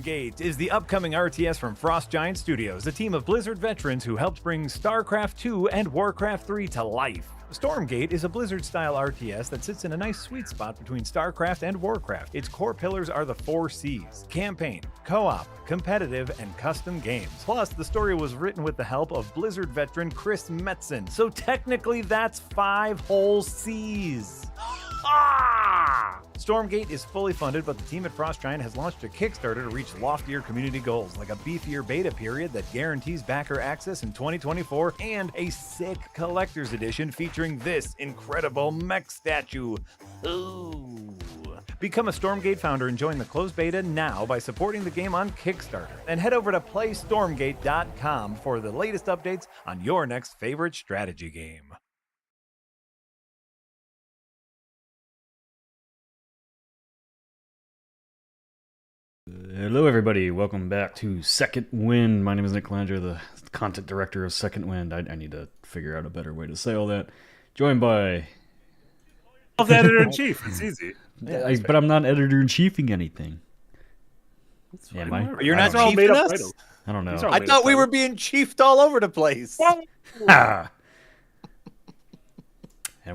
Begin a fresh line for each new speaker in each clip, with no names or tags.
Stormgate is the upcoming RTS from Frost Giant Studios, a team of Blizzard veterans who helped bring StarCraft 2 and Warcraft 3 to life. Stormgate is a Blizzard-style RTS that sits in a nice sweet spot between StarCraft and Warcraft. Its core pillars are the 4 C's: campaign, co-op, competitive, and custom games. Plus, the story was written with the help of Blizzard veteran Chris Metzen, so technically that's 5 whole C's. Stormgate is fully funded, but the team at Frost Giant has launched a Kickstarter to reach loftier community goals, like a beefier beta period that guarantees backer access in 2024 and a sick collector's edition featuring this incredible mech statue. Ooh. Become a Stormgate founder and join the closed beta now by supporting the game on Kickstarter. And head over to playstormgate.com for the latest updates on your next favorite strategy game.
Hello everybody, welcome back to Second Wind. My name is Nick Langer, the content director of Second Wind. I need to figure out a better way to say all that. Joined by...
the editor-in-chief, it's easy.
But I'm not editor-in-chiefing anything. Am I?
You're not
all
chiefing
made up
us?
titles.
I don't know.
I thought we were being chiefed all over the place.
And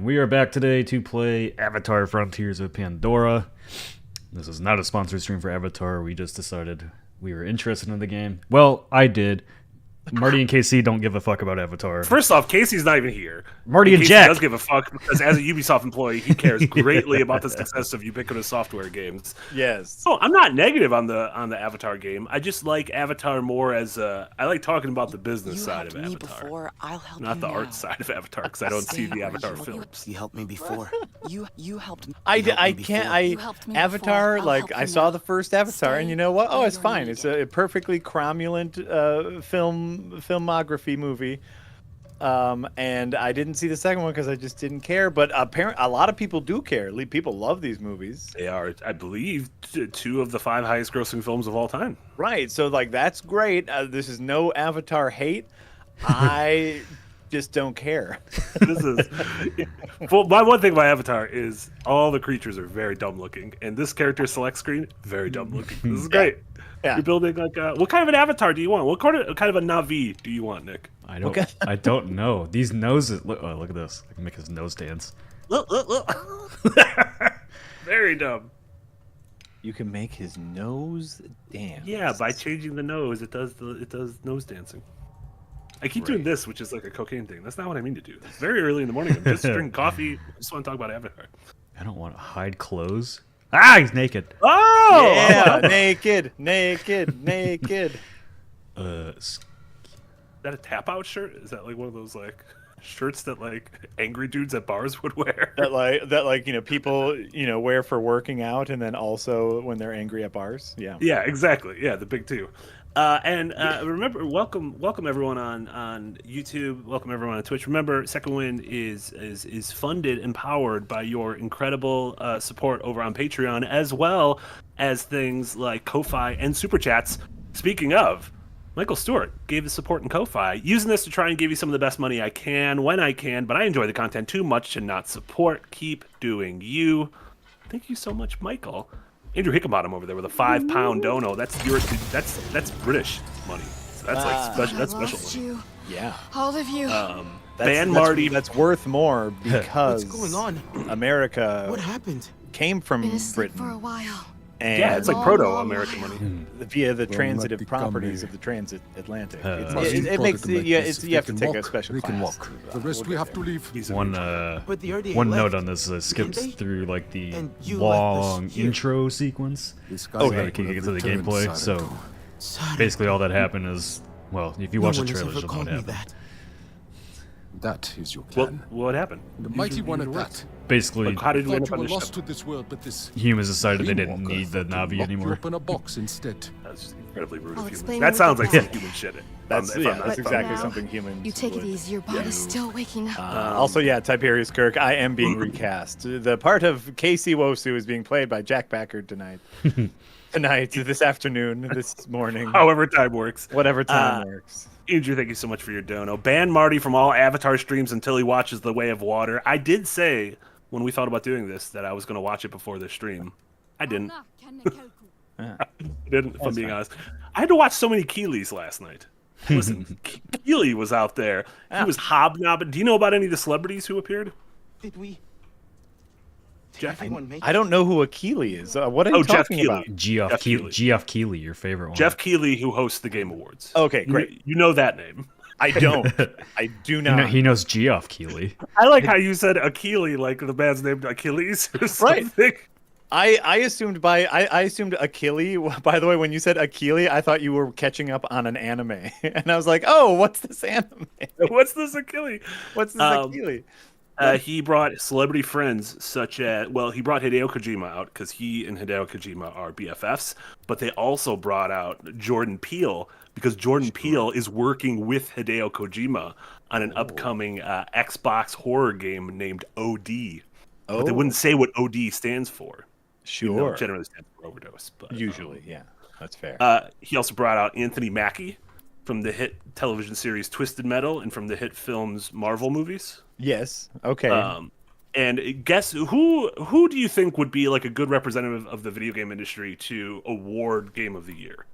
we are back today to play Avatar Frontiers of Pandora. This is not a sponsored stream for Avatar. We just decided we were interested in the game. Well, I did. Marty and KC don't give a fuck about Avatar.
First off, Casey's not even here.
Marty and
Casey
Jack
does give a fuck because as a Ubisoft employee, he cares greatly about the success of ubiquitous software games.
Yes.
Oh, I'm not negative on the Avatar game. I just like Avatar more as I like talking about the business side of Avatar.
Before, I'll help
not
you
the
now.
art side of Avatar because I don't see the Avatar films.
You helped me before. You helped me.
I
You helped me
can't.
before.
I
You helped me
Avatar.
before. I'll
Like
help
I
you
saw
now.
the first Avatar, and you know what? Oh, it's fine. It's
Stay
a perfectly cromulent filmography movie. And I didn't see the second one because I just didn't care. But apparently, a lot of people do care. People love these movies.
They are, I believe, 2 of the 5 highest-grossing films of all time.
Right. So like that's great. This is no Avatar hate. I just don't care.
This is well, my one thing about Avatar is all the creatures are very dumb looking, and this character select screen very dumb looking. This is great.
Yeah.
You're building like what kind of an avatar do you want? What kind of a Navi do you want, Nick?
I don't know. These noses. Look at this. I can make his nose dance.
Look. Very dumb.
You can make his nose dance.
Yeah, by changing the nose, it does nose dancing. I keep doing this, which is like a cocaine thing. That's not what I mean to do. It's very early in the morning. I'm just drinking coffee. I just want to talk about Avatar.
I don't want to hide clothes. Ah, he's naked.
Oh!
Yeah, naked.
Is that a tap out shirt? Is that like one of those like shirts that like angry dudes at bars would wear?
That people wear for working out, and then also when they're angry at bars. Yeah.
Yeah, exactly. Yeah, the big 2. Remember, welcome everyone on YouTube. Welcome everyone on Twitch. Remember, Second Wind is funded and powered by your incredible support over on Patreon, as well as things like Ko-Fi and Super Chats. Speaking of, Michael Stewart gave his support in Ko-Fi, using this to try and give you some of the best money I can when I can, but I enjoy the content too much to not support. Keep doing you. Thank you so much, Michael. Andrew Hickenbottom over there with a £5 dono. That's British money. So that's like special. That's special money.
Yeah.
All of you.
Marty.
That's worth more because
What's going on?
America
What happened?
came from
Been asleep for a
Britain.
while.
And
Yeah, it's like proto-American money.
via the
From
transitive
what
properties
become
of the transatlantic.
It
Makes you have to take a special
They can
class.
walk. The rest we have to leave.
One
But the RDA
one
left,
note on this skips
didn't they?
through like the
And you
long
left us here.
intro sequence.
This
Oh,
guy
yeah,
will
can you
have
get to the
returned
gameplay?
Sarah
So
too.
Son,
basically, all that happened is, well, if you
no
watch the
one has
trailers,
ever
you'll know
called
what
me
happened.
that.
That is your
What
plan.
what happened?
The
Use
mighty
your-
one
use
at
your
that.
words.
Basically,
Like, how did we end
Thought
up
you
on
were
this
lost
ship?
to this world, but this
humans decided they didn't
Dreamwalker
need the
thought to
Navi
lock you
anymore.
up in a box instead.
That's just incredibly rude
I'll
of
explain
humans.
when
That
we
sounds
get
like some
back.
human shit.
That's
But
exactly
now,
something humans.
You take it
would
easy. Your body's
do.
still waking up.
Also, yeah, Tiberius Kirk. I am being recast. The part of Casey Wosu is being played by Jack Packard tonight. This afternoon, this morning,
However time works.
whatever time works.
Andrew, thank you so much for your dono. Ban Marty from all Avatar streams until he watches The Way of Water. I did say when we thought about doing this that I was going to watch it before this stream. I didn't. didn't. If I'm being honest, I had to watch so many Keeleys last night. Listen, Keeley was out there. He was hobnobbing. Do you know about any of the celebrities who appeared?
Did we?
Jeff,
Everyone make
I don't know who Akili is. What are you
Jeff
talking
Keighley.
about?
Geoff Keighley, your favorite one.
Jeff Keeley, who hosts the Game Awards.
Okay, great.
You know that name.
I don't. I do not.
He knows Geoff Keighley.
I like how you said Achille, like the band's named Achilles or something.
Right. I assumed Akili. By the way, when you said Akili, I thought you were catching up on an anime, and I was like, "Oh, what's this anime?
What's this Achille?
What's this Akili?"
He brought celebrity friends such as, he brought Hideo Kojima out because he and Hideo Kojima are BFFs, but they also brought out Jordan Peele because Jordan Peele is working with Hideo Kojima on an upcoming Xbox horror game named OD. But they wouldn't say what OD stands for.
Sure.
Even though it generally stands for overdose. But,
Usually, yeah. That's fair.
He also brought out Anthony Mackie from the hit television series Twisted Metal and from the hit films Marvel movies.
Yes. Okay.
And guess who do you think would be like a good representative of the video game industry to award Game of the Year?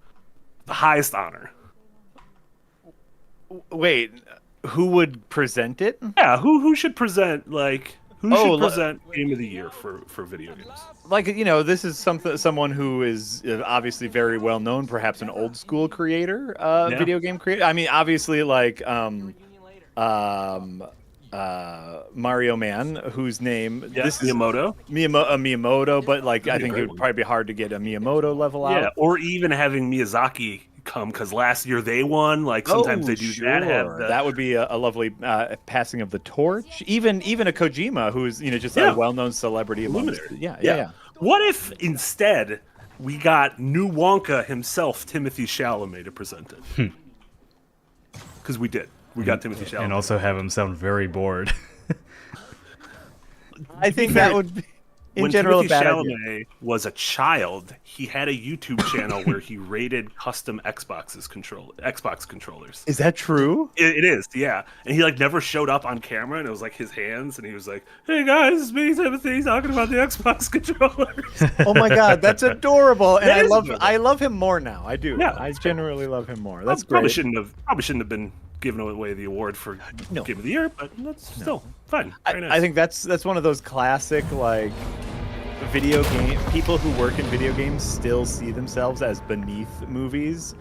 The highest honor.
Wait, who would present it?
Yeah, who should present should present Game of the Year for video games?
Like, this is someone who is obviously very well known, perhaps an old school creator, video game creator. I mean, obviously, like Mario Man, whose name this is Miyamoto, but like I think it would probably be hard to get a Miyamoto level out.
Yeah, or even having Miyazaki come because last year they won. Like sometimes they do that.
That would be a lovely passing of the torch. Even a Kojima, who's just a well-known celebrity. Yeah.
What if instead we got new Wonka himself, Timothy Chalamet, to present it? Because we did. We got Timothy Chalamet.
And also have him sound very bored.
I think that would be,
when Timothy Chalamet was a child, he had a YouTube channel where he rated custom Xbox controllers.
Is that true?
It is, yeah. And he never showed up on camera, and it was his hands, and he was like, "Hey guys, it's me, Timothy, talking about the Xbox controllers."
Oh my god, that's adorable, and I
adorable.
love him more now. I do.
Yeah,
I genuinely love him more. That's
probably
great.
Probably shouldn't have been giving away the award for Game of the Year, but that's still fun. Very nice.
I think that's one of those classic video game people who work in video games still see themselves as beneath movies.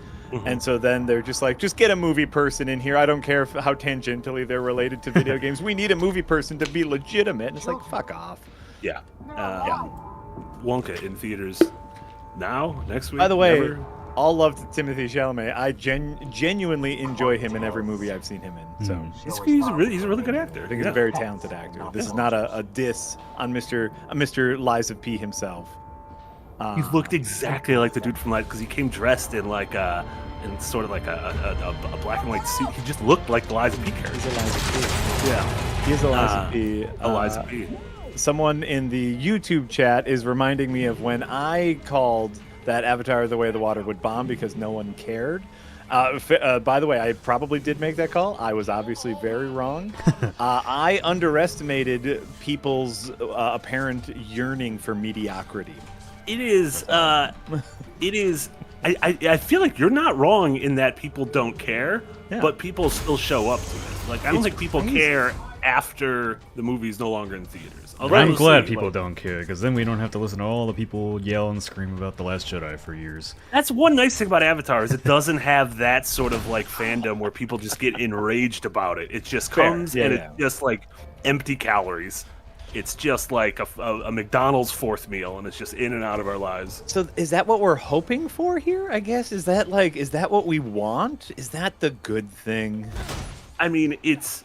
And so then they're just get a movie person in here. I don't care how tangentially they're related to video games. We need a movie person to be legitimate. And it's like, fuck off.
Yeah. Wonka in theaters now, next week.
By the way,
never.
All love to Timothy Chalamet. I genuinely enjoy him in every movie I've seen him in. So
he's a really good actor.
I think he's a very talented actor. This is not a diss on Mr. Lies of P himself.
He looked exactly like the dude from because he came dressed in a black and white suit. He just looked like the Lies of P character.
He's Eliza P.
Yeah,
he is Eliza P.
Eliza P. Someone
in the YouTube chat is reminding me of when I called that Avatar: The Way of the Water would bomb because no one cared. By the way, I probably did make that call. I was obviously very wrong. I underestimated people's apparent yearning for mediocrity.
It is. It is. I feel like you're not wrong in that people don't care, but people still show up to it. I don't think people care after the movie's no longer in theaters.
I'm glad people don't care, because then we don't have to listen to all the people yell and scream about The Last Jedi for years.
That's one nice thing about Avatar, is it doesn't have that sort of fandom where people just get enraged about it. It just comes it's just empty calories. It's just like a McDonald's fourth meal, and it's just in and out of our lives.
So is that what we're hoping for here, I guess? Is that what we want? Is that the good thing?
I mean, it's...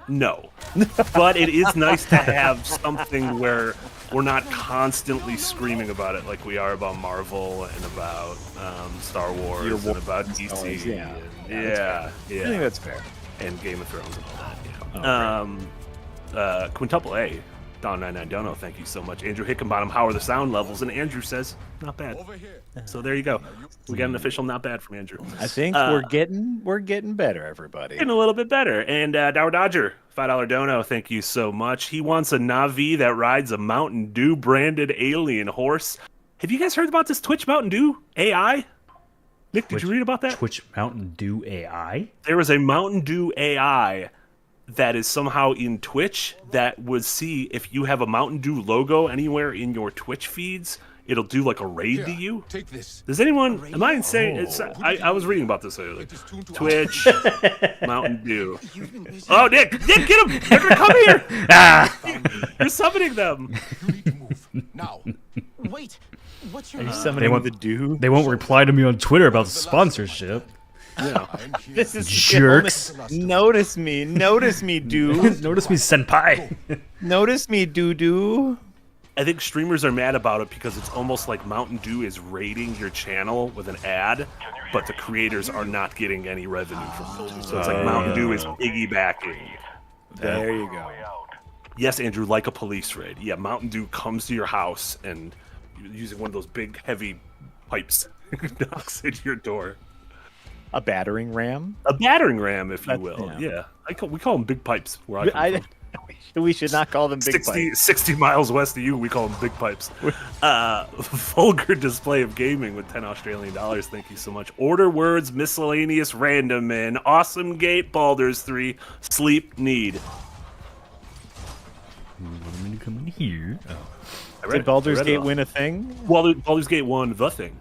No. But it is nice to have something where we're not constantly screaming about it like we are about Marvel and about Star Wars and about DC.
I think that's fair.
And Game of Thrones and all that. Quintuple A, Don99 Dono, thank you so much. Andrew Hickenbottom, how are the sound levels? And Andrew says, not bad. So there you go. We got an official not bad from Andrew.
I think we're getting better, everybody.
Getting a little bit better. And Dower Dodger, $5 dono, thank you so much. He wants a Na'vi that rides a Mountain Dew branded alien horse. Have you guys heard about this Twitch Mountain Dew AI? Nick, did you read about that?
Twitch Mountain Dew AI?
There is a Mountain Dew AI that is somehow in Twitch that would see if you have a Mountain Dew logo anywhere in your Twitch feeds, it'll do like a raid to you.
Take this.
Does anyone? Am I insane? It's, I was reading about this earlier. Twitch Mountain Dew. Oh, Nick, get him! They're gonna come here. You're summoning them.
You need to move now.
Wait, what's your
Are you
name?
summoning
want-
the dew?
They won't reply to me on Twitter about the sponsorship.
I'm here.
This is
Jerks.
Notice me, dew.
Notice me, senpai.
Notice me, doo.
I think streamers are mad about it because it's almost like Mountain Dew is raiding your channel with an ad, but the creators are not getting any revenue from it. So it's like Mountain Dew is piggybacking.
There you go.
Yes, Andrew, like a police raid. Yeah, Mountain Dew comes to your house and using one of those big, heavy pipes knocks at your door.
A battering ram.
A battering ram, if you
That's-
will.
yeah.
Yeah, we call them big pipes where I come from.
We should not call them big
60 miles west of you, we call them big pipes. Vulgar display of gaming with 10 Australian dollars. Thank you so much. Order words, miscellaneous random man, awesome gate, Baldur's 3, sleep need.
Want me to come in here?
Did Baldur's Gate win a thing?
Well, Baldur's Gate won the thing.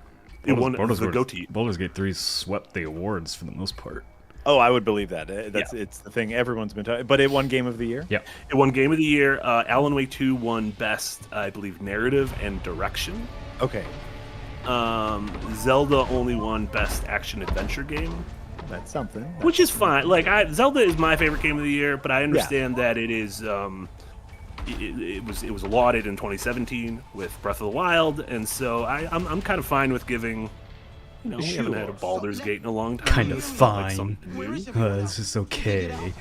It won the goatee.
Baldur's Gate 3 swept the awards for the most part.
Oh, I would believe that. It's the thing everyone's been talking. But it won Game of the Year.
Yeah.
It won Game of the Year. Alan Wake 2 won Best, I believe, Narrative and Direction.
Okay,
Zelda only won Best Action Adventure Game,
that's something.
which is fine. Like, Zelda is my favorite game of the year, but I understand that it is. It was lauded in 2017 with Breath of the Wild, and so I'm kind of fine with giving. You know, we haven't had a Baldur's Gate in a long time.
Kind of
This is like
fine.
something new.
This is okay.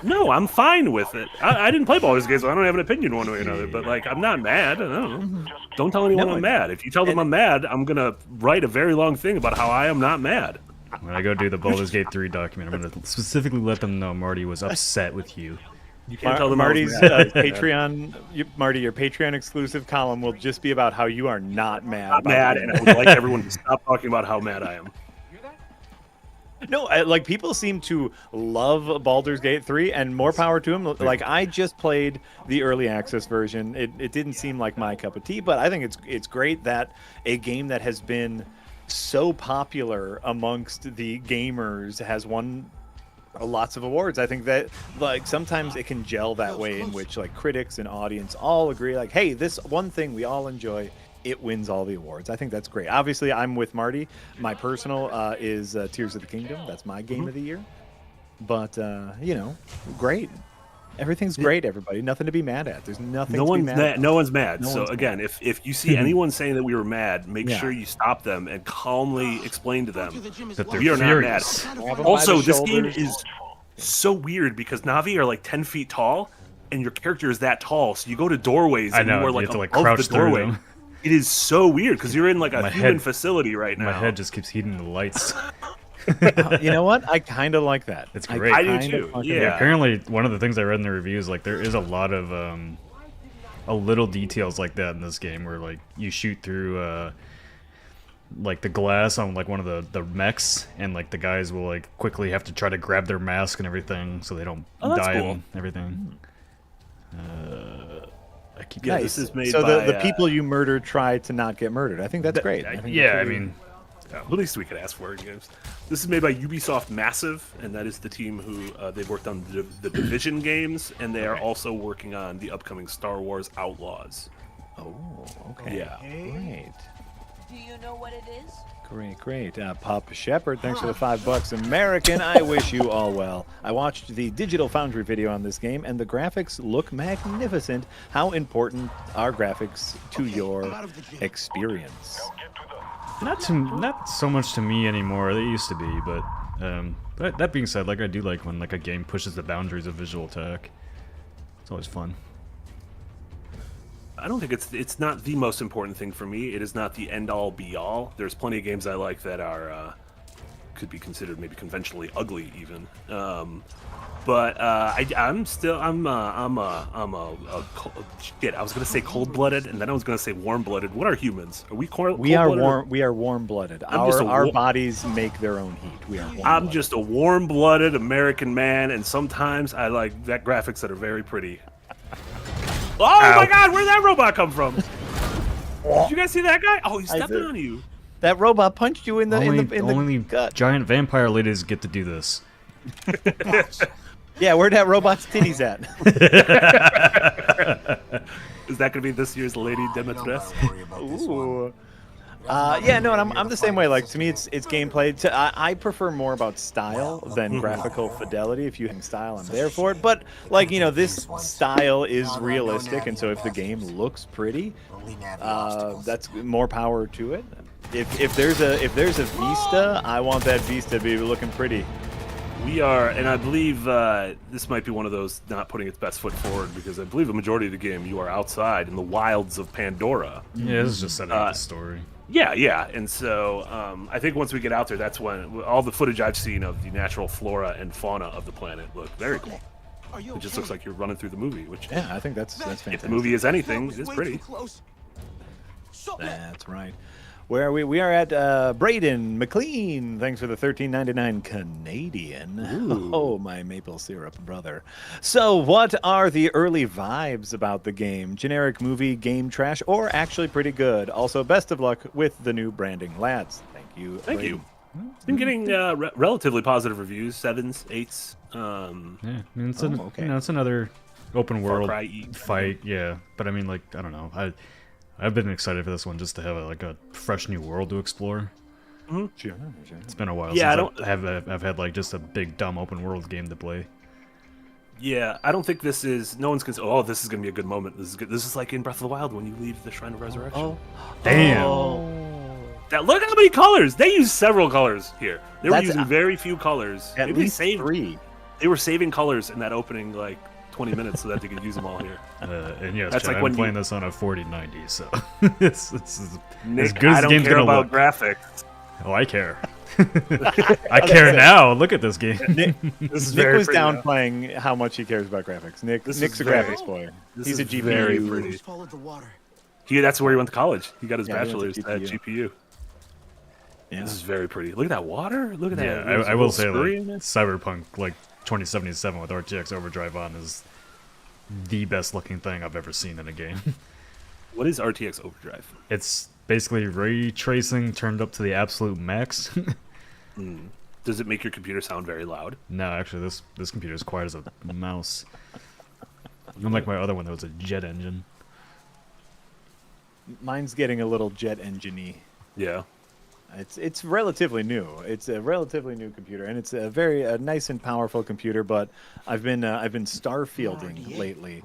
No, I'm fine with it. I didn't play Baldur's Gate, so I don't have an opinion one way or another. But like, I'm not mad. I don't know. Don't tell anyone I'm mad. If you tell them I'm mad, I'm gonna write a very long thing about how I am not mad.
When I go do the Baldur's Gate 3 document, I'm going to specifically let them know Marty was upset with you.
You can't tell them I was
Marty's
mad.
Patreon. Marty, your Patreon exclusive column will just be about how you are not mad.
Not
about
mad,
it.
and I would like everyone to stop talking about how mad I am.
No, like people seem to love Baldur's Gate 3, and more power to them. Like I just played the early access version. It didn't seem like my cup of tea, but I think it's great that a game that has been so popular amongst the gamers has won lots of awards. I think that like sometimes it can gel that way in which like critics and audience all agree like, hey, this one thing we all enjoy, it wins all the awards. I think that's great. Obviously, I'm with Marty. My personal is Tears of the Kingdom. That's my game of the year. But you know, great. Everything's great, everybody. Nothing to be mad at. There's nothing.
No
to be
one's
mad
mad.
at.
No one's mad.
No
So
one's
again, if you see anyone saying that we were mad, make
Yeah.
sure you stop them and calmly explain to them
That they're
we are
furious.
not
Grab
mad.
'em by
Also,
the
this game
shoulders.
is so weird because Navi are like 10 feet tall, and your character is that tall. So you go to doorways
I
and
know,
you are
you
like
have to, like,
above
crouch
the
through
doorway.
them.
It is so weird because you're in like a
My
human
head-
facility right now.
My head just keeps heating the lights.
You know what? I kind of like that.
It's great.
I do
kinda
too,
fucking
yeah.
like that.
Apparently, one of the things I read in the reviews, like there is a lot of a little details like that in this game, where like you shoot through like the glass on like one of the mechs, and like the guys will like quickly have to try to grab their mask and everything so they don't
Oh, that's
die
cool.
and everything. I keep
Yeah,
Nice.
this is made
so
by,
the people you murder try to not get murdered. I think that's great. I think
yeah,
that's
I
really-
mean,
the least we could ask for in games. This is made by Ubisoft Massive, and that is the team who they've worked on the Division games, and they are also working on the upcoming Star Wars Outlaws.
Oh, okay.
Yeah.
Great.
Do you know what it is?
Great. Pop Shepard, thanks for the $5. American, I wish you all well. I watched the Digital Foundry video on this game, and the graphics look magnificent. How important are graphics to your experience?
not so much to me anymore. They used to be, but that being said, like I do like when like a game pushes the boundaries of visual tech. It's always fun.
I don't think it's not the most important thing for me. It is not the end all be all. There's plenty of games I like that are could be considered maybe conventionally ugly even. But I'm still shit. I was gonna say cold-blooded, and then I was gonna say warm-blooded. What are humans? Are we cold?
We are warm. We are warm-blooded.
just a
Our
wa-
bodies make their own heat. We are warm.
I'm just a warm-blooded American man, and sometimes I like that graphics that are very pretty. Oh my God! Where'd that robot come from? Did you guys see that guy? Oh, he's stepping
did.
on you.
That robot punched you in the
Only
gut.
giant vampire ladies get to do this.
Yeah, where'd that robot's titties at?
Is that gonna be this year's Lady Demetress?
Ooh. Yeah, no, and I'm the same way. Like, to me, it's gameplay. I prefer more about style than graphical fidelity. If you have style, I'm there for it. But like, this style is realistic, and so if the game looks pretty, that's more power to it. If there's a vista, I want that vista to be looking pretty.
We are, and I believe this might be one of those not putting its best foot forward, because I believe the majority of the game you are outside in the wilds of Pandora.
Yeah, this is just setting up the story.
Yeah, and so I think once we get out there, that's when all the footage I've seen of the natural flora and fauna of the planet look very cool. It just looks like you're running through the movie, which
Yeah, I think that's fantastic.
if the movie is anything, it is pretty.
That's right. Where are we? We are at Braden McLean. Thanks for the $13.99 Canadian. Oh, my maple syrup brother. So, what are the early vibes about the game? Generic movie, game trash, or actually pretty good? Also, best of luck with the new branding, lads. Thank you.
Thank
Braden.
you. It's been getting relatively positive reviews, 7s, 8s.
Yeah, I mean, it's
okay.
it's another open world
Cry E.
fight. Yeah, but I mean, like, I don't know. I've been excited for this one just to have a fresh new world to explore.
Sure.
It's been a while
Yeah,
since I've had like just a big dumb open world game to play.
Yeah, I don't think this is. No one's gonna say, "Oh, this is gonna be a good moment." This is good. This is like in Breath of the Wild when you leave the Shrine of Resurrection.
Oh,
Damn.
That look how many colors they used. Several colors here. They were
That's-
using very few colors.
at
Maybe
least
they saved.
3.
They were saving colors in that opening like 20 minutes so that they could use them all here.
And yes,
That's
Chad,
like when
I'm
you-
playing this on a 4090, so this is
Nick,
as good as
I
the
don't
game's
care
gonna
about
look.
graphics.
Oh, I care. I care now. Look at this game.
Nick,
This is
Nick
very
was
pretty now.
downplaying how much he cares about graphics.
This
Nick's
is
a
very-
graphics boy.
this
He's a
is
GPU.
very pretty.
Just followed the water.
That's where he went to college. He got his
Yeah, he went
bachelor's
to
at
GPU.
GPU.
Yeah.
This is very pretty. Look at that water. Look at
Yeah,
that. There's
I
a
will
little
say
scurry in
like
it.
Cyberpunk like 2077 with RTX Overdrive on is the best looking thing I've ever seen in a game.
What is RTX Overdrive?
It's basically ray tracing turned up to the absolute max.
Does it make your computer sound very loud?
No, actually, this computer is quiet as a mouse. Unlike my other one, that was a jet engine.
Mine's getting a little jet engine-y.
Yeah.
It's relatively new. It's a relatively new computer, and it's a very nice and powerful computer. But I've been Starfielding lately,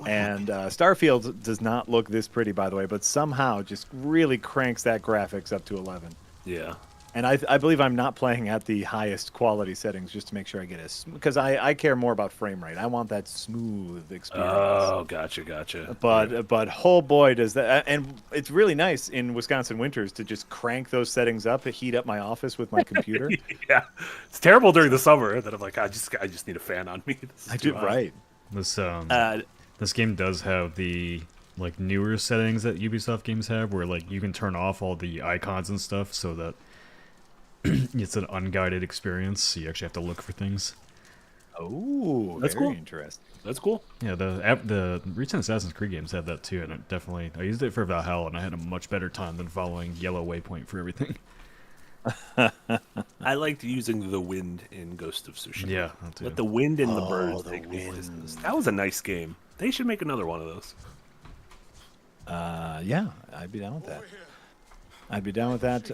and Starfield does not look this pretty, by the way. But somehow just really cranks that graphics up to 11.
Yeah.
And I believe I'm not playing at the highest quality settings just to make sure I get because I care more about frame rate. I want that smooth experience.
Oh, gotcha.
But oh boy, does that! And it's really nice in Wisconsin winters to just crank those settings up, to heat up my office with my computer.
Yeah. It's terrible during the summer that I'm like, I just need a fan on me. This is
I
too
do
hot.
right.
This game does have the like newer settings that Ubisoft games have, where like you can turn off all the icons and stuff, so that it's an unguided experience. So you actually have to look for things.
Oh,
That's
very
cool.
interesting.
That's cool.
Yeah, the recent Assassin's Creed games had that too, and it definitely I used it for Valhalla, and I had a much better time than following yellow waypoint for everything.
I liked using the wind in Ghost of Tsushima.
Yeah, that too.
Let the wind and the birds
the
take me
wind.
places. That was a nice game. They should make another one of those.
Yeah, I'd be down with that. I'd be down with that.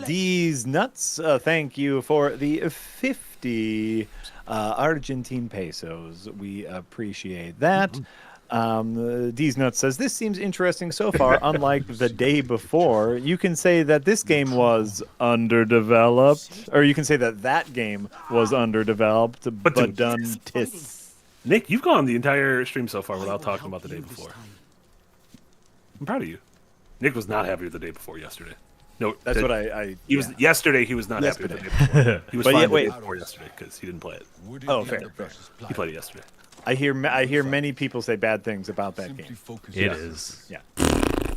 D's nuts. Thank you for the 50 Argentine pesos. We appreciate that. D's nuts says this seems interesting so far. Unlike the day before, you can say that this game was underdeveloped, or you can say that that game was underdeveloped, but done tis.
Nick, you've gone the entire stream so far without talking about the day before. I'm proud of you. Nick was not happy with the day before yesterday. No,
That's what I
He was yesterday. He was not happy with the day before. He was
But
fine
yeah,
the
wait.
day before yesterday because he didn't play it.
Would it
Oh,
be
fair,
the
fair.
versus
He
plan?
played it yesterday.
I hear many people say bad things about that
Simply
game.
focus
It
on-
is.
Yeah.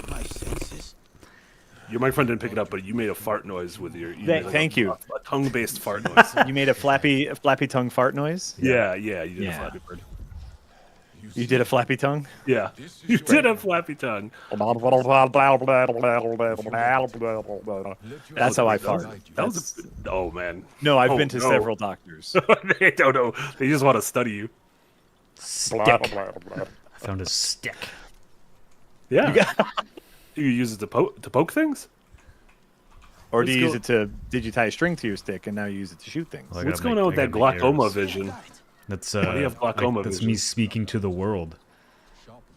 My senses.
Your microphone didn't pick it up, but you made a fart noise with your. You made
Thank you.
A tongue-based fart noise.
You made a flappy tongue fart noise.
yeah, you did
Yeah.
a flappy bird.
You did a flappy tongue.
Yeah,
This is
you
great.
did a flappy tongue.
That's how I
That
fart.
was, that was oh man.
No, I've
Oh,
been to
no.
several doctors.
They don't know. They just want to study you.
Stick. I found a stick.
Yeah. You use it to poke things.
Or do
Let's
you use
go-
it to? Did you tie a string to your stick and now you use it to shoot things?
Well, I
What's
gotta
going on with
I
that
gotta make
glaucoma
arrows.
vision?
Got it.
That's
do you have glaucoma
that's
vision?
me speaking to the world.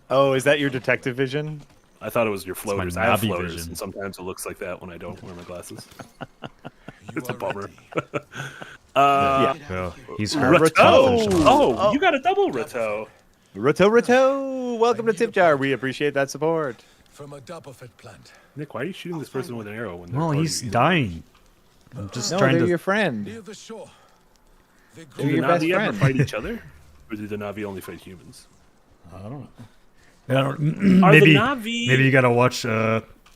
Oh, is that your detective vision?
I thought it was your floaters.
my
I have
Navi
floaters,
vision.
and sometimes it looks like that when I don't wear my glasses.
You
It's a
are
bummer.
ready.
Yeah.
Well, he's hurt.
Rateau.
Oh, you got a double Rateau.
Rateau. Welcome to Tip Jar. We appreciate that support.
From a Doppelfit plant.
Nick, why are you shooting this person with an arrow when they're
Well,
already-
he's dying. I'm just
No,
trying
they're
to.
your friend.
Near the shore. They
Do
They're
the
your best
Navi ever
friend.
fight each other, or do the Navi only fight humans?
I don't know. I don't,
Are
maybe
the Navi?
maybe you gotta watch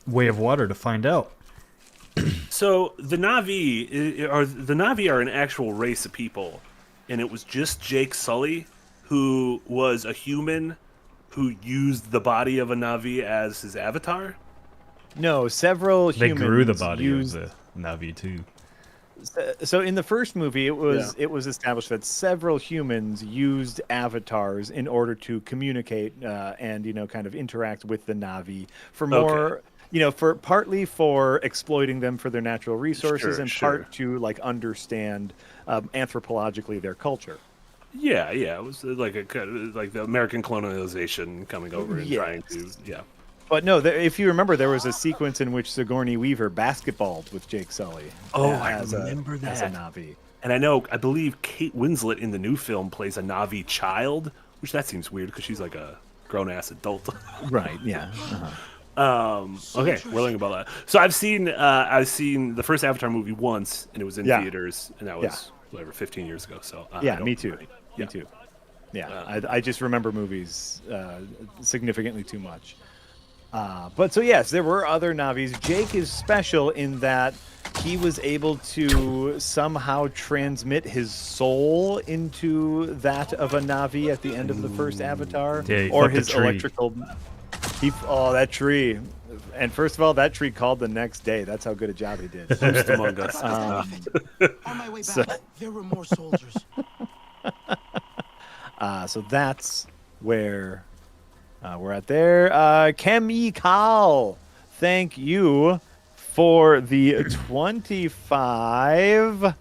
Way of Water to find out.
So the Navi are an actual race of people, and it was just Jake Sully who was a human who used the body of a Navi as his avatar.
No, several
They
humans
grew the body
used.
of the Navi too.
So in the first movie, it was
Yeah.
it was established that several humans used avatars in order to communicate and kind of interact with the Navi for more. For partly for exploiting them for their natural resources,
Sure,
and
sure.
part to understand anthropologically their culture.
Yeah, it was like like the American colonization coming over and trying to
But no, if you remember, there was a sequence in which Sigourney Weaver basketballed with Jake Sully.
Oh, I
as
remember
as a
that.
Navi.
And I believe Kate Winslet in the new film plays a Navi child, which that seems weird because she's like a grown ass adult.
Right? Yeah.
Okay, we're learning about that. So I've seen the first Avatar movie once, and it was in
Yeah.
theaters, and that was whatever 15 years ago. So I
Yeah,
don't
me too.
really-
Me too. Yeah, I just remember movies significantly too much. But so yes, there were other Navis. Jake is special in that he was able to somehow transmit his soul into that of a Navi at the end of the first Avatar,
Yeah, he
or
fucked a
his
tree.
electrical. That tree. And first of all, that tree called the next day. That's how good a job he did.
Ghost Among Us.
On my way back, there were more soldiers.
So that's where we're at there. Chemical, thank you for the 25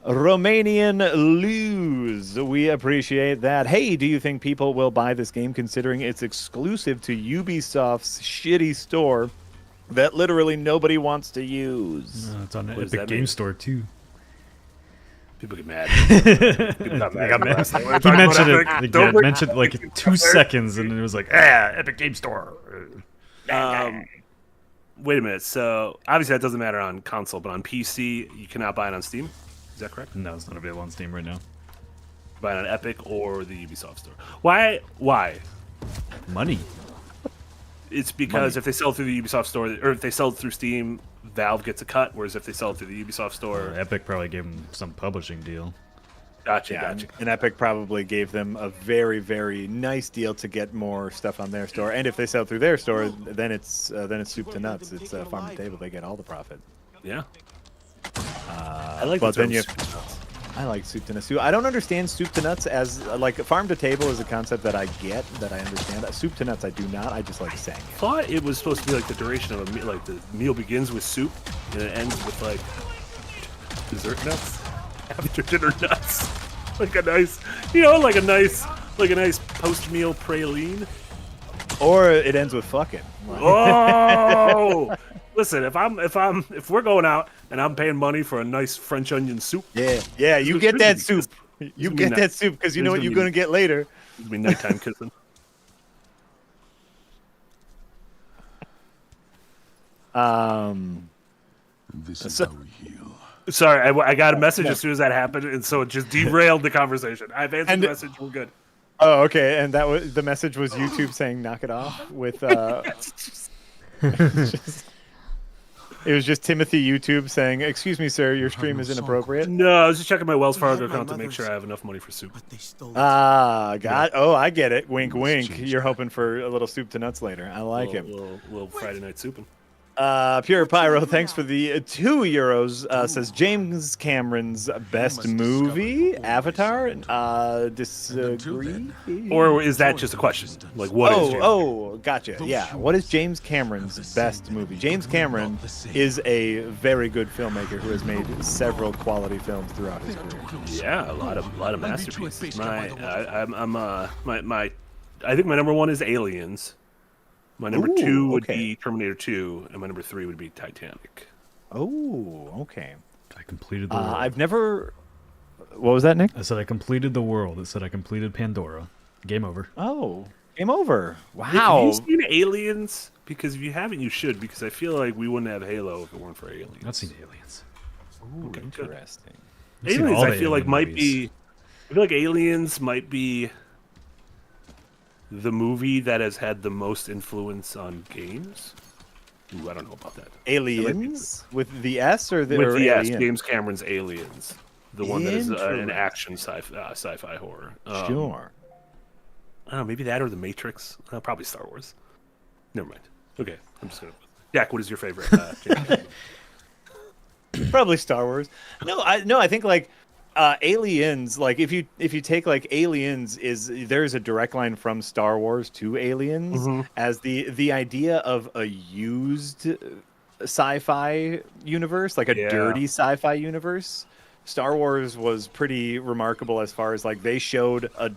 Romanian lose. We appreciate that. Hey, do you think people will buy this game considering it's exclusive to Ubisoft's shitty store that literally nobody wants to use?
It's on the
What does
Epic
that
Game
mean?
Store too.
People get mad. People got mad.
He mentioned it. Yeah, mentioned it like 2 seconds, and it was like, Epic Game Store.
Wait a minute. So obviously that doesn't matter on console, but on PC you cannot buy it on Steam. Is that correct?
No, it's not available on Steam right now.
Buy it on Epic or the Ubisoft store. Why?
Money.
It's because if they sell through the Ubisoft store, or if they sell it through Steam, Valve gets a cut. Whereas if they sell it through the Ubisoft store,
Epic probably gave him some publishing deal.
gotcha.
And Epic probably gave them a very, very nice deal to get more stuff on their store. And if they sell through their store, then it's soup to nuts. It's farm to table. They get all the profit.
Yeah. I like
but
the
then
term
you-
soup to nuts.
I like soup to nuts. I don't understand soup to nuts as like farm to table is a concept that I get, that I understand. Soup to nuts, I do not. I just like saying it.
Thought it was supposed to be like the duration of a meal. Like the meal begins with soup and it ends with like dessert nuts, after dinner nuts, like a nice post meal praline.
Or it ends with fucking.
Oh, listen, if we're going out and I'm paying money for a nice French onion soup,
Yeah, you get that soup. You
gonna be
get
nice.
that soup because you know
It's
what you're
gonna
gonna
be-
get later.
it's gonna be nighttime kissing.
This is
So-
how we heal.
Sorry, I got a message as soon as that happened, and so it just derailed the conversation. I've answered
And-
the message. We're good.
Oh, okay. And that was the message was YouTube saying knock it off with it was just Timothy YouTube saying, "Excuse me, sir, your stream is inappropriate."
No, I was just checking my Wells
We
Fargo
had my
account to make sure
mother's-
I have enough money for soup.
But they stole it.
I get it. Wink,
Must
wink.
change
You're
that.
hoping for a little soup to nuts later. I like it.
Little Friday night souping.
Pure Pyro, thanks for the €2. Says James Cameron's best
must
movie,
discover the
Avatar.
until
Disagree.
then,
Or is that just a question? Like, what is James?
Gotcha. Yeah. What is James Cameron's best movie? James Cameron is a very good filmmaker who has made several quality films throughout his career.
Yeah, a lot of
I'll be
masterpieces.
too
My,
impatient by the
I think my number one is Aliens. My number
Ooh,
two would
okay.
be Terminator 2, and my number three would be Titanic.
Oh, okay.
I completed the world.
I've never. What was that, Nick?
I said I completed the world. It said I completed Pandora. Game over.
Oh, game over.
Have
Wow.
you seen Aliens? Because if you haven't, you should. Because I feel like we wouldn't have Halo if it weren't for Aliens.
I've seen Aliens.
Ooh,
Okay, good.
interesting.
I've seen
Aliens,
all
I
the
feel like
Alien
might
movies.
be. I feel like Aliens might be the movie that has had the most influence on games. Ooh, I don't know about that.
Aliens with the S or the
With
or
the S,
Alien?
James Cameron's Aliens, the one that is an
Interesting.
action sci-fi horror.
Sure.
I don't know, maybe that or The Matrix. Probably Star Wars. Never mind. Okay, I'm just gonna. Jack, what is your favorite? James Cameron?
Probably Star Wars. I think like Aliens. Like if you take like Aliens, there's a direct line from Star Wars to Aliens
Mhm.
as the idea of a used sci-fi universe, like a
Yeah.
dirty sci-fi universe. Star Wars was pretty remarkable as far as like they showed a.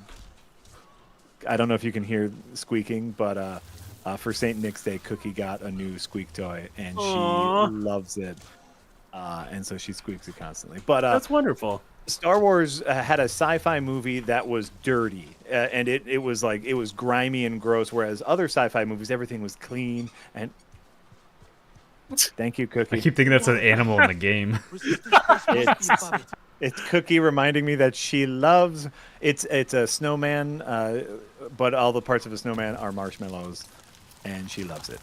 I don't know if you can hear squeaking, but for St. Nick's Day, Cookie got a new squeak toy and
Aw.
she loves it. And so she squeaks it constantly. But
That's wonderful.
Star Wars had a sci-fi movie that was dirty, and it was like it was grimy and gross. Whereas other sci-fi movies, everything was clean and. Thank you, Cookie.
I keep thinking that's an animal in the game.
Resistance force must be above it.
It's Cookie reminding me that she loves. It's a snowman, but all the parts of a snowman are marshmallows, and she loves it.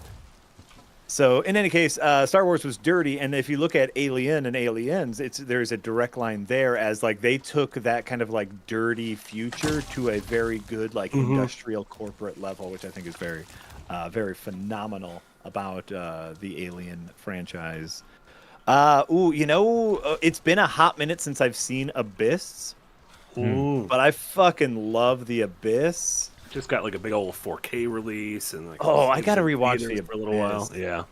So in any case, Star Wars was dirty, and if you look at Alien and Aliens, there's a direct line there as like they took that kind of like dirty future to a very good like industrial corporate level, which I think is very, very phenomenal about the Alien franchise. It's been a hot minute since I've seen Abyss,
Ooh.
but I fucking love the Abyss.
Just got like a big old 4K release and like.
Oh, I gotta
it was in
rewatch
theaters
the
for a little while.
Abyss.
Yeah.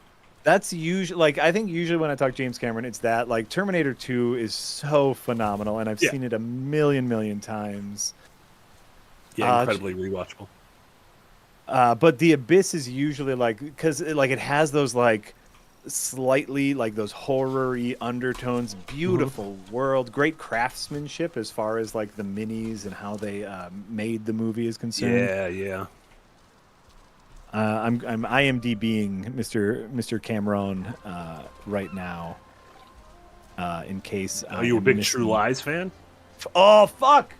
That's usually like I think usually when I talk James Cameron, it's that like Terminator 2 is so phenomenal, and I've
Yeah.
seen it a million times.
Yeah, incredibly rewatchable.
But the Abyss is usually like because it has those like slightly like those horror-y undertones. Beautiful world, great craftsmanship as far as like the minis and how they made the movie is concerned.
Yeah.
I'm IMDbing Mr. Cameron right now. In case
Are you a big True Lies fan?
Oh fuck!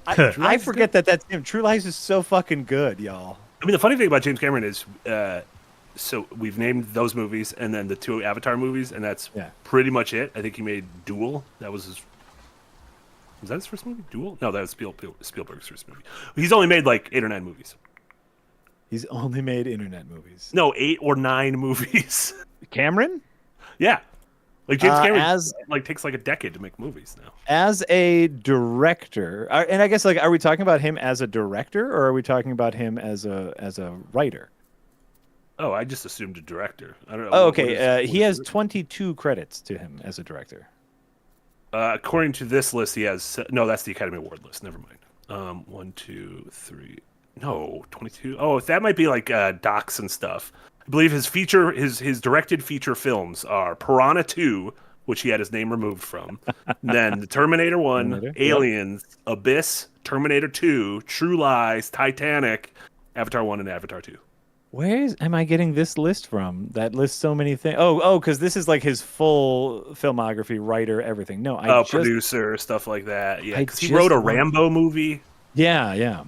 I
Lies is
forget that's him. True Lies is so fucking good, y'all.
I mean, the funny thing about James Cameron is, so we've named those movies and then the two Avatar movies, and that's
Yeah.
pretty much it. I think he made Duel. That was his. Was that his first movie? Duel? No, that was Spielberg's first movie. He's only made like 8 or 9 movies.
He's only made internet movies.
No, 8 or 9 movies.
Cameron,
Yeah, like James Cameron
as
takes like a decade to make movies now.
as a director, and I guess like, are we talking about him as a director or are we talking about him as a writer?
Oh, I just assumed a director. I don't know.
Oh,
What
okay.
is-
He
what
has
is it?
22 credits to him as a director.
According to this list, he has no. That's the Academy Award list. Never mind. 1, 2, 3. No, 22. Oh, that might be like docs and stuff. I believe his directed feature films are Piranha 2, which he had his name removed from. Then the Terminator 1,
Terminator, yep.
Aliens, Abyss, Terminator 2, True Lies, Titanic, Avatar 1, and Avatar 2.
am I getting this list from? That lists so many things. Because this is like his full filmography, writer, everything. No,
Producer, stuff like that. Yeah,
I
because he
just
wrote a
want-
Rambo movie.
Yeah.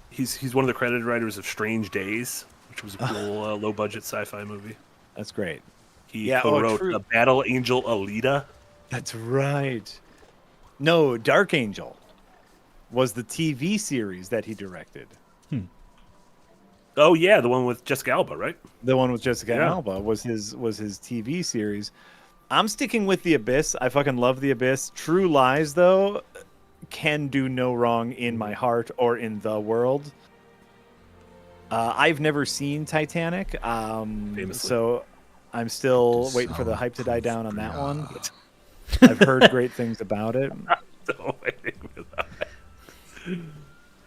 He's one of the credited writers of Strange Days, which was a cool low budget sci-fi movie.
That's great.
He co-wrote
true.
The Battle Angel Alita.
That's right. No, Dark Angel was the TV series that he directed.
Oh yeah, the one with Jessica Alba, right?
The one with Jessica
Yeah.
Alba was his TV series. I'm sticking with The Abyss. I fucking love The Abyss. True Lies, though, can do no wrong in my heart or in the world. I've never seen Titanic,
Famously.
so I'm still waiting for the hype to die down on that one. I've heard great things about it.
So, waiting for that.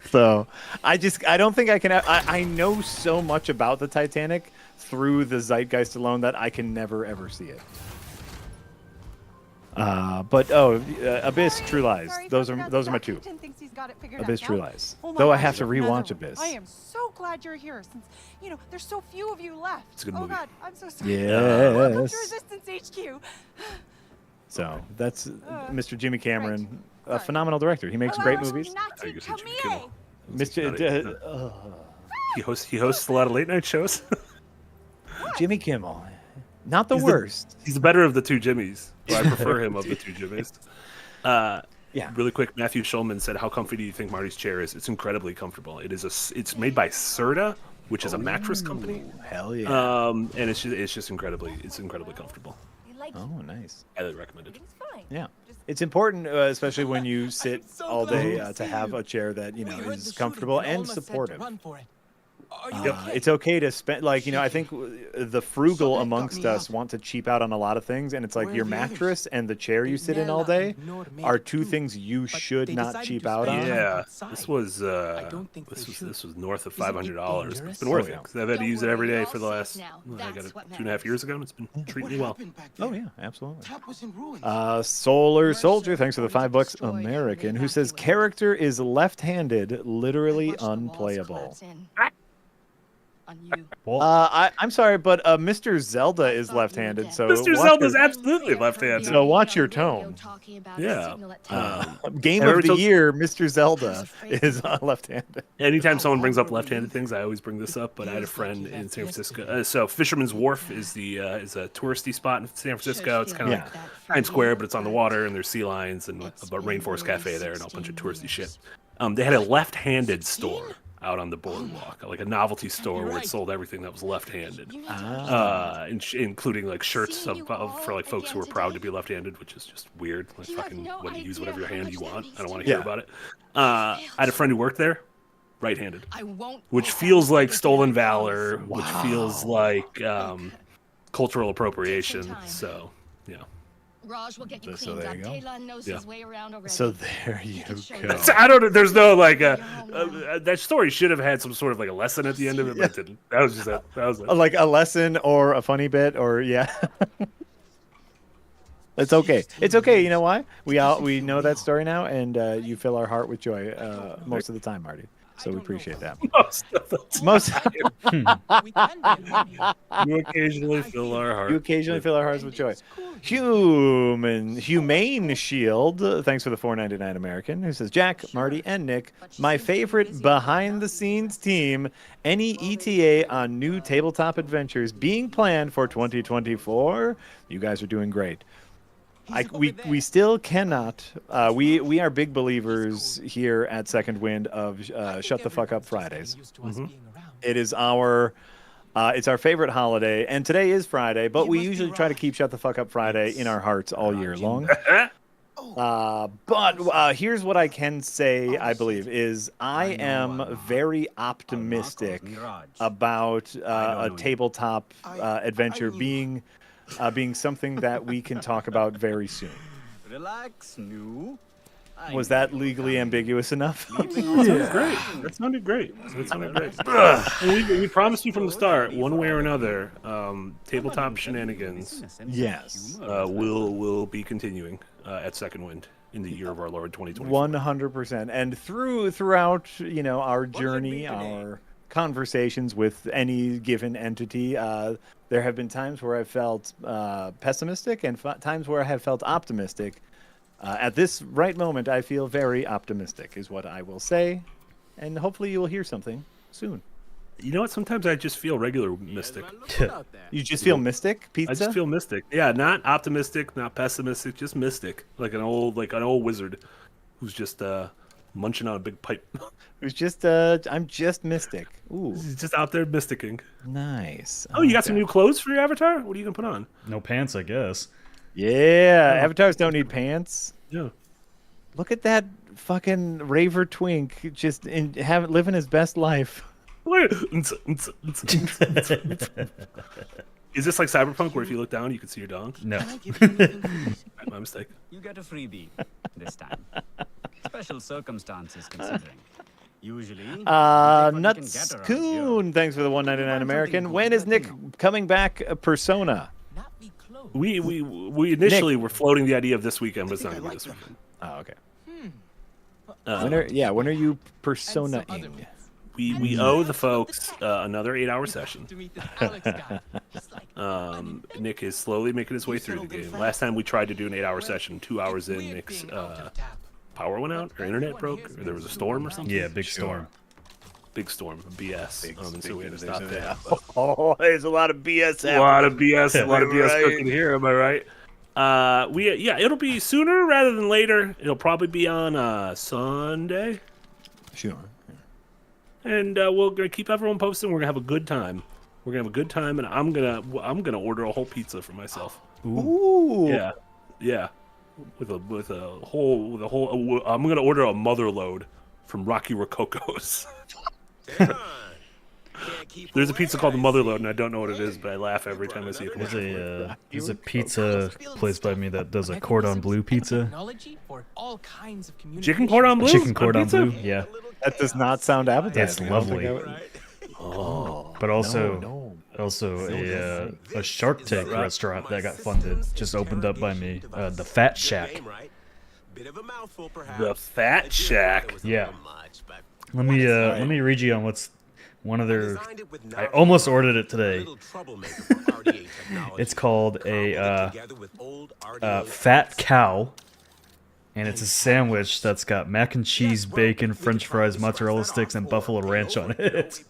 So I don't think I can. I know so much about the Titanic through the zeitgeist alone that I can never ever see it. Abyss, True Lies. Those are my two. Abyss, True Lies. Though I have to rewatch Abyss.
I am so glad you're here since, there's so few of you left.
It's a good
oh
movie.
God, I'm so sorry.
Yes.
Welcome to Resistance HQ.
So that's Mr. Jimmy Cameron, a phenomenal director. He makes great movies.
I guess
Come
Jimmy
here.
Kimmel.
Mr.
He hosts a lot of late night shows.
Jimmy Kimmel, not the worst.
He's the better of the two Jimmys. Well, I prefer him of the two Jimmys.
Yeah.
Really quick, Matthew Schulman said, "How comfy do you think Marty's chair is?" It's incredibly comfortable. It's made by Serta, which is a mattress company.
Hell yeah.
And it's just incredibly comfortable.
Oh, nice.
Highly recommended.
Yeah. It's important, especially when you sit all day, to have a chair that, is comfortable and supportive. It's okay to spend, I think the frugal amongst us want to cheap out on a lot of things, and it's like your mattress and the chair you sit in all day are two things you should not cheap out on.
Yeah, this was north of $500. It's been worth it because I've had to use it every day for the last I got it 2.5 years ago, and it's been treating me well.
Oh yeah, absolutely. Solar Soldier, thanks for the $5 American, who says character is left-handed, literally unplayable. I'm sorry, but Mr. Zelda is left-handed, so
Mr. Zelda's absolutely left-handed.
So watch your tone.
Yeah.
Game of the year, Mr. Zelda is left-handed.
Anytime someone brings up left-handed things, I always bring this up. But I had a friend in San Francisco. So Fisherman's Wharf is a touristy spot in San Francisco. It's kind of like Times Square, but it's on the water, and there's sea lions and a rainforest cafe there, and a bunch of touristy shit. They had a left-handed store out on the boardwalk, like a novelty store where it sold everything that was left-handed, including like shirts for like folks who are proud to be left-handed, which is just weird. Like fucking, use whatever hand you want. I don't want to hear about it. I had a friend who worked there, right-handed, which feels like stolen valor, which feels like cultural appropriation. So yeah.
Raj will get you
So
cleaned
there
up.
you go.
Taylor knows his way around already.
So there you go.
I don't know. There's no that story should have had some sort of like a lesson at the end of it, but it didn't. That was just that was it.
Like a lesson or a funny bit, or It's okay. It's okay. You know why? We know that story now, and you fill our heart with joy most of the time, Marty. So we appreciate that. Most.
You occasionally fill our heart.
You occasionally fill our hearts with joy. Humane Shield, thanks for the $4.99 American, who says, Jack, Marty, and Nick, my favorite behind-the-scenes team, any ETA on new tabletop adventures being planned for 2024? You guys are doing great. We still cannot. We are big believers here at Second Wind of Shut the Fuck Up Fridays. Mm-hmm. It is it's our favorite holiday, and today is Friday, but we usually try to keep Shut the Fuck Up Friday in our hearts all year long. But here's what I can say, I believe, is I am very optimistic about a tabletop adventure being something that we can talk about very soon.
Relax, new.
Was that legally ambiguous enough?
That sounded great. We promised you from the start, one way or another, tabletop shenanigans.
Yes.
Will be continuing at Second Wind in the year of our Lord 2024.
100%. And throughout, our journey, our conversations with any given entity. There have been times where I've felt pessimistic and times where I have felt optimistic. At this right moment, I feel very optimistic, is what I will say. And hopefully you will hear something soon.
You know what? Sometimes I just feel regular mystic.
You just feel mystic? Pizza?
I just feel mystic. Yeah, not optimistic, not pessimistic, just mystic. Like an old wizard who's just munching on a big pipe.
Who's just, I'm just mystic. Ooh.
He's just out there mysticking.
Nice.
Oh, you got some new clothes for your avatar? What are you going to put on?
No pants, I guess.
Yeah, avatars don't need pants.
Yeah.
Look at that fucking raver twink just living his best life.
Is this like Cyberpunk where if you look down you can see your dong?
No.
My mistake.
You get a freebie this time. Special circumstances considering. Usually.
Nuts Coon, thanks for the 199 American. When is Nick coming back? Persona.
We initially were floating the idea of this weekend, but it's not going to be this weekend.
Oh, okay. When are you Persona-ing?
We owe the folks another 8-hour session. Nick is slowly making his way through the game. Last time we tried to do an 8-hour session, 2 hours in, Nick's power went out, or internet broke, or there was a storm or something.
Yeah, big storm.
Big storm, BS. So we had to stop that.
Oh, there's a lot of BS happening.
A lot of BS cooking here, am I right? It'll be sooner rather than later. It'll probably be on Sunday.
Sure.
And we're gonna keep everyone posted. We're gonna have a good time. We're gonna have a good time, and I'm gonna order a whole pizza for myself.
Ooh.
Yeah. With a whole. I'm gonna order a mother load from Rocky Rococo's. There's a pizza called the Mother Load, and I don't know what it is, but I laugh every time I see it.
There's a pizza place by me that does a cordon bleu pizza.
Chicken cordon bleu?
Chicken cordon bleu, yeah.
That does not sound appetizing.
It's lovely. But also a Shark Tank restaurant that got funded just opened up by me. The Fat Shack.
The Fat Shack.
Yeah. Let me read you on what's one of their. I almost ordered it today. It's called a Fat Cow, and it's a sandwich that's got mac and cheese, bacon, French fries, mozzarella sticks, and buffalo ranch on it.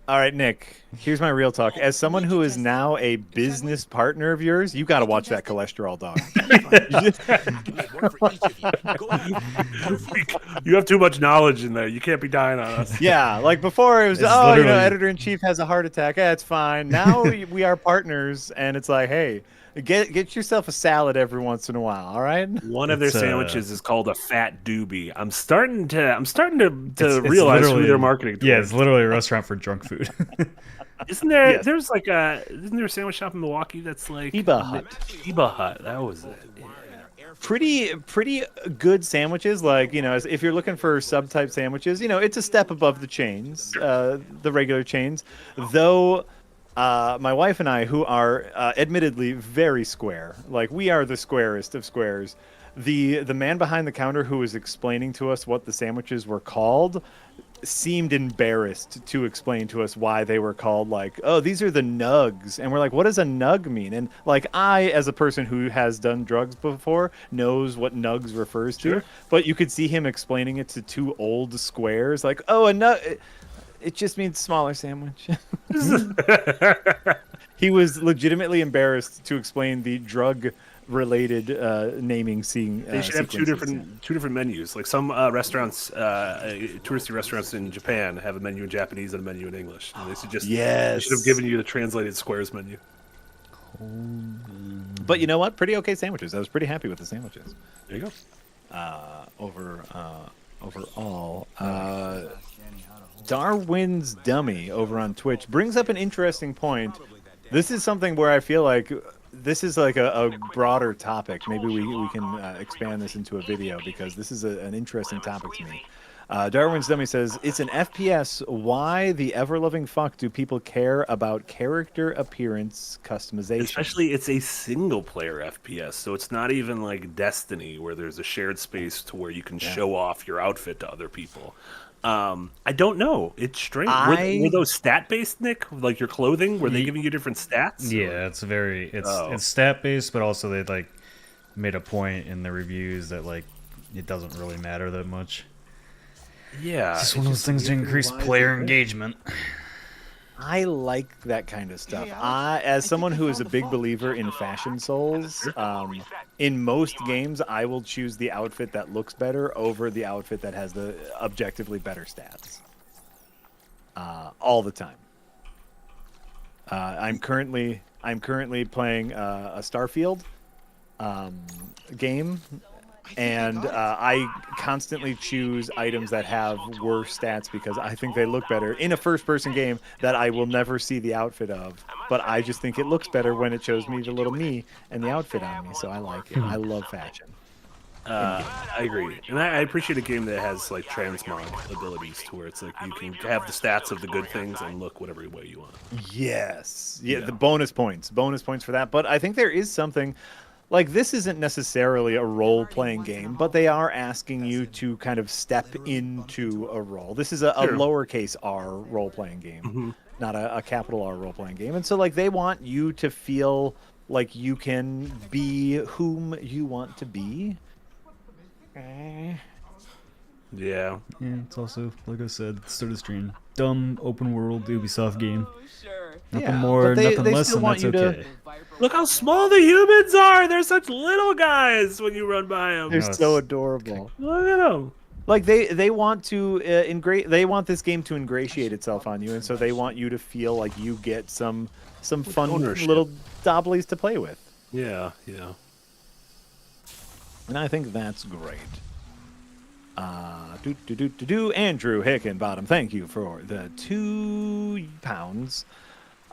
All right, Nick. Here's my real talk. As someone who is now a business partner of yours, you got to watch that cholesterol dog.
You have too much knowledge in there. You can't be dying on us.
Yeah, like before it was, editor in chief has a heart attack. It's fine. Now we are partners, and it's like, hey, get yourself a salad every once in a while. All right.
One of their sandwiches is called a Fat Doobie. I'm starting to realize who they're marketing to.
Yeah, it's literally a restaurant for drunk food.
Isn't there? Yes. Isn't there a sandwich shop in Milwaukee that's like
Iba Hut?
Iba Hut. That was it. Yeah.
Pretty good sandwiches. Like, if you're looking for subtype sandwiches, it's a step above the chains, the regular chains. Though, my wife and I, who are admittedly very square, like we are the squarest of squares. The man behind the counter who was explaining to us what the sandwiches were called seemed embarrassed to explain to us why they were called, like, oh, these are the nugs. And we're like, what does a nug mean? And like, I, as a person who has done drugs before, knows what nugs refers to.
Sure.
But you could see him explaining it to two old squares, like, oh, a nug, it just means smaller sandwich. He was legitimately embarrassed to explain the drug-related naming scene.
They should have two different menus. Like some restaurants, touristy restaurants in Japan have a menu in Japanese and a menu in English. And they should just they should have given you the translated squares menu.
But you know what? Pretty okay sandwiches. I was pretty happy with the sandwiches.
There you go.
Overall, Darwin's Dummy over on Twitch brings up an interesting point. This is something where I feel like this is like a broader topic. Maybe we can expand this into a video because this is an interesting topic to me. Darwin's Dummy says, it's an FPS. Why the ever-loving fuck do people care about character appearance customization?
Especially it's a single-player FPS, so it's not even like Destiny where there's a shared space to where you can show off your outfit to other people. I don't know. It's strange. Were those stat based, Nick? Like your clothing? Were they giving you different stats?
Yeah, it's stat based, but also they like made a point in the reviews that like it doesn't really matter that much.
Yeah,
It's just one of those things to increase player engagement.
I like that kind of stuff. As someone who is a big believer in fashion souls, in most games, I will choose the outfit that looks better over the outfit that has the objectively better stats. All the time. I'm currently playing a Starfield game. And I constantly choose items that have worse stats because I think they look better in a first-person game that I will never see the outfit of. But I just think it looks better when it shows me the little me and the outfit on me, so I like it. I love fashion.
I agree, and I appreciate a game that has like transmog abilities to where it's like you can have the stats of the good things and look whatever way you want.
Yes, yeah, the bonus points for that. But I think there is something. Like, this isn't necessarily a role-playing game, but they are asking you to kind of step into a role. This is a lowercase r role-playing game, not a capital R role-playing game. And so, like, they want you to feel like you can be whom you want to be.
Yeah.
It's also, like I said, start of stream. Dumb, open-world Ubisoft game. Nothing more, nothing less, and that's okay.
Look how small the humans are! They're such little guys when you run by them.
They're so adorable.
Look at them.
Like they want to they want this game to ingratiate itself on you, and so they want you to feel like you get some fun little dobblies to play with.
Yeah, yeah.
And I think that's great. Andrew Hickenbottom, thank you for the £2.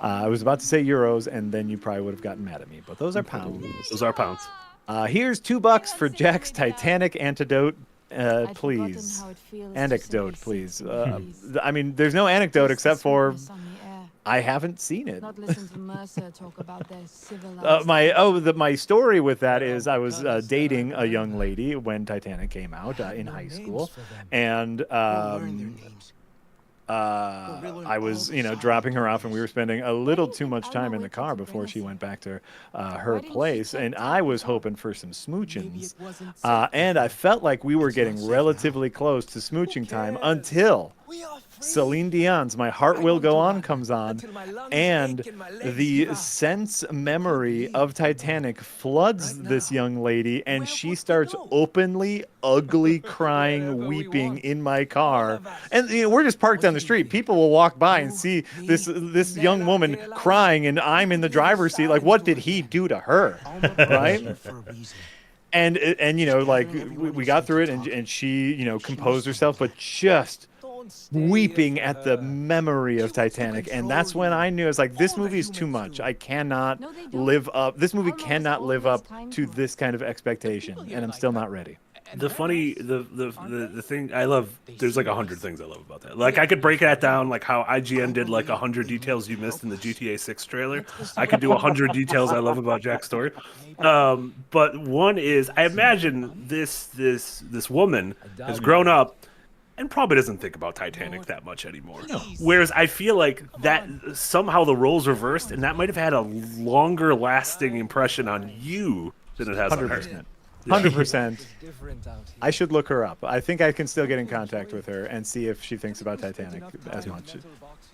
I was about to say euros, and then you probably would have gotten mad at me, but those are pounds.
Those are pounds.
Here's $2 for Jack's Titanic antidote, please. Anecdote, please. I mean, there's no anecdote except for I haven't seen it. My story with that is I was dating a young lady when Titanic came out in high school, and I was, dropping her off, and we were spending a little too much time in the car before she went back to her place, and I was hoping for some smoochings, and I felt like we were getting relatively close to smooching time until Celine Dion's "My Heart Will Go On" comes on, and the sense memory of Titanic floods this young lady, and she starts openly ugly crying, weeping in my car. And we're just parked on the street. People will walk by and see this young woman crying, and I'm in the driver's seat. Like, what did he do to her, right? And we got through it, and she composed herself, but just weeping at the memory of Titanic. And that's when I knew, it's like, this movie is too much. I cannot live up. This movie cannot live up to this kind of expectation, and I'm still not ready.
The thing I love, there's like 100 things I love about that. Like, I could break that down, like how IGN did like 100 details you missed in the GTA 6 trailer. I could do 100 details I love about Jack's story. But one is, I imagine this woman has grown up and probably doesn't think about Titanic that much anymore. No. Whereas I feel like that somehow the roles reversed, and that might have had a longer lasting impression on you than it has 100%. On her.
100%. I should look her up. I think I can still get in contact with her and see if she thinks about Titanic as much,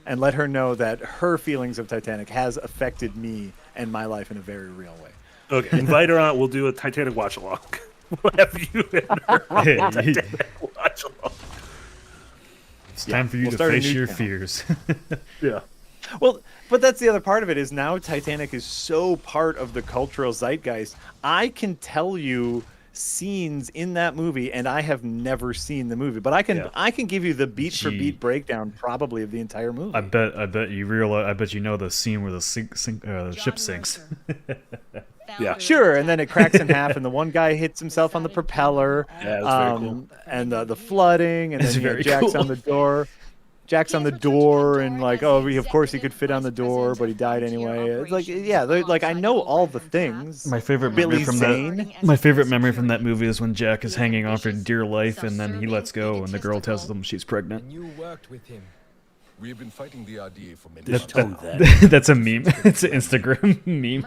and let her know that her feelings of Titanic has affected me and my life in a very real way.
Okay, invite her on. We'll do a Titanic watch along. We'll have you and her on Titanic watch along.
It's time for you to face your fears.
Yeah.
Well, but that's the other part of it, is now Titanic is so part of the cultural zeitgeist. I can tell you scenes in that movie, and I have never seen the movie, but I can give you the beat for beat breakdown probably of the entire movie.
I bet you realize. I bet you know the scene where the ship sinks.
Yeah, sure. And then it cracks in half, and the one guy hits himself on the propeller.
Yeah, that's very cool.
And the flooding, and then Jack's on the door. Jack's on the door, and like, oh, of course he could fit on the door, but he died anyway. It's like, yeah, like I know all the things.
My favorite
Billy
memory from
Zane.
my favorite memory from that movie is when Jack is hanging on for dear life, and then he lets go, and the girl tells him she's pregnant.
You worked with him. We have been fighting the RDA for many
Just
months.
tone that.
That's a meme. It's an Instagram meme.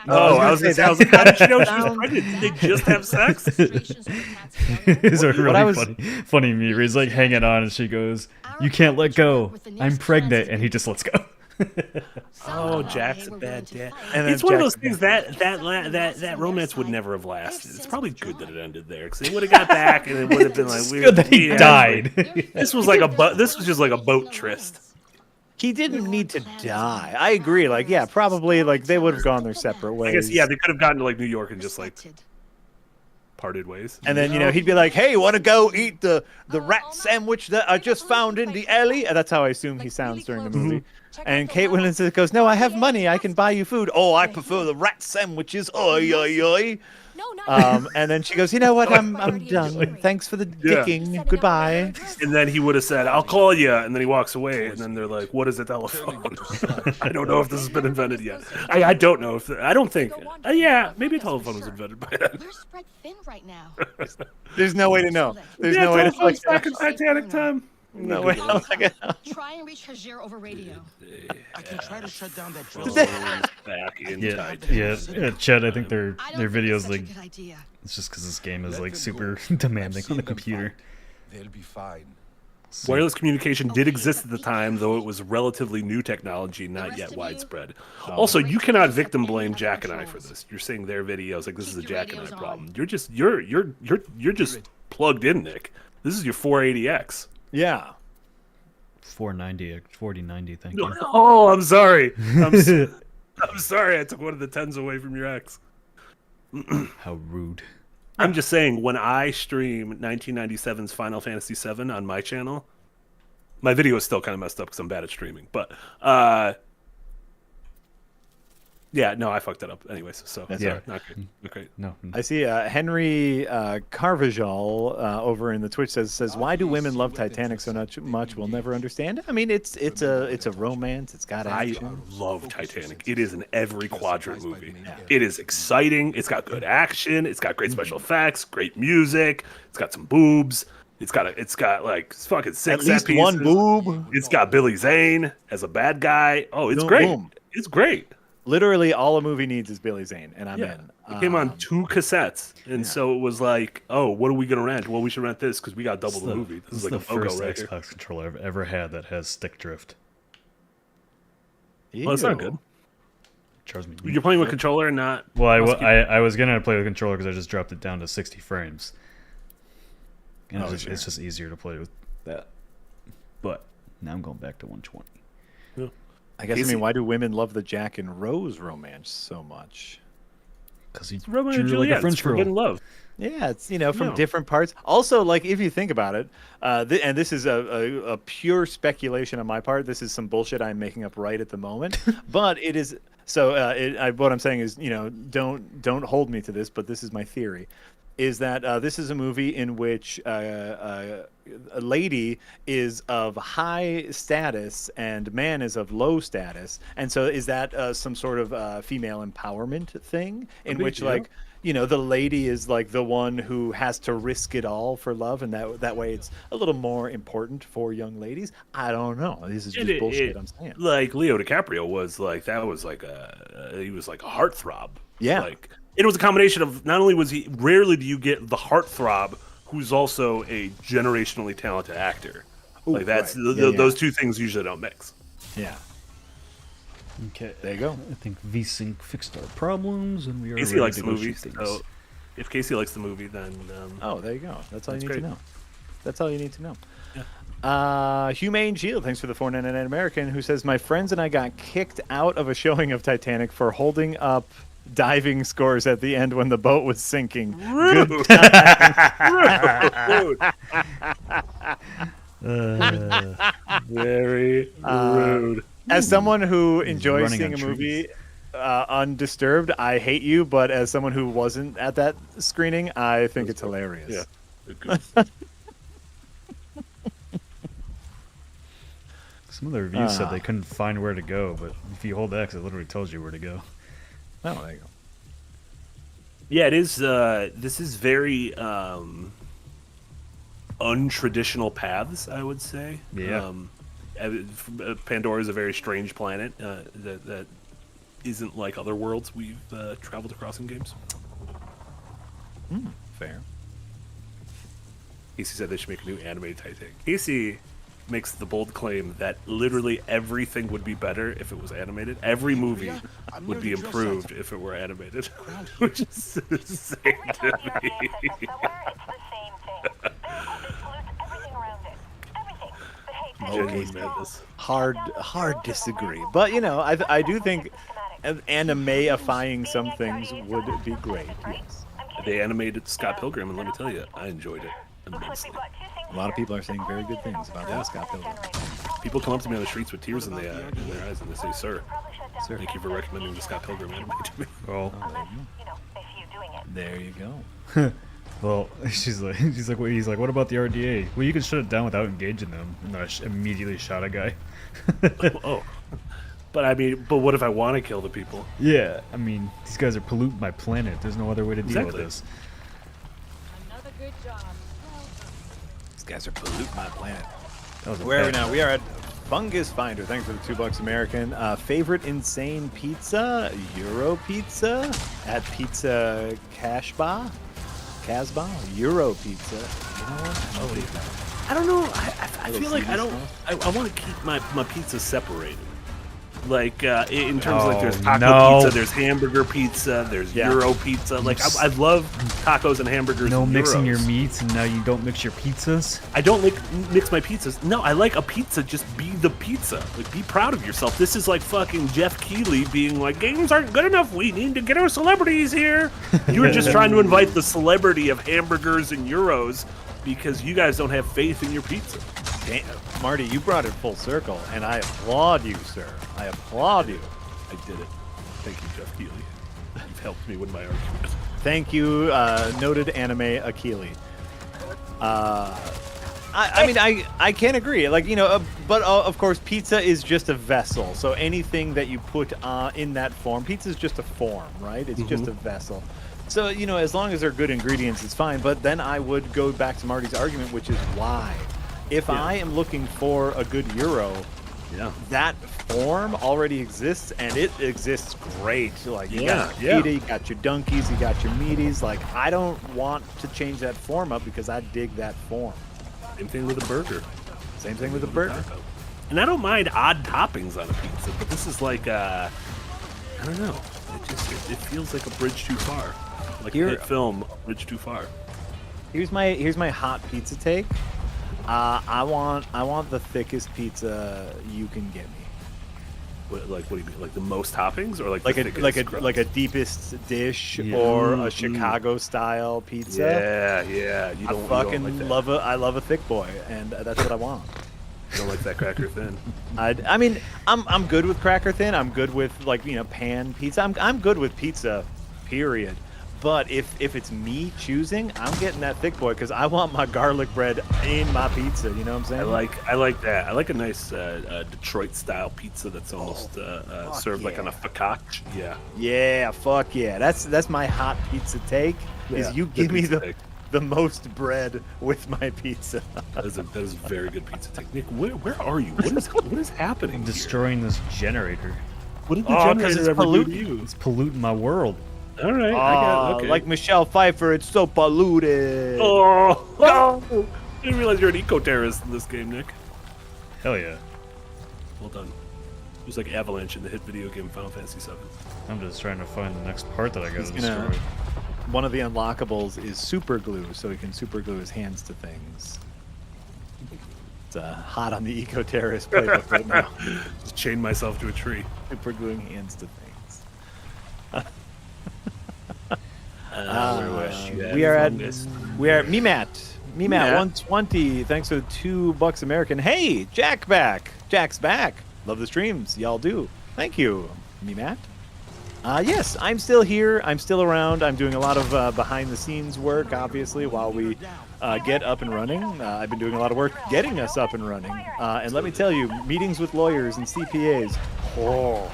Oh, I was gonna say, how did you know she was pregnant? Did they just have sex?
It's a really funny meme where he's like hanging on, and she goes, "You can't let go. I'm pregnant," and he just lets go.
Oh, Jack's a bad dad.
And then
It's one of those
Jack's-
things that romance would never have lasted. It's probably good that it ended there because they would have got back and it would have been like
It's good that he died.
This was like this was just like a boat tryst.
He didn't need to die. I agree. Like, yeah, probably like they would have gone their separate ways.
I guess yeah, they could have gotten to like New York and just like parted ways.
And then, he'd be like, hey, want to go eat the rat sandwich that I just found in the alley? And that's how I assume he sounds during the movie. And Kate Winslet goes, no, I have money. I can buy you food. Oh, I prefer the rat sandwiches. Oi, oi, oi.
No, not
And then she goes, you know what? I'm done. Thanks for the dicking. Goodbye.
And then he would have said, I'll call you. And then he walks away. And then they're like, what is a telephone? I don't know if this has been invented yet. I don't know. I don't think. Yeah, maybe a telephone was invented by then.
We're spread thin right now.
There's no way to know. There's
Yeah,
no way to
telephones back in Titanic time.
No way.
Try and reach Hajir over radio.
I can try to shut down that drill.
Back in
Yeah,
Titanic.
yeah, Chad. I think their
I don't think
videos
it's such a
like
good idea.
it's just because this game is like super demanding on the computer.
They'll be fine.
Wireless communication did exist at the time, though it was relatively new technology, not yet widespread. Also, you cannot victim blame Jack and I for this. You're saying their videos like this is a Jack and I problem. You're just you're just plugged in, Nick. This is your 480X.
Yeah.
490, 4090. Thank you.
Oh, I'm sorry. I'm sorry. I took one of the 10s away from your X.
How rude.
I'm just saying, when I stream 1997's Final Fantasy VII on my channel, my video is still kind of messed up because I'm bad at streaming. But yeah, no, I fucked it up. Anyways, so
That's
yeah,
all right.
not great. Not great.
No.
I see Henry Carvajal over in the Twitch says, why do women love Titanic so much? We'll never understand. I mean, it's a romance. It's got
I
action.
love Titanic. It is an every quadrant movie. It is exciting. It's got good action. It's got great special effects, great music. It's got some boobs. It's got like fucking six
At least
set pieces.
one boob.
It's got Billy Zane as a bad guy. Oh, it's
Boom,
great.
boom.
It's great.
Literally, all a movie needs is Billy Zane, and I'm in.
It came on 2 cassettes, and so it was like, oh, what are we gonna rent? Well, we should rent this because we got double the movie. This is like
the
a logo
first
right here.
Xbox controller I've ever had that has stick drift.
Well, it's not
Ew.
good.
Charles me.
You're playing with controller and not.
Well, I was gonna play with controller because I just dropped it down to 60 frames. And it's just easier to play with that. But now I'm going back to 120.
I guess,
Casey-
why do women love the Jack and Rose romance so much?
Because he
Romeo
drew
and
like
Juliet.
a French
It's forbidden
girl.
love.
Yeah, it's, from
No.
different parts. Also, like, if you think about it, and this is a pure speculation on my part. This is some bullshit I'm making up right at the moment. But it is, so what I'm saying is, don't hold me to this, but this is my theory, is that this is a movie in which a lady is of high status and man is of low status. And so is that some sort of female empowerment thing in which, like, the lady is like the one who has to risk it all for love, and that way it's a little more important for young ladies. I don't know. This is just bullshit I'm saying.
Like Leo DiCaprio was like he was like a heartthrob.
Yeah.
Like it was a combination of not only was he rarely do you get the heartthrob who's also a generationally talented actor.
Ooh,
like that's
right. Yeah,
those two things usually don't mix.
Yeah.
Okay.
There you go.
I think VSync fixed our problems, and we are
Casey
ready
likes
to
the
go
movie,
shoot things.
so if Casey likes the movie, then
Oh, there you go. That's all you need
great.
to know. That's all you need to know. Humane Shield, thanks for the 4.99 American, who says, my friends and I got kicked out of a showing of Titanic for holding up diving scores at the end when the boat was sinking.
rude. Rude. Very rude.
As someone who enjoys
running
seeing a
on
movie undisturbed, I hate you, but as someone who wasn't at that screening, I think it's hilarious.
Yeah.
Some of the reviews said they couldn't find where to go, but if you hold X, it literally tells you where to go.
Oh, there you go.
Yeah, it is. This is very untraditional paths, I would say.
Yeah.
Pandora is a very strange planet that isn't like other worlds we've traveled across in games.
Fair.
Casey said they should make a new animated Titan. Casey makes the bold claim that literally everything would be better if it was animated. Every movie would be improved if it were animated, which is insane to me. Genuine madness.
Hard disagree. But, you know, I do think anime-ifying some things would be great, yes.
They animated Scott Pilgrim, and let me tell you, I enjoyed it immensely.
A lot of people are saying very good things about Scott Pilgrim.
People come up to me on the streets with tears in their eyes, and they say, "Sir, thank you for recommending the Scott Pilgrim anime to me."
Well,
there you go.
well, she's like, well, he's like, what about the RDA? Well, you can shut it down without engaging them, and I immediately shot a guy.
Oh, but I mean, but what if I want to kill the people?
Yeah, I mean, these guys are polluting my planet. There's no other way to deal with this.
Another good job.
These guys are polluting my planet.
That was a
Where are we
bad-
now? We are at Fungus Finder. Thanks for the $2 American. Favorite insane pizza? Euro pizza at Pizza Casbah? Euro pizza. You know what?
I don't know. I feel like I want to keep my pizza separated. Like in terms of like there's taco pizza, there's hamburger pizza, there's Euro pizza. Like I love tacos and hamburgers.
No
and
mixing
Euros.
your meats, and now you don't mix your pizzas.
I don't mix my pizzas. No, I like a pizza. Just be the pizza. Like be proud of yourself. This is like fucking Jeff Keighley being like, games aren't good enough. We need to get our celebrities here. You were just trying to invite the celebrity of hamburgers and Euros because you guys don't have faith in your pizza.
Damn, Marty, you brought it full circle, and I applaud you, sir. I applaud you.
I did it. Thank you, Jeff Keighley. You've helped me win my argument.
Thank you, noted anime Akili. I mean, I can't agree. Like, you know, but of course, pizza is just a vessel. So anything that you put in that form, pizza is just a form, right? It's just a vessel. So, you know, as long as they're good ingredients, it's fine. But then I would go back to Marty's argument, which is why. If I am looking for a good Euro, that form already exists, and it exists great. Like, you got pita, you got your donkeys, you got your meaties. Like, I don't want to change that form up because I dig that form.
Same thing with a burger.
Same thing with a burger.
And I don't mind odd toppings on a pizza, but this is like, I don't know. It feels like a bridge too far. Like a hit film, bridge too far.
Here's my hot pizza take. I want the thickest pizza you can get me.
What do you mean? Like the most toppings, or like
a deepest dish or a Chicago style pizza?
Yeah. You don't like that.
I love a thick boy, and that's what I want.
You don't like that cracker thin?
I mean, I'm good with cracker thin. I'm good with, like, you know, pan pizza. I'm good with pizza, period. But if it's me choosing, I'm getting that thick boy because I want my garlic bread in my pizza. You know what I'm saying?
I like that. I like a nice Detroit style pizza that's almost served like on a focaccia. Yeah.
Yeah, fuck yeah. That's my hot pizza take. Is you give me the most bread with my pizza.
That is a very good pizza take. Nick, where are you? What is happening?
I'm destroying this generator.
What did the generator ever do to you?
It's polluting my world.
All right, I got it. Okay.
Like Michelle Pfeiffer, it's so polluted.
Oh, no! I didn't realize you're an eco-terrorist in this game, Nick.
Hell yeah.
Well done. It was like Avalanche in the hit video game Final Fantasy VII.
I'm just trying to find the next part that I gotta destroy.
One of the unlockables is super glue, so he can super glue his hands to things. It's hot on the eco-terrorist playbook right now.
Just chain myself to a tree.
Super gluing hands to things. We are at Mimat 120. Thanks for the $2 American. Hey, Jack's back. Love the streams, y'all do. Thank you, Mimat. Yes, I'm still here. I'm still around. I'm doing a lot of behind the scenes work, obviously, while we get up and running. I've been doing a lot of work getting us up and running. And let me tell you, meetings with lawyers and CPAs. Oh,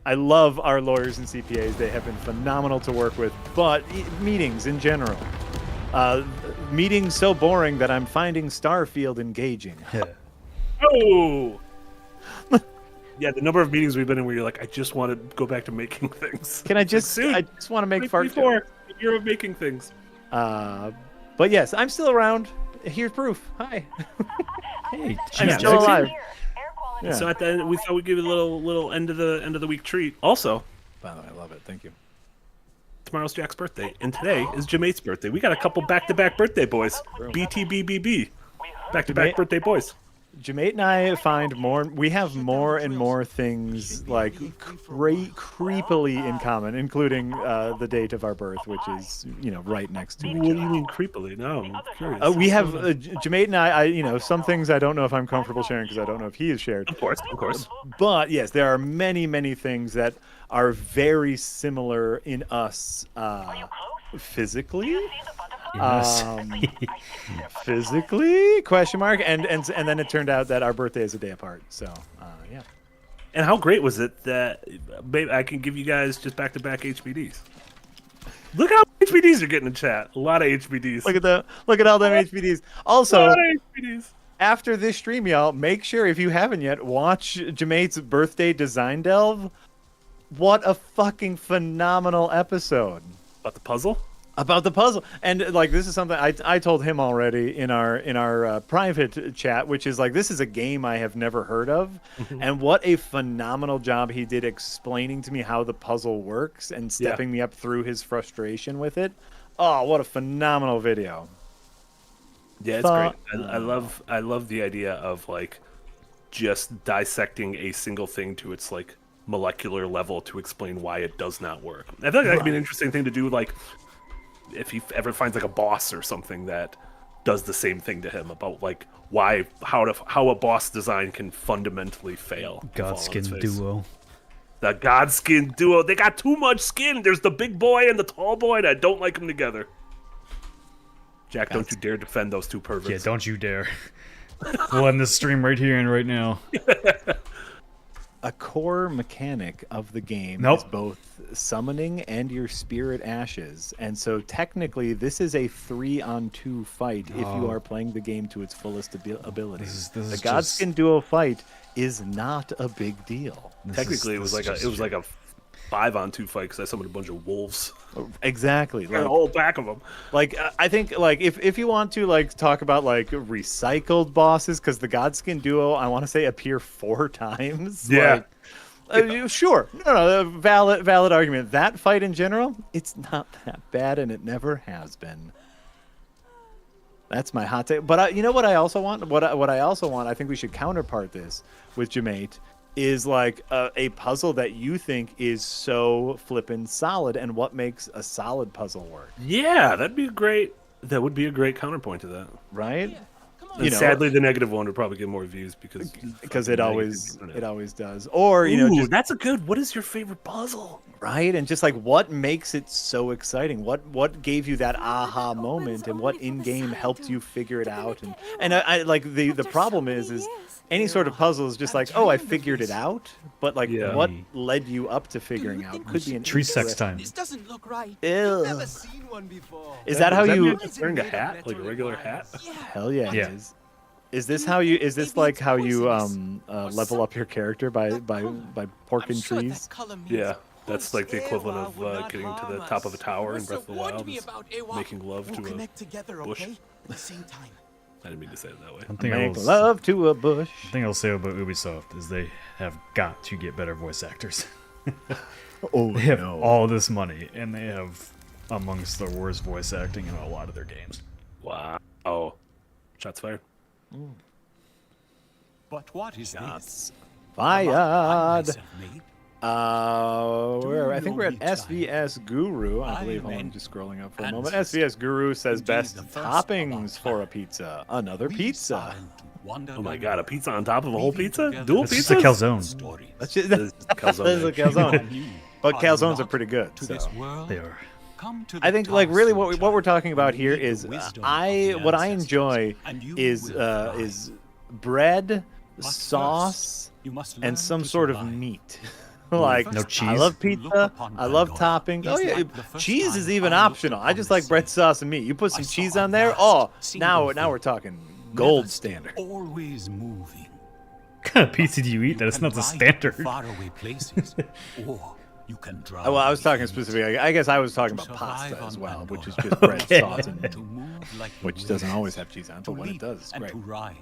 I love our lawyers and CPAs. They have been phenomenal to work with. But meetings in general, meetings so boring that I'm finding Starfield engaging.
Oh. Yeah, the number of meetings we've been in where you're like, I just want to go back to making things.
Can I just?
Soon.
I just want to make fart jokes.
Before you're making things.
But yes, I'm still around. Here's proof. Hi.
Hey,
I'm
Yeah,
still alive.
Yeah. So at the end, we thought we'd give you a little end of the week treat. Also,
By the way, I love it. Thank you.
tomorrow's Jack's birthday, and today is Jamate's birthday. We got a couple back-to-back birthday boys. BTBBB. Back-to-back
Jamate-
birthday boys.
Jamate and I find more. We have more and more things like creepily in common, including the date of our birth, which is right next to each
What do
other.
you mean creepily? No, I'm curious.
We have Jamate and I. Some things I don't know if I'm comfortable sharing because I don't know if he has shared.
Of course.
But yes, there are many, many things that are very similar in us physically. Physically? Question mark. And then it turned out that our birthday is a day apart. So yeah.
And how great was it that babe, I can give you guys just back-to-back HBDs? Look how many HBDs you're getting in chat. A lot of HBDs.
Look at all them HBDs.
A
Also,
lot of HBDs.
after this stream, y'all, make sure if you haven't yet, watch Jamate's birthday design delve. What a fucking phenomenal episode.
About the puzzle?
About the puzzle. And this is something I told him already in our private chat, which is this is a game I have never heard of. And what a phenomenal job he did explaining to me how the puzzle works and stepping me up through his frustration with it. Oh, what a phenomenal video.
Yeah, it's great. I love the idea of just dissecting a single thing to its molecular level to explain why it does not work. I feel like that could be an interesting thing to do, if he ever finds a boss or something that does the same thing to him about how a boss design can fundamentally fail.
Godskin duo.
The Godskin duo. They got too much skin. There's the big boy and the tall boy, and I don't like them together. Jack, don't you dare defend those two perverts.
Yeah, don't you dare. We'll end this stream right here and right now.
A core mechanic of the game
Nope.
is both summoning and your spirit ashes. And so technically this is a 3-on-2 fight if you are playing the game to its fullest ability.
This
The
is
Godskin duo fight is not a big deal.
Technically, it was like a 5-on-2 fight because I summoned a bunch of wolves.
Exactly.
A whole pack of them.
I think if you want to talk about recycled bosses, because the Godskin duo I want to say appear 4 times.
Yeah.
Sure. No, valid argument. That fight in general, it's not that bad, and it never has been. That's my hot take. But you know what I also want? What I also want, I think we should counterpart this with Jamate, is a puzzle that you think is so flippin' solid, and what makes a solid puzzle work.
Yeah, that'd be great. That would be a great counterpoint to that.
Right?
Yeah, come on.
And sadly, the negative one would probably get more views because
it always does. Or
Ooh, that's a good. What is your favorite puzzle?
right, and just what makes it so exciting? What gave you that aha moment, and what in game helped you figure it out? And I the problem is any sort of puzzle is just oh, I figured it out, but what led you up to figuring out could be an
Tree sex time.
This doesn't look right.
Ew.
Never seen one before.
Is that how you?
wearing a hat, like a regular hat?
Hell yeah,
Yeah.
it is. Is this how you? Is this how you level up your character by porking trees?
Yeah, that's the equivalent of getting to the top of a tower in Breath of the Wild, is making love to a bush.
At the same time.
I didn't mean to say it that way.
One thing
Make love to a bush.
The thing I'll say about Ubisoft is they have got to get better voice actors.
Oh
They have all this money, and they have amongst the worst voice acting in a lot of their games.
Wow. Oh, shots fired.
But what is this?
Fired. I think we're at SVS Guru. I believe. Hold on, just scrolling up for a moment. SVS Guru says best toppings for a pizza. Another pizza.
Oh my god, a pizza on top of a whole pizza? Dual
That's
pizzas?
just a calzone.
That's just
This is calzone.
that's a calzone. But calzones are pretty good. So.
They are.
I think like really what we're talking about here is what I enjoy is bread, sauce, and some sort of meat. Like
no cheese.
I love pizza. I love toppings. Oh yeah, cheese is even optional. I just like bread, sauce, and meat. You put some cheese on there. Oh, now we're talking gold standard.
Always moving.
What kind of pizza do you eat? That is not the standard.
Faraway places. Or you can drive.
Well, I was talking specifically. I guess I was talking about pasta as well, which is just bread, sauce, and which doesn't always have cheese on it, but when it does, it's great.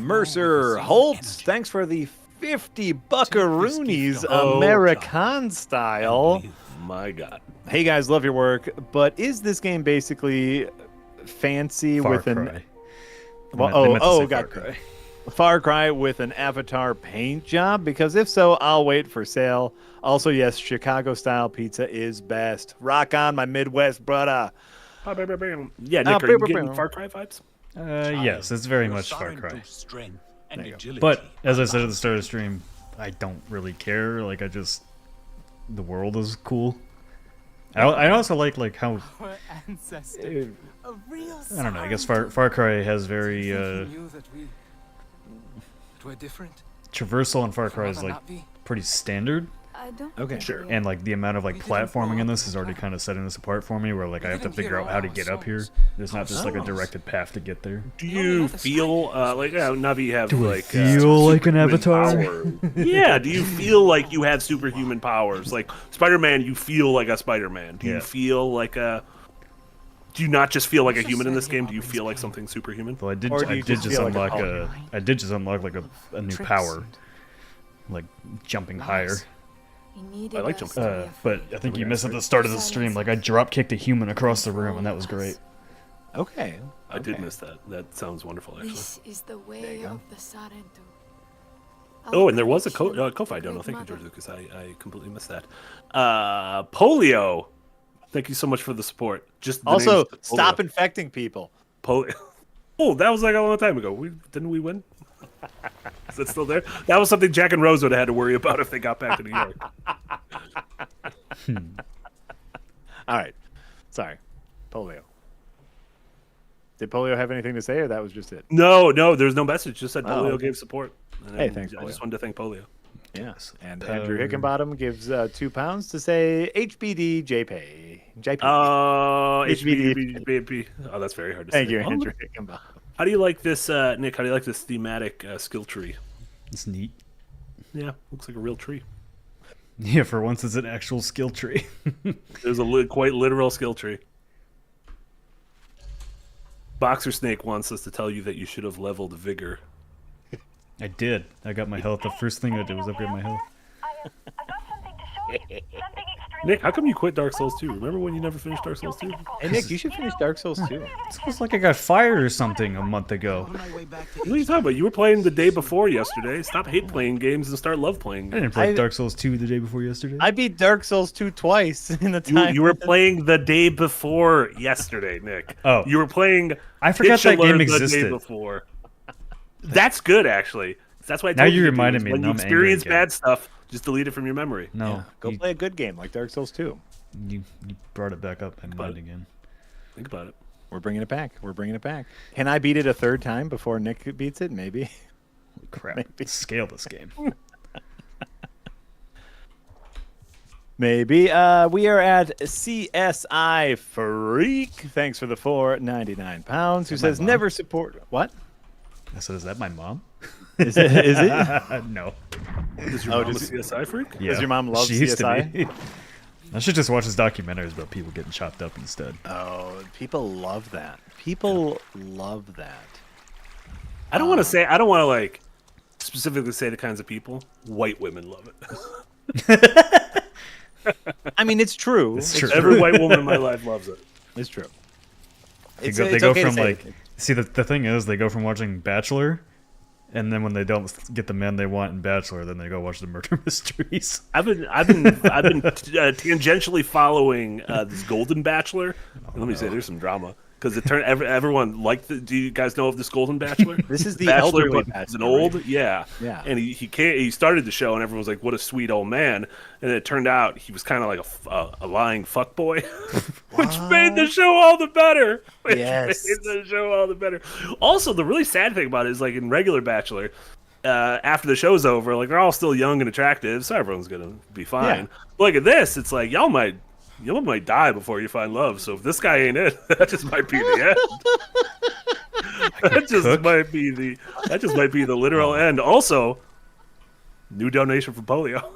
Mercer Holtz, thanks for the 50 buckaroonies, American style.
My God.
Hey guys, love your work, but is this game basically fancy
Far
with
Cry.
an?
Well,
got Cry. Far Cry with an Avatar paint job? Because if so, I'll wait for sale. Also, yes, Chicago-style pizza is best. Rock on, my Midwest brother.
Yeah, Nick, are you getting Far Cry vibes?
Yes, it's very much Far Cry.
And agility.
But as I said at the start of the stream, I don't really care. Like the world is cool. I also like how
Our ancestor, a real
I don't know. I guess Far Cry has very
we're different.
traversal, and Far Cry is like pretty standard.
I don't.
Okay,
sure.
And like the amount of like platforming in this is already kind of setting this apart for me, where like I have to figure out how to get up here. There's not just like a directed path to get there.
Do you feel like Navi have
Feel like an Avatar?
Yeah. Do you feel like you have superhuman powers? Like Spider-Man, you feel like a Spider-Man. Do you feel like a? Do you not just feel like a human in this game? Do you feel like something superhuman?
Well, I did
just
just
feel like
unlock like a new power, like jumping higher.
I like jumping.
But I think you missed at the start of the stream. Like I drop kicked a human across the room, and that was great.
Okay.
I did miss that. That sounds wonderful, actually.
This is the way of the Sarentu.
Oh, and there was a Ko-Fi dono. Thank you, George Lucas. I completely missed that. Polio. Thank you so much for the support. Just the
Also,
name,
stop infecting people.
Polio. Oh, that was like a long time ago. Didn't we win? Is it still there? That was something Jack and Rose would have had to worry about if they got back to New York.
All right. Sorry. Polio. Did Polio have anything to say, or that was just it?
No, there's no message. Just said Polio
okay.
gave support. And
Hey, thanks,
I
Polio.
just wanted to thank Polio.
Yes. And Andrew Hickenbottom gives £2 to say HBD JP.
Oh, HBD. Oh, that's very hard to say.
Thank you, Andrew Hickenbottom.
How do you like this, Nick? How do you like this thematic skill tree?
It's neat.
Yeah, looks like a real tree.
Yeah, for once it's an actual skill tree.
There's a quite literal skill tree. Boxer Snake wants us to tell you that you should have leveled Vigor.
I did. I got my health. The first thing I did was upgrade my health.
Nick, how come you quit Dark Souls 2? Remember when you never finished Dark Souls 2?
Hey, Nick, you should finish Dark Souls 2.
It was like I got fired or something a month ago.
What are you talking about? You were playing the day before yesterday. Stop hate playing games and start love playing
I
games.
didn't play Dark Souls 2 the day before yesterday.
I beat Dark Souls 2 twice in the time.
You were playing the day before yesterday, Nick.
Oh.
You were playing
I forgot that game
The
existed.
day before. That's good, actually. That's why I
Now
told
you
to do
reminded
is
me,
When
now
you
I'm angry
experience
again.
bad stuff, just delete it from your memory.
No,
Go play a good game like Dark Souls 2.
you brought it back up and mind again.
Think about it.
We're bringing it back. We're bringing it back. Can I beat it a third time before Nick beats it? Maybe.
Holy crap.
Maybe.
Scale this game.
Maybe. We are at CSI Freak. Thanks for the £4.99. Who says
mom?
never support. What?
I said, is that my mom?
Is it? Is it?
No.
Does your mom a CSI freak?
Yeah.
Does your mom love
She used to
CSI?
be. I should just watch his documentaries about people getting chopped up instead.
Oh, people love that. People love that.
I don't want to say. I don't want to like specifically say the kinds of people. White women love it.
I mean, it's true.
It's true.
Every white woman in my life loves it.
It's true.
They
It's,
go,
it's
they go
okay to
from
say
like,
it.
see the thing is they go from watching Bachelor, and then when they don't get the men they want in Bachelor, then they go watch the murder mysteries.
I've been tangentially following this Golden Bachelor. Let me say, there's some drama. because it turned everyone liked the. Do you guys know of this Golden Bachelor?
This is the
Bachelor,
elderly
but
bachelor,
an old,
right?
yeah. And he started the show, and everyone was like, "What a sweet old man!" And it turned out he was kind of like a lying fuckboy, which made the show all the better.
Yes,
made the show all the better. Also, the really sad thing about it is, like in regular Bachelor, after the show's over, like they're all still young and attractive, so everyone's gonna be fine.
Yeah.
But like at this, it's like y'all might die before you find love. So if this guy ain't it, that just might be the end. That just might be the literal end. Also, new donation from polio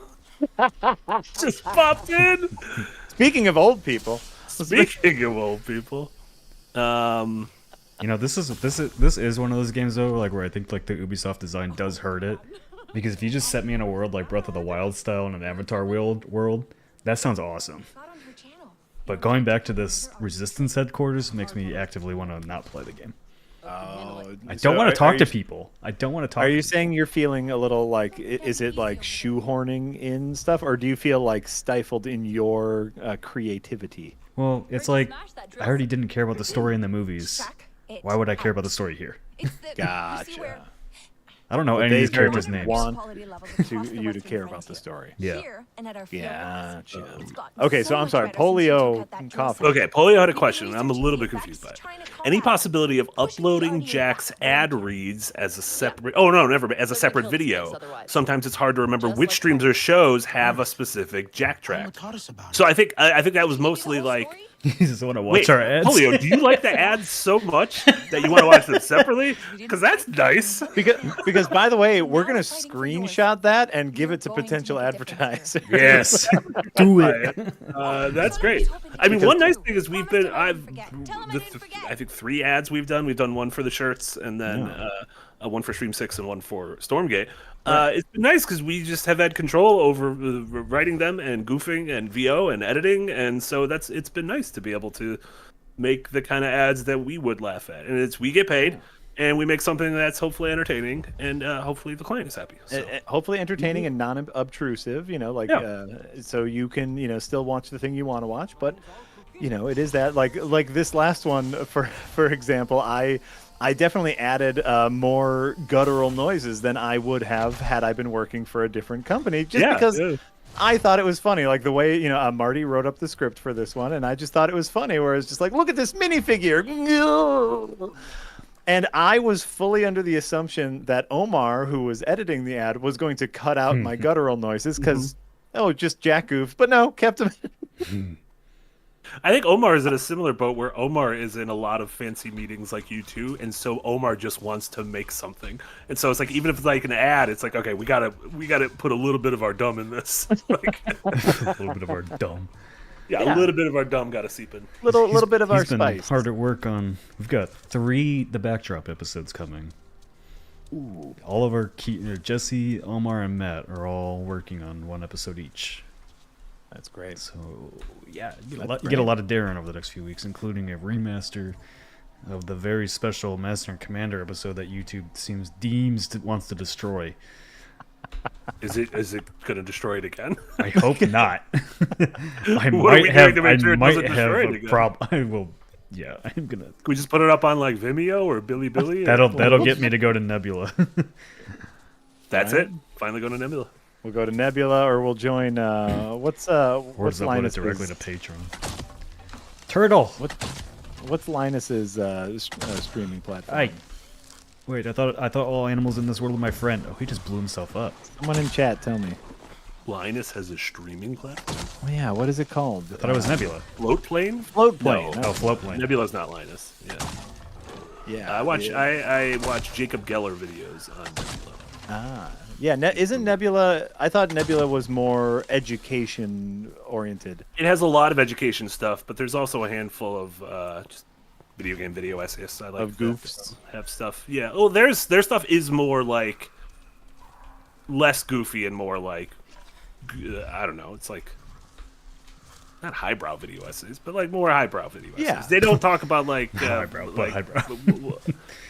just popped in.
Speaking of old people.
You know, this is one of those games though, like where I think like the Ubisoft design does hurt it, because if you just set me in a world like Breath of the Wild style in an Avatar world, that sounds awesome. But going back to this Resistance headquarters makes me actively want to not play the game. I don't want to talk to people. I don't want to talk.
Are you saying you're feeling a little like, is it like shoehorning in stuff, or do you feel like stifled in your creativity?
Well, it's like I already didn't care about the story in the movies. Why would I care about the story here?
Gotcha.
I don't know any of these characters' names.
Want you to care about the story.
Yeah.
Gotcha. Okay, so I'm sorry. Polio coffee.
Okay, Polio had a question. I'm a little bit confused by it. Any possibility of uploading Jack's ad reads as a separate? Oh no, never. As a separate video. Sometimes it's hard to remember which streams or shows have a specific Jack track. So I think that was mostly like.
You just want to watch our ads.
Polio, do you like the ads so much that you want to watch them separately? Because that's nice.
Because by the way, we're gonna screenshot that and give it to potential advertisers.
Yes, do it.
That's great. I mean, one nice thing is I think 3 ads we've done. We've done one for the shirts, and then one for Stream 6 and one for Stormgate. It's been nice because we just have had control over writing them and goofing and VO and editing, and so it's been nice to be able to make the kind of ads that we would laugh at, and we get paid, and we make something that's hopefully entertaining, and hopefully the client is happy. So.
Hopefully entertaining and non-obtrusive, so you can still watch the thing you want to watch, but it is that like this last one for example, I definitely added more guttural noises than I would have had I been working for a different company, because I thought it was funny, like the way Marty wrote up the script for this one, and I just thought it was funny, where it's just like, look at this minifigure, and I was fully under the assumption that Omar, who was editing the ad, was going to cut out my guttural noises because just Jack goofed, but no, kept them.
I think Omar is in a similar boat where Omar is in a lot of fancy meetings like you two, and so Omar just wants to make something. And so it's like, even if it's like an ad, it's like, okay, we gotta put a little bit of our dumb in this. Like,
a little bit of our dumb.
Yeah, a little bit of our dumb gotta seep in.
Little bit of our
He's been
spice.
hard at work on. We've got 3 The Backdrop episodes coming.
Ooh.
All of our Jesse, Omar, and Matt are all working on 1 episode each.
That's great.
So yeah, you get a lot of Darren over the next few weeks, including a remaster of the very special Master and Commander episode that YouTube wants to destroy.
Is it going to destroy it again?
I hope not. I
What are we
might have.
doing to make sure
I
it
might
doesn't
have
destroy it
a
again?
problem. I will. Yeah, I'm gonna.
Can we just put it up on like Vimeo or Billy?
That'll get me to go to Nebula.
That's it. Finally going to Nebula.
We'll go to Nebula, or we'll join. What's Linus
directly to Patreon? Turtle.
What's Linus's streaming platform?
Wait, I thought all animals in this world were my friend. Oh, he just blew himself up.
Someone in chat, tell me.
Linus has a streaming platform?
Oh yeah, what is it called?
I thought it was Nebula.
Float Plane?
Float Plane.
No. Oh, Float Plane.
Nebula's not Linus. Yeah.
Yeah.
I watch Jacob Geller videos on Nebula.
Ah. Yeah, isn't Nebula... I thought Nebula was more education-oriented.
It has a lot of education stuff, but there's also a handful of just video essayists. I like
of goofs.
Have stuff. Yeah. Oh, their stuff is more like... less goofy and more like... I don't know. It's like... not highbrow video essays, but like more highbrow video essays.
Yeah.
They don't talk about like
highbrow.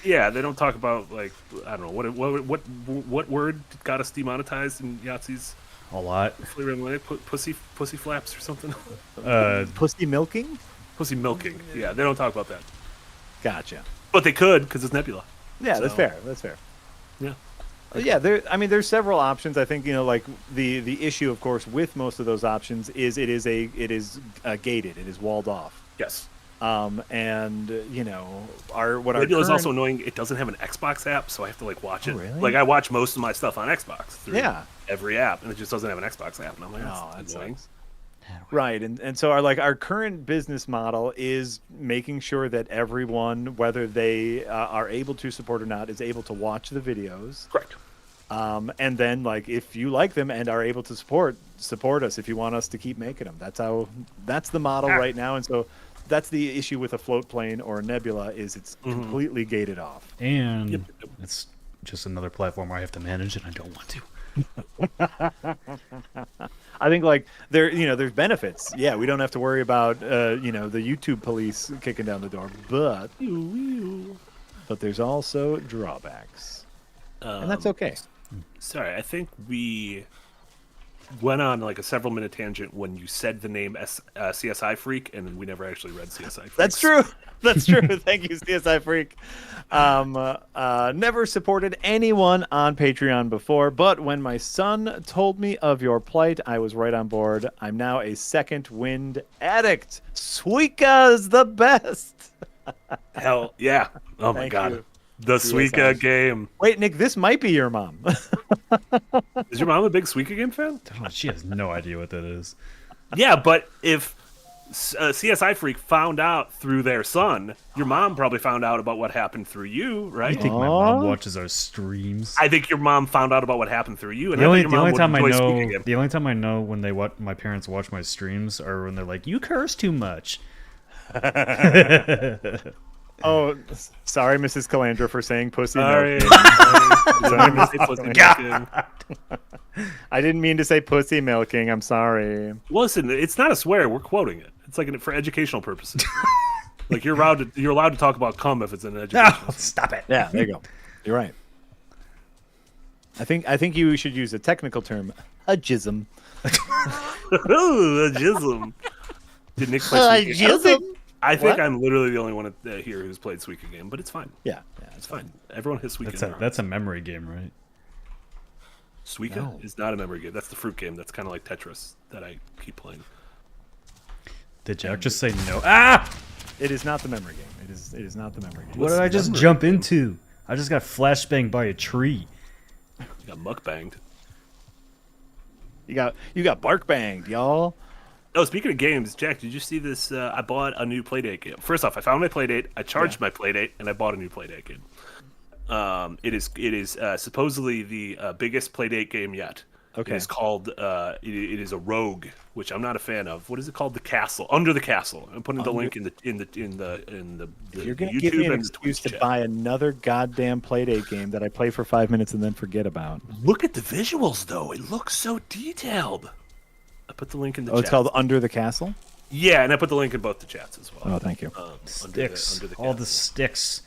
Yeah, they don't talk about like, I don't know what word got us demonetized in Yahtzee's
a lot.
Pussy flaps or something.
Pussy milking?
Pussy milking. Yeah, they don't talk about that.
Gotcha.
But they could because it's Nebula.
Yeah,
So,
that's fair. That's fair.
Yeah.
Yeah, there's several options. I think like the issue, of course, with most of those options is it is gated. It is walled off.
Yes.
And our
Nebula's
current...
also annoying. It doesn't have an Xbox app, so I have to watch it.
Really?
Like I watch most of my stuff on Xbox through
Yeah.
every app, and it just doesn't have an Xbox app. And I'm like, that's annoying.
Sucks. Right, and so our current business model is making sure that everyone, whether they are able to support or not, is able to watch the videos.
Correct.
And then if you like them and are able to support us if you want us to keep making them. That's the model right now, and so that's the issue with a float plane or a Nebula is it's completely gated off.
And it's just another platform where I have to manage, and I don't want to.
I think there's benefits. Yeah, we don't have to worry about the YouTube police kicking down the door, but there's also drawbacks, and that's okay.
Sorry, I think we went on a several-minute tangent when you said the name CSI Freak, and we never actually read CSI Freak.
That's true. That's true. Thank you, CSI Freak. Never supported anyone on Patreon before, but when my son told me of your plight, I was right on board. I'm now a second wind addict. Suika's the best.
Hell yeah. Oh my God.
You.
The Suika game.
Wait, Nick, this might be your mom.
Is your mom a big Suika game fan?
Oh, she has no idea what that is.
Yeah, but if CSI Freak found out through their son, your mom probably found out about what happened through you, right?
I think my mom watches our streams.
I think your mom found out about what happened through you. And
the only
time
I know when my parents watch my streams are when they're like, "You curse too much."
Oh, sorry, Mrs. Calandra, for saying pussy.
Sorry.
I didn't mean to say pussy milking. I'm sorry.
Listen, it's not a swear. We're quoting it. It's for educational purposes. You're allowed to talk about cum if it's an education.
No, stop it.
Yeah, there you go. You're right. I think you should use a technical term, a jism.
A jism. Did Nick play Suika?
Jism?
I think I'm literally the only one here who's played Suika game, but it's fine.
Yeah,
it's fine. Everyone has Suika.
That's a memory game, right?
Suika is not a memory game. That's the fruit game. That's kind of like Tetris that I keep playing.
Did Jack just say no? Ah!
It is not the memory game. It is not the memory game.
What did I just jump into? I just got flashbanged by a tree.
You got muckbanged.
You got bark banged, y'all.
Oh, speaking of games, Jack, did you see this? I bought a new Playdate game. First off, I found my Playdate, I charged my Playdate, and I bought a new Playdate game. It is supposedly the biggest Playdate game yet.
Okay.
It is called. It is a Rogue, which I'm not a fan of. What is it called? The Castle. Under the Castle. I'm putting the link in the
You're gonna
YouTube
give me an
and the
excuse
Twitch
to
chat.
buy another goddamn Playdate game that I play for 5 minutes and then forget about.
Look at the visuals, though. It looks so detailed. I put the link in the chat.
It's called Under the Castle?
Yeah, and I put the link in both the chats as well.
Oh, thank you.
Sticks.
Under the
All the sticks.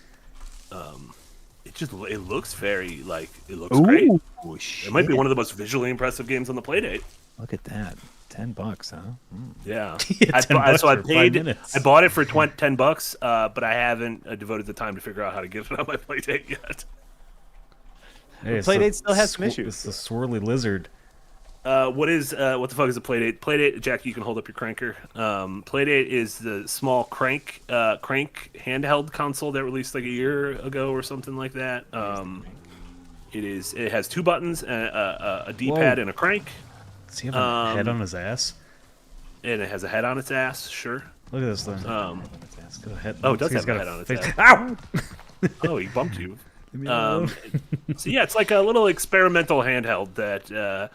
It looks very it looks great.
Shit.
It might be one of the most visually impressive games on the Playdate.
Look at that. $10, huh?
Yeah.
$10
so I
for 5
paid.
minutes.
I bought it for $10, but I haven't devoted the time to figure out how to get it on my Playdate yet.
Hey,
Playdate still has some issues.
It's the swirly lizard.
What the fuck is a Playdate? Playdate, Jack, you can hold up your cranker. Playdate is the small crank handheld console that released like a year ago or something like that. It has 2 buttons, a D-pad, and a crank.
Does he have a head on his ass?
And it has a head on its ass. Sure.
Look at this thing.
It does have a head on its ass.
Ow!
Oh, he bumped you. So yeah, it's like a little experimental handheld that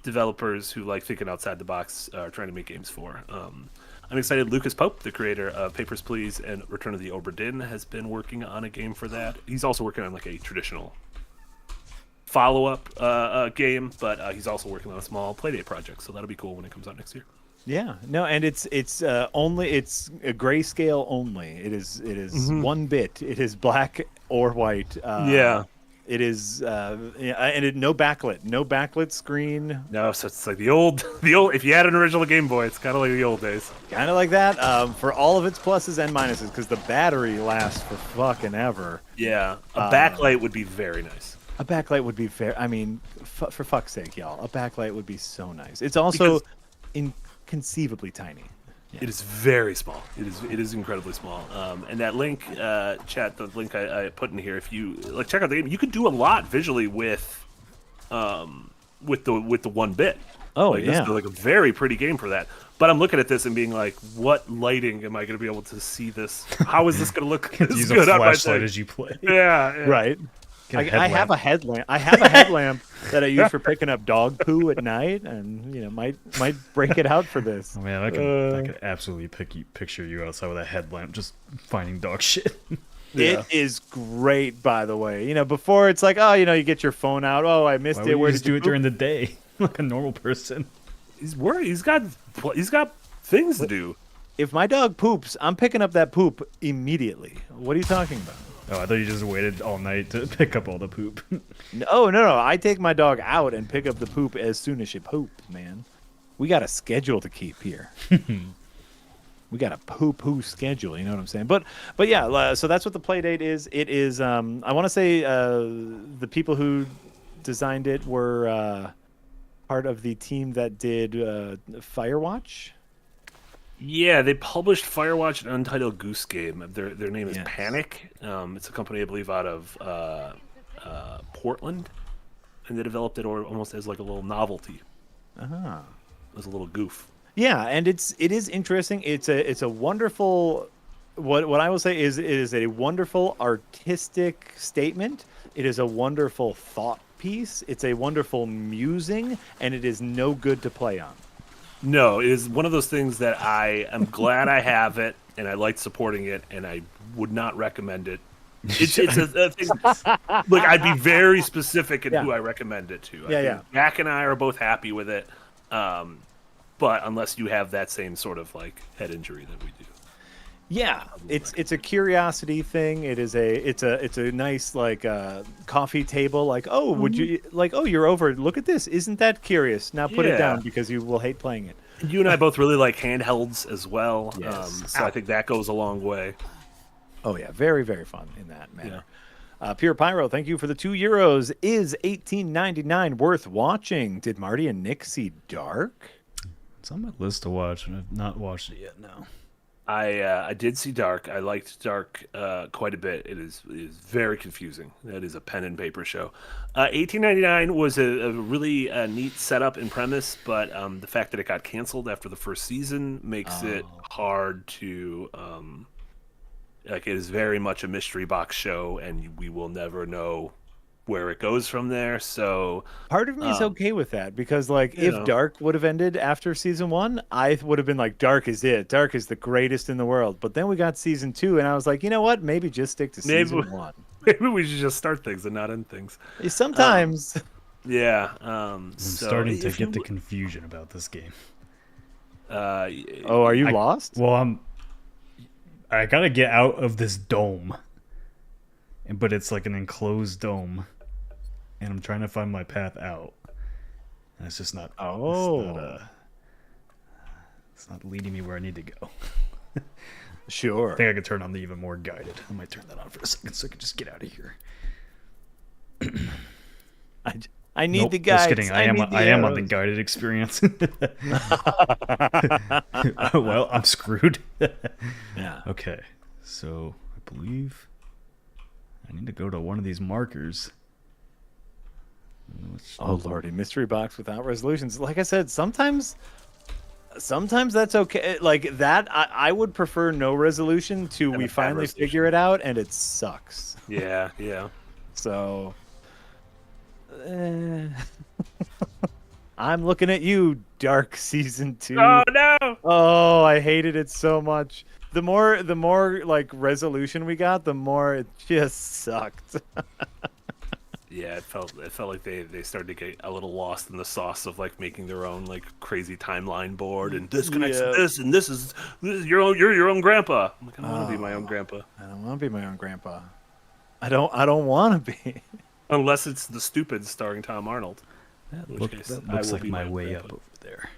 developers who like thinking outside the box are trying to make games for. I'm excited. Lucas Pope, the creator of Papers, Please and Return of the Obra Dinn, has been working on a game for that. He's also working on like a traditional follow-up game, but he's also working on a small Playdate project, so that'll be cool when it comes out next year.
Yeah, no, and it's a grayscale only. It is 1 bit. It is black or white.
Yeah.
It is, and no backlit screen.
No, so it's like the old. If you had an original Game Boy, it's kind of like the old days.
Kind of like that. For all of its pluses and minuses, because the battery lasts for fucking ever.
Yeah, a backlight would be very nice.
A backlight would be fair. I mean, for fuck's sake, y'all, a backlight would be so nice. It's also inconceivably tiny. Yeah.
It is very small. It is incredibly small. And that link, chat, the link I put in here, if you like check out the game, you could do a lot visually with the 1-bit.
Oh,
like,
yeah,
this is like a very pretty game for that. But I'm looking at this and being like, what lighting am I going to be able to see this? How is this going to look this
use
good
a
on my
flashlight
thing?
as you play.
Yeah.
Right. I have a headlamp. I have a headlamp that I use for picking up dog poo at night, and might break it out for this.
Oh man, I could absolutely picture you outside with a headlamp, just finding dog shit.
It is great, by the way. Before it's like, you get your phone out. Oh, I missed it.
Where did you do it during the day, like a normal person?
He's worried. He's got things to do.
If my dog poops, I'm picking up that poop immediately. What are you talking about?
Oh, I thought you just waited all night to pick up all the poop.
No. I take my dog out and pick up the poop as soon as she poops, man. We got a schedule to keep here. We got a poo schedule, you know what I'm saying? But yeah, so that's what the play date is. It is, I want to say the people who designed it were part of the team that did Firewatch.
Yeah, they published Firewatch and Untitled Goose Game. Their name is Panic. It's a company, I believe, out of Portland, and they developed it almost as like a little novelty. As a little goof.
Yeah, and it is interesting. It's a wonderful. What I will say is it is a wonderful artistic statement. It is a wonderful thought piece. It's a wonderful musing, and it is no good to play on.
No, it is one of those things that I am glad I have it, and I like supporting it, and I would not recommend it. It's a thing. Look, I'd be very specific in who I recommend it to. I think Mac and I are both happy with it, but unless you have that same sort of like head injury that we do.
Yeah, it's a curiosity thing. It's a nice like coffee table. Like, oh, would you like? Oh, you're over. Look at this. Isn't that curious? Now put it down because you will hate playing it.
You and I both really like handhelds as well.
Yes.
So I think that goes a long way.
Oh yeah, very very fun in that manner. Pure Pyro, thank you for the €2. Is $18.99 worth watching? Did Marty and Nick see Dark?
It's on my list to watch, and I've not watched it yet. No.
I did see Dark. I liked Dark quite a bit. It is very confusing. That is a pen and paper show. $18.99 was a really neat setup and premise, but the fact that it got canceled after the first season makes it hard to like. It is very much a mystery box show, and we will never know where it goes from there. So
part of me is okay with that, because like if Dark would have ended after season 1, I would have been like, Dark is it. Dark is the greatest in the world. But then we got season 2, and I was like, you know what? Maybe just stick to season 1.
Maybe we should just start things and not end things.
Sometimes.
I'm starting to get the confusion about this game.
Are you lost?
Well, I gotta get out of this dome. But it's like an enclosed dome. And I'm trying to find my path out. And it's just not. It's not leading me where I need to go.
Sure.
I think I could turn on the even more guided. I might turn that on for a second so I can just get out of here.
I need the guides.
Just kidding. I am on the guided experience. Well, I'm screwed.
Yeah.
Okay. So I believe I need to go to one of these markers.
Oh lordy, mystery box without resolutions. Like I said, sometimes that's okay. Like that, I would prefer no resolution to we finally figure it out and it sucks.
Yeah.
So, I'm looking at you, Dark Season 2.
Oh no!
Oh, I hated it so much. The more like resolution we got, the more it just sucked.
Yeah, it felt like they started to get a little lost in the sauce of like making their own like crazy timeline board, and this connects to this, and this is you're your own grandpa. I'm like, I don't want to be my own grandpa.
I don't want to be my own grandpa. I don't want to be.
Unless it's The Stupid starring Tom Arnold.
That
In which case,
looks
I will
like
be
my
my
way
grandpa.
up over there.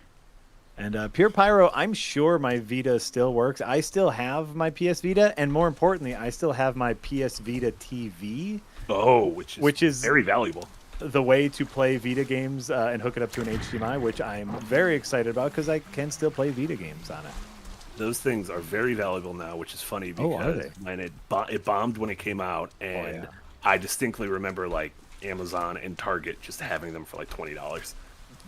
And Pure Pyro, I'm sure my Vita still works. I still have my PS Vita, and more importantly, I still have my PS Vita TV.
Oh, which is very valuable.
The way to play Vita games and hook it up to an HDMI, which I'm very excited about because I can still play Vita games on it.
Those things are very valuable now, which is funny
Oh, are
because
they?
when it bombed when it came out, and I distinctly remember like Amazon and Target just having them for like $20.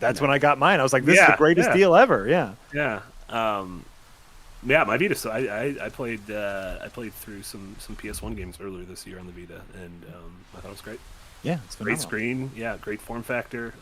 That's when I got mine. I was like, "This is the greatest deal ever!" Yeah.
Yeah. Yeah, my Vita. So I played through some PS1 games earlier this year on the Vita, and I thought it was great.
Yeah, it's
great
phenomenal.
screen. Yeah, great form factor.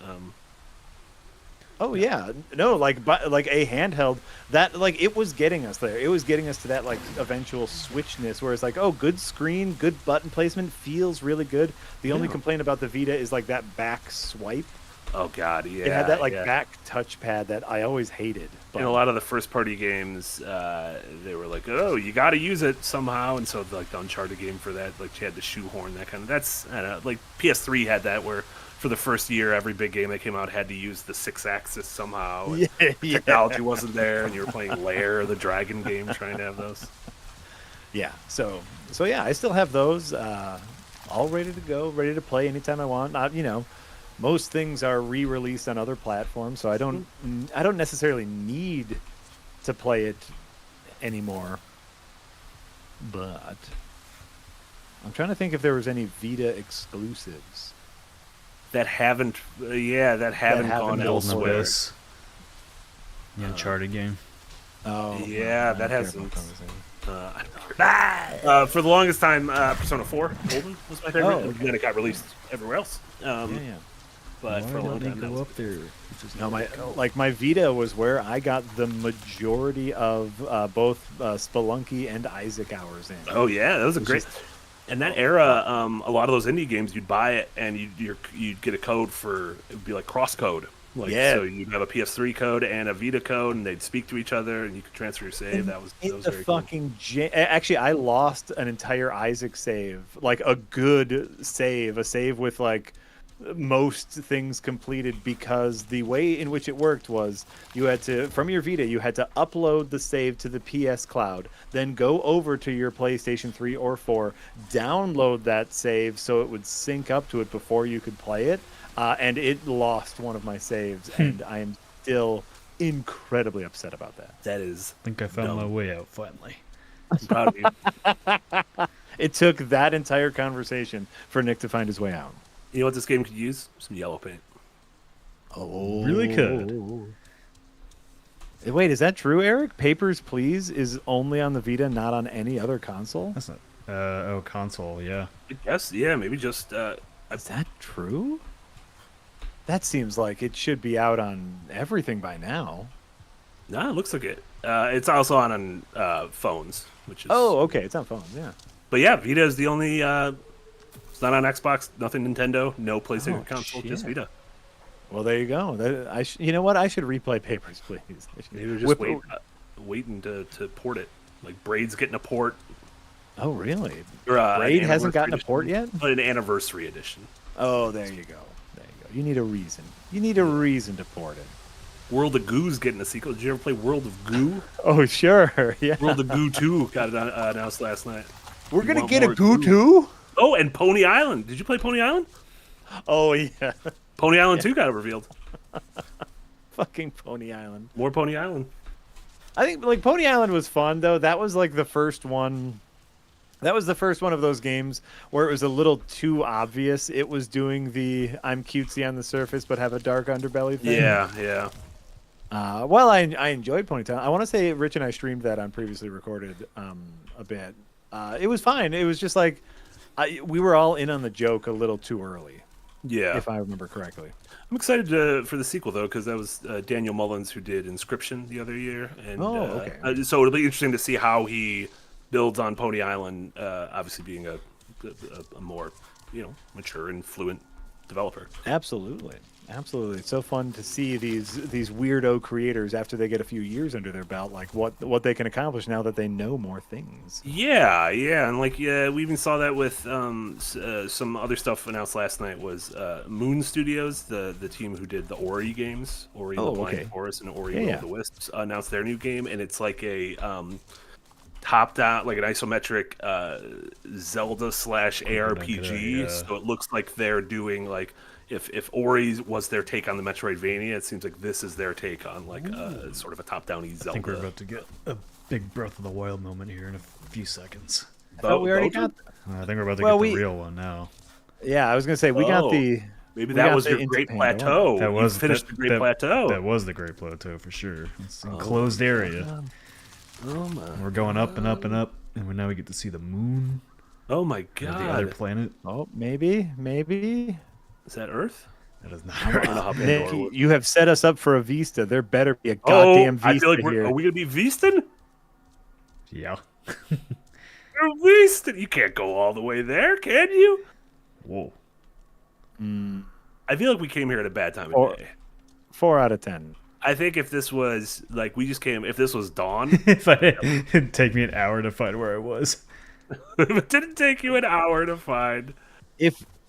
Oh yeah, no, like a handheld that like it was getting us there. It was getting us to that like eventual switchness where it's like, oh, good screen, good button placement, feels really good. The only complaint about the Vita is like that back swipe.
Oh God, yeah.
It had that like back touchpad that I always hated.
In a lot of the first party games, they were like, "Oh, you got to use it somehow," and so like the Uncharted game for that, like you had to shoehorn that kind of. That's I don't know, like PS3 had that where for the first year, every big game that came out had to use the 6-axis somehow. And technology wasn't there, and you were playing Lair, the Dragon game, trying to have those.
Yeah, so yeah, I still have those all ready to go, ready to play anytime I want. Not most things are re-released on other platforms, so I don't necessarily need to play it anymore. But I'm trying to think if there was any Vita exclusives
that haven't gone elsewhere.
The Uncharted game.
Oh
yeah, that hasn't. For the longest time, Persona 4 Golden was my favorite, and then it got released everywhere else. But for a long time,
go up there.
No, my Vita was where I got the majority of both Spelunky and Isaac hours in.
Oh yeah, that was a great. In that era, a lot of those indie games, you'd buy it and you'd get a code for it would be like cross code. Like, so you'd have a PS3 code and a Vita code, and they'd speak to each other, and you could transfer your save. That was very
fucking cool. Actually, I lost an entire Isaac save, like a good save, a save with like most things completed, because the way in which it worked was you had to, from your Vita, you had to upload the save to the PS Cloud, then go over to your PlayStation 3 or 4, download that save so it would sync up to it before you could play it, and it lost one of my saves, and I am still incredibly upset about that.
That is...
I think I found my way out finally.
I'm proud of you.
It took that entire conversation for Nick to find his way out.
You know what this game could use? Some yellow paint.
Oh,
really could.
Wait, is that true, Eric? Papers, Please is only on the Vita, not on any other console?
That's not. Console, yeah.
I guess, yeah, maybe just.
Is that true? That seems like it should be out on everything by now.
No, it looks like it. It's also on phones, which is.
Oh, okay, it's on phones, yeah.
But yeah, Vita is the only. It's not on Xbox, nothing Nintendo, no PlayStation console, just Vita.
Well, there you go. You know what? I should replay Papers, Please.
Maybe just waiting to port it. Like Braid's getting a port.
Oh, really?
Braid
hasn't gotten a port yet?
But an anniversary edition.
Oh, there you go. There you go. You need a reason. You need a reason to port it.
World of Goo's getting a sequel. Did you ever play World of Goo?
Oh, sure. Yeah.
World of Goo 2 got announced last night.
We're going to get a Goo 2?
Oh, and Pony Island. Did you play Pony Island?
Oh, yeah.
Pony Island 2 got revealed.
Fucking Pony Island.
More Pony Island.
I think like Pony Island was fun, though. That was like the first one. That was the first one of those games where it was a little too obvious. It was doing the I'm cutesy on the surface but have a dark underbelly thing.
Yeah.
Well, I enjoyed Pony Island. I want to say Rich and I streamed that on Previously Recorded a bit. It was fine. It was just like we were all in on the joke a little too early.
Yeah,
if I remember correctly.
I'm excited for the sequel though, because that was Daniel Mullins who did Inscription the other year, and
okay.
So it'll be interesting to see how he builds on Pony Island. Obviously, being a more mature and fluent developer.
Absolutely. Absolutely. It's so fun to see these weirdo creators after they get a few years under their belt, like what they can accomplish now that they know more things.
Yeah, and like we even saw that with some other stuff announced last night was Moon Studios, the team who did the Ori games, Ori and the Blind Forest and Ori Will of the Wisps, announced their new game, and it's like a top-down, like an isometric Zelda / ARPG. So it looks like they're doing like. If Ori was their take on the Metroidvania, it seems like this is their take on like sort of a top-down Zelda.
I think we're about to get a big Breath of the Wild moment here in a few seconds.
I thought we already got.
I think we're about to get the real one now.
Yeah, I was gonna say we got the.
Maybe that was your Great Plateau.
That was
finished the Great Plateau.
That was the Great Plateau for sure. It's an enclosed area.
Oh my!
We're going up and up and up, and now we get to see the moon.
Oh my god!
The other planet.
Oh, maybe.
Is that Earth?
That is not Earth.
Nick, you have set us up for a Vista. There better be a goddamn Vista
I feel like
here.
Are we gonna be Vistan?
Yeah.
You're Vistan. You can't go all the way there, can you?
Whoa.
I feel like we came here at a bad time of day.
4 out of 10.
I think if this was like if this was dawn,
it'd take me an hour to find where I was.
It didn't take you an hour to find.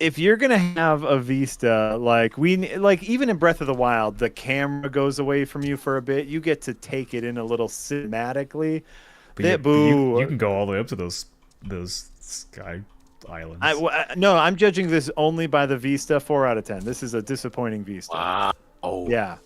If you're gonna have a Vista, like even in Breath of the Wild, the camera goes away from you for a bit. You get to take it in a little cinematically.
But you can go all the way up to those sky islands.
No, I'm judging this only by the Vista. 4 out of 10. This is a disappointing Vista.
Wow. Oh
yeah.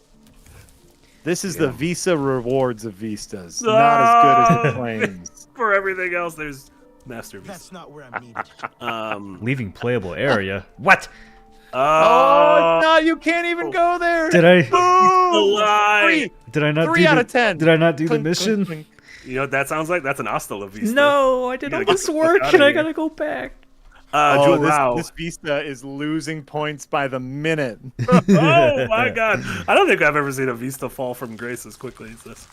This is the Visa rewards of Vistas. Not as good as it claims.
For everything else, there's Master Vista.
That's not where I'm needed.
Leaving playable area. What?
Oh no! You can't even go there.
Did I?
Lie.
Did I not?
3 out of 10.
Did I not do the mission?
Clink.
You know what that sounds like? That's an Hasta La Vista.
No, I did all this work and I gotta go back.
This Vista is losing points by the minute.
Oh my god! I don't think I've ever seen a Vista fall from grace as quickly as this.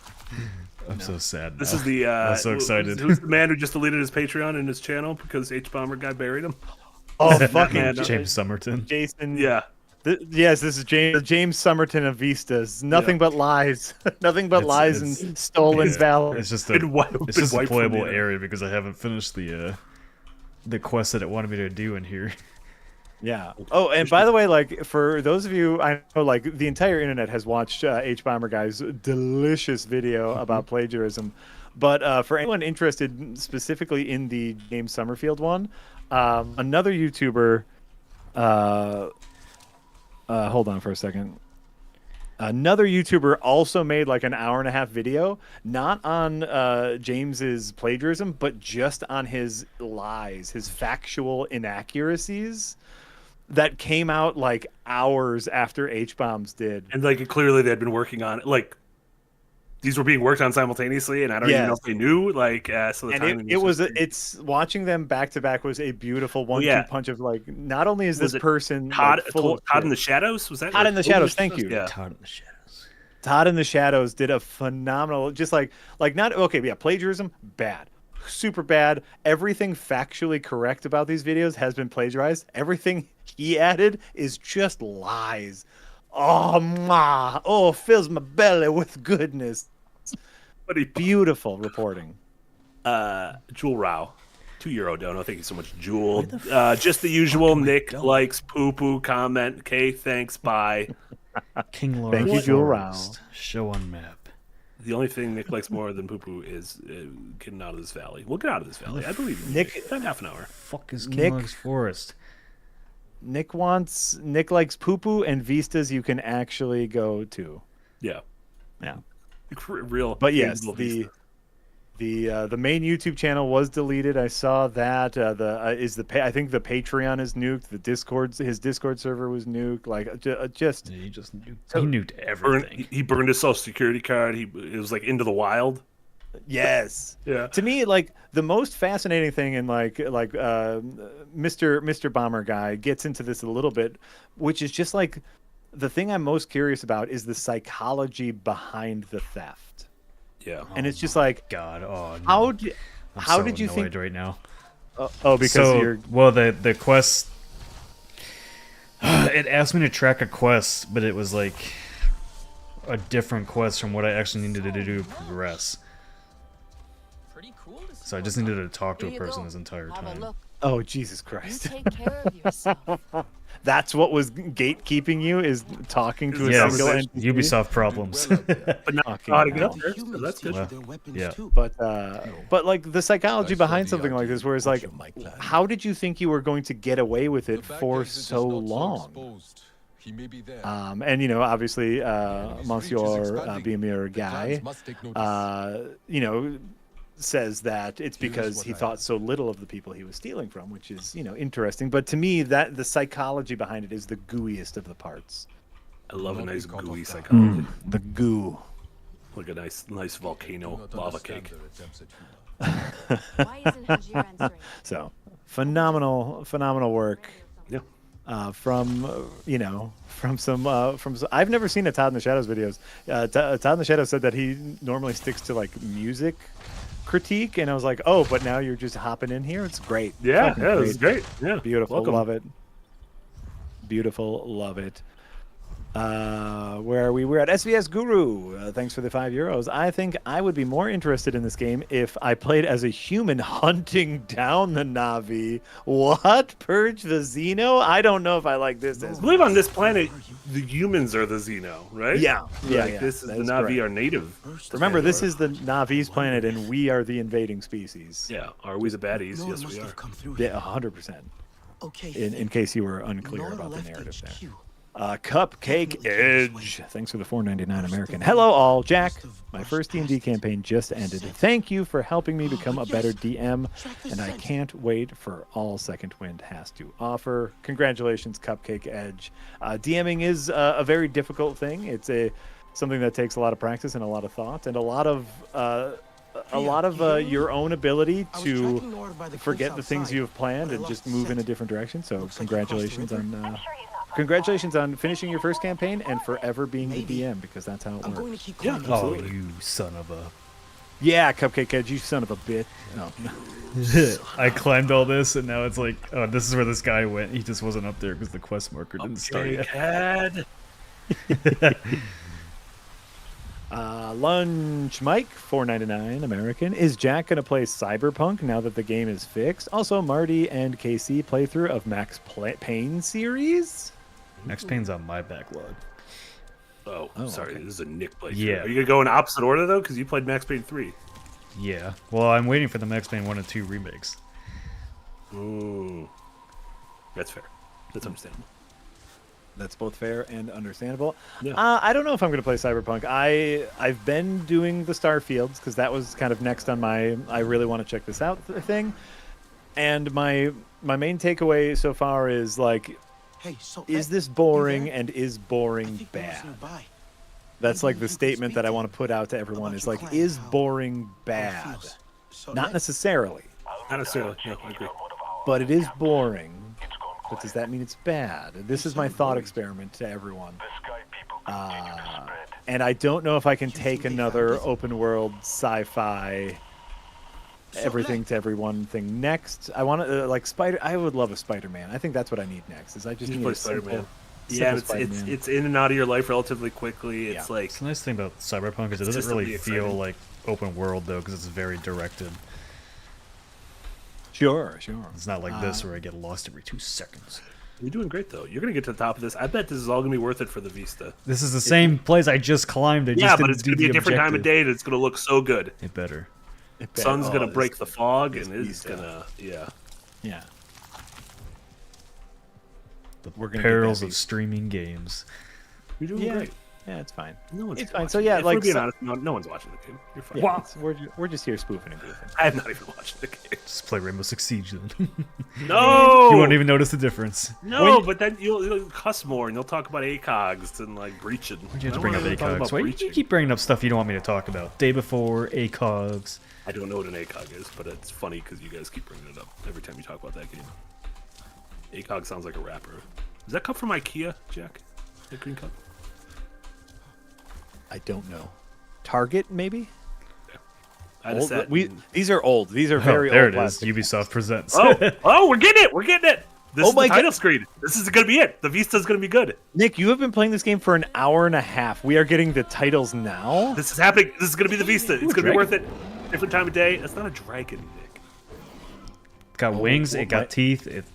I'm so sad.
This
now.
is the.
I'm so excited.
Who's the man who just deleted his Patreon and his channel because H-Bomber guy buried him?
Oh, fucking
James Somerton.
Jason.
Yeah.
Yes, this is James Somerton of Vistas. Nothing but lies. Nothing but lies and stolen valor.
It's just a playable area because I haven't finished the quest that it wanted me to do in here.
Yeah. Oh, and by the way, like for those of you, I know like the entire internet has watched H-Bomber Guy's delicious video about plagiarism. But for anyone interested specifically in the James Summerfield one, another YouTuber, hold on for a second. Another YouTuber also made like an 1.5-hour video, not on James's plagiarism, but just on his lies, his factual inaccuracies that came out like hours after H-Bombs did.
And like clearly they'd been working on it. Like these were being worked on simultaneously, and I don't even know if they knew. Like, so the timing
it's watching them back to back was a beautiful 1-2 punch of like. Not only is this person
Todd
Todd
in the Shadows? Was that
Todd in the Shadows? Thank you.
Yeah.
Todd in the Shadows.
Todd in the Shadows did a phenomenal, just like not okay. Yeah, plagiarism bad, super bad. Everything factually correct about these videos has been plagiarized. Everything he added is just lies. Oh, fills my belly with goodness. Beautiful reporting.
Jewel Rao, €2 dono. Thank you so much, Jewel. Just the usual. Nick likes poo poo comment. Okay, thanks. Bye.
King Lord.
Thank you, Jewel Rao.
Show on map.
The only thing Nick likes more than poo poo is getting out of this valley. We'll get out of this valley. I believe you.
Nick.
Half an hour.
Fuck is King Lord's Forest?
Nick likes poo poo and vistas you can actually go to.
Yeah.
Yeah.
Real.
But yes, the main YouTube channel was deleted. I saw that. I think the Patreon is nuked. His Discord server was nuked. Like just
he just nuked. He nuked everything.
He burned his social security card. It was like into the wild.
Yes.
Yeah.
To me, like the most fascinating thing, and Mr. Bomber Guy gets into this a little bit, which is just like the thing I'm most curious about is the psychology behind the theft.
Yeah.
And it's just like,
God, oh no.
How did you think
right now?
Because you're
the quest. It asked me to track a quest, but it was like a different quest from what I actually needed to do to progress. So I just needed to talk to a person this entire time.
Oh, Jesus Christ.
Take care of yourself.
That's what was gatekeeping you, is talking to a
Yes,
single NPC?
Ubisoft problems.
But now how to get up there. So that's good.
Yeah.
But like the psychology behind something like this, where it's like, how did you think you were going to get away with it for so long? And you know, obviously, Monsieur Biamir Guy, you know, says that it's because he thought so little of the people he was stealing from, which is, you know, interesting. But to me, that the psychology behind it is the gooeyest of the parts.
I love a nice gooey psychology.
The goo.
Like a nice volcano lava cake.
So phenomenal work.
Yeah.
From you know, from I've never seen a Todd in the Shadows videos. Todd in the Shadows said that he normally sticks to like music critique, and I was like, oh, but now you're just hopping in here. It's great.
Yeah, this is great. Yeah,
beautiful.
welcome.
Love it. Beautiful, love it. Where are we? We're at SVS Guru. Thanks for the €5. I think I would be more interested in this game if I played as a human hunting down the Na'vi. What? Purge the Xeno? I don't know if I like this.
I believe on this planet, the humans are the Xeno, right?
Yeah.
Like, this is the Na'vi are native.
Remember, this is the Navi's planet, and we are the invading species.
Yeah. Are we the baddies? Yes, we are.
Yeah, 100%. In case you were unclear about the narrative there. Cupcake Edge. Thanks for the $4.99 American. Hello, all. Jack, my first D&D campaign just ended. Thank you for helping me become a better DM, and I can't wait for all Second Wind has to offer. Congratulations, Cupcake Edge. DMing is a very difficult thing. It's something that takes a lot of practice and a lot of thought and a lot of your own ability to forget the things you have planned and just move in a different direction. So congratulations on finishing your first campaign and forever being the DM, because that's how it works.
Yeah,
oh, you son of a...
Yeah, Cupcake Edge, you son of a bitch. No.
I climbed all this, and now it's like, oh, this is where this guy went. He just wasn't up there because the quest marker didn't start yet.
Lunch Mike, $4.99 American. Is Jack going to play Cyberpunk now that the game is fixed? Also, Marty and KC playthrough of Max Payne series?
Max Payne's on my backlog.
Oh, sorry. Okay. This is a Nick playthrough.
Yeah.
Are you going to go in opposite order, though? Because you played Max Payne 3.
Yeah. Well, I'm waiting for the Max Payne 1 and 2 remakes.
Ooh. That's fair. That's understandable.
That's both fair and understandable.
Yeah.
I don't know if I'm going to play Cyberpunk. I've been doing the Starfields because that was kind of next on my I really want to check this out thing. And my main takeaway so far is like, is this boring, and is boring bad? That's like the statement that I want to put out to everyone is like, is boring bad? Not necessarily.
Not necessarily. No, I agree.
But it is boring. But does that mean it's bad? This is my thought experiment to everyone. And I don't know if I can take another open world sci-fi everything to everyone thing next. I want to like I would love a Spider-Man. I think that's what I need next. Is I just need a Spider-Man.
Yeah, it's in and out of your life relatively quickly. It's like
the nice thing about Cyberpunk is it doesn't really feel like open world though, because it's very directed.
Sure.
It's not like this where I get lost every 2 seconds.
You're doing great though. You're gonna get to the top of this. I bet this is all gonna be worth it for the Vista.
This is the same place I just climbed.
Yeah, but it's gonna be a different time of day, and it's gonna look so good.
It better.
Sun's gonna break the fog, and it's gonna
yeah.
The perils of streaming games.
You're doing great.
Yeah, it's fine.
No one's
it's fine.
watching.
So yeah,
if
like
we're being honest, no one's watching the game. You're fine.
Yeah, we're just here spoofing and goofing.
I have not even watched the game.
Just play Rainbow Six Siege then.
No,
you won't even notice the difference.
No, but then you'll cuss more and you'll talk about ACOGs and like breaching.
Why'd you have to bring up ACOGs? Why do you keep bringing up stuff you don't want me to talk about? Day before ACOGs.
I don't know what an ACOG is, but it's funny because you guys keep bringing it up every time you talk about that game. ACOG sounds like a rapper. Is that cup from IKEA, Jack? That green cup?
I don't know. Target, maybe?
Yeah.
These are old. These are very old.
There it is. Ubisoft presents.
Oh, we're getting it. We're getting it. This is the title screen. This is going to be it. The Vista's going to be good.
Nick, you have been playing this game for an hour and a half. We are getting the titles now.
This is happening. This is going to be the Vista. It's going to be worth it. Different time of day. It's not a dragon, Nick.
It got wings. It got teeth. It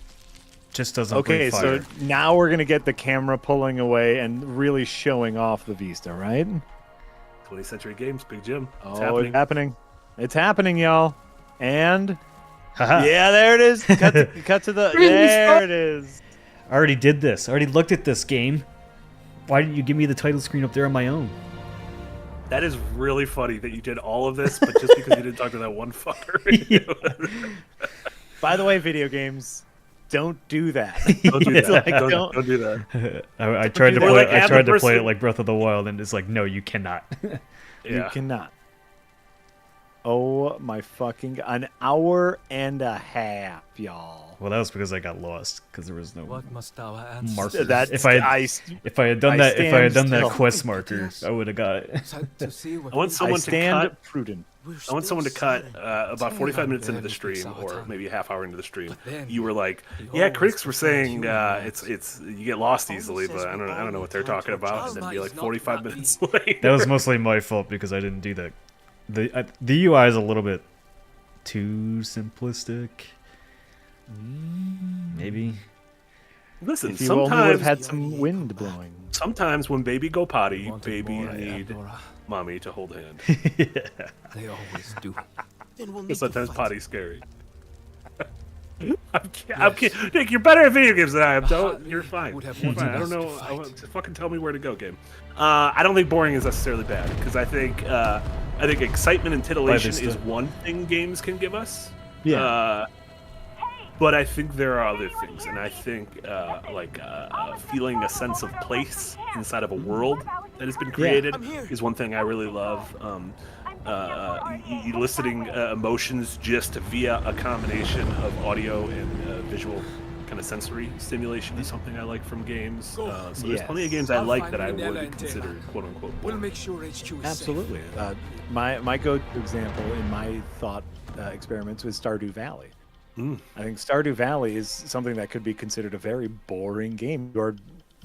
just doesn't breathe fire.
So now we're going to get the camera pulling away and really showing off the Vista, right?
20th Century Games, Big Jim.
It's happening. It's happening, y'all. And... yeah, there it is. Cut to the... There it is.
I already did this. I already looked at this game. Why didn't you give me the title screen up there on my own?
That is really funny that you did all of this, but just because you didn't talk to that one fucker.
By the way, video games, don't do that.
Don't do that. Don't do that.
I tried to play. I tried to play it like Breath of the Wild, and it's like, no, you cannot.
You cannot. Oh my fucking... An hour and a half, y'all.
Well, that was because I got lost because there was no
marker.
If I had done that quest marker, I would have got it.
I want someone to cut.
Prudent.
I want someone to cut about 45 minutes into the stream, or maybe a half hour into the stream. You were like, "Yeah, critics were saying it's you get lost easily, but I don't know what they're talking about." And then be like 45 minutes late.
That was mostly my fault because I didn't do that. The UI is a little bit too simplistic. Maybe.
Listen,
if you
sometimes
only would have had some wind blowing.
Sometimes when baby go potty, baby need mommy to hold hand.
They always do.
Sometimes potty's scary. I'm kidding. Nick, you're better at video games than I am. You're fine. You're fine. I don't know. Fucking tell me where to go, game. I don't think boring is necessarily bad because I think excitement and titillation is one thing games can give us.
Yeah.
But I think there are other things, and I think feeling a sense of place inside of a world that has been created is one thing I really love. Eliciting emotions just via a combination of audio and visual kind of sensory stimulation is something I like from games. So there's plenty of games I like that I would consider quote unquote boring.
We'll make sure HQ is
Absolutely. My go-to example in my thought experiments was Stardew Valley. I think Stardew Valley is something that could be considered a very boring game. You're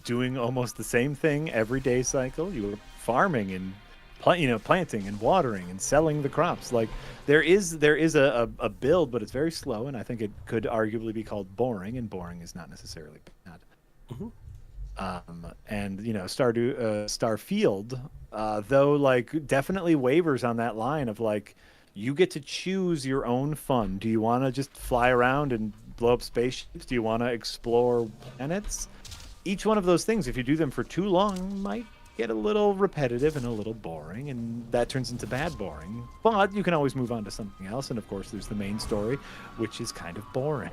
doing almost the same thing every day cycle. You're farming and planting and watering and selling the crops. Like there is a build, but it's very slow, and I think it could arguably be called boring, and boring is not necessarily bad. And Starfield, though, like definitely wavers on that line of like you get to choose your own fun. Do you want to just fly around and blow up spaceships? Do you want to explore planets? Each one of those things, if you do them for too long, might get a little repetitive and a little boring, and that turns into bad boring. But you can always move on to something else, and of course there's the main story, which is kind of boring.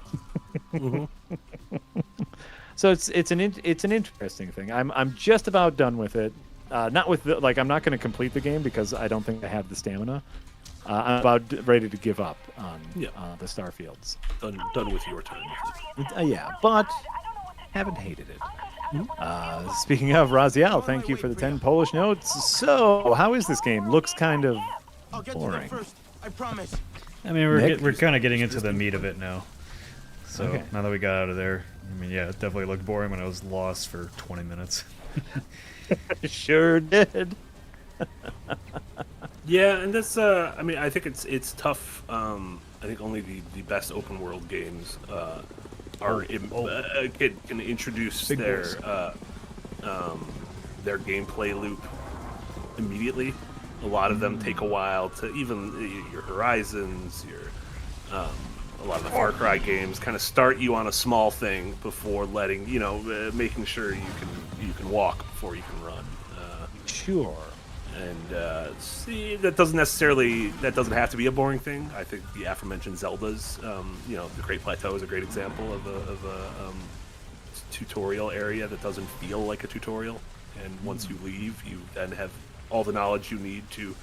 So it's an interesting thing. I'm just about done with it. Not with I'm not going to complete the game because I don't think I have the stamina. I'm about ready to give up on the Starfields.
Done with your turn.
But haven't hated it. Speaking of, Raziel, thank you for the 10 Polish notes. So, how is this game? Looks kind of boring.
I promise.
I mean, we're kind of getting into the meat of it now. So, now that we got out of there, I mean, yeah, it definitely looked boring when I was lost for 20 minutes.
Sure did.
Yeah, and that's I mean, I think it's tough. I think only the best open world games can introduce their gameplay loop immediately. A lot of them take a while to, even your Horizons, a lot of the Far Cry games kind of start you on a small thing before letting making sure you can walk before you can run.
Sure.
And that doesn't have to be a boring thing. I think the aforementioned Zeldas, the Great Plateau is a great example of a tutorial area that doesn't feel like a tutorial. And once you leave, you then have all the knowledge you need to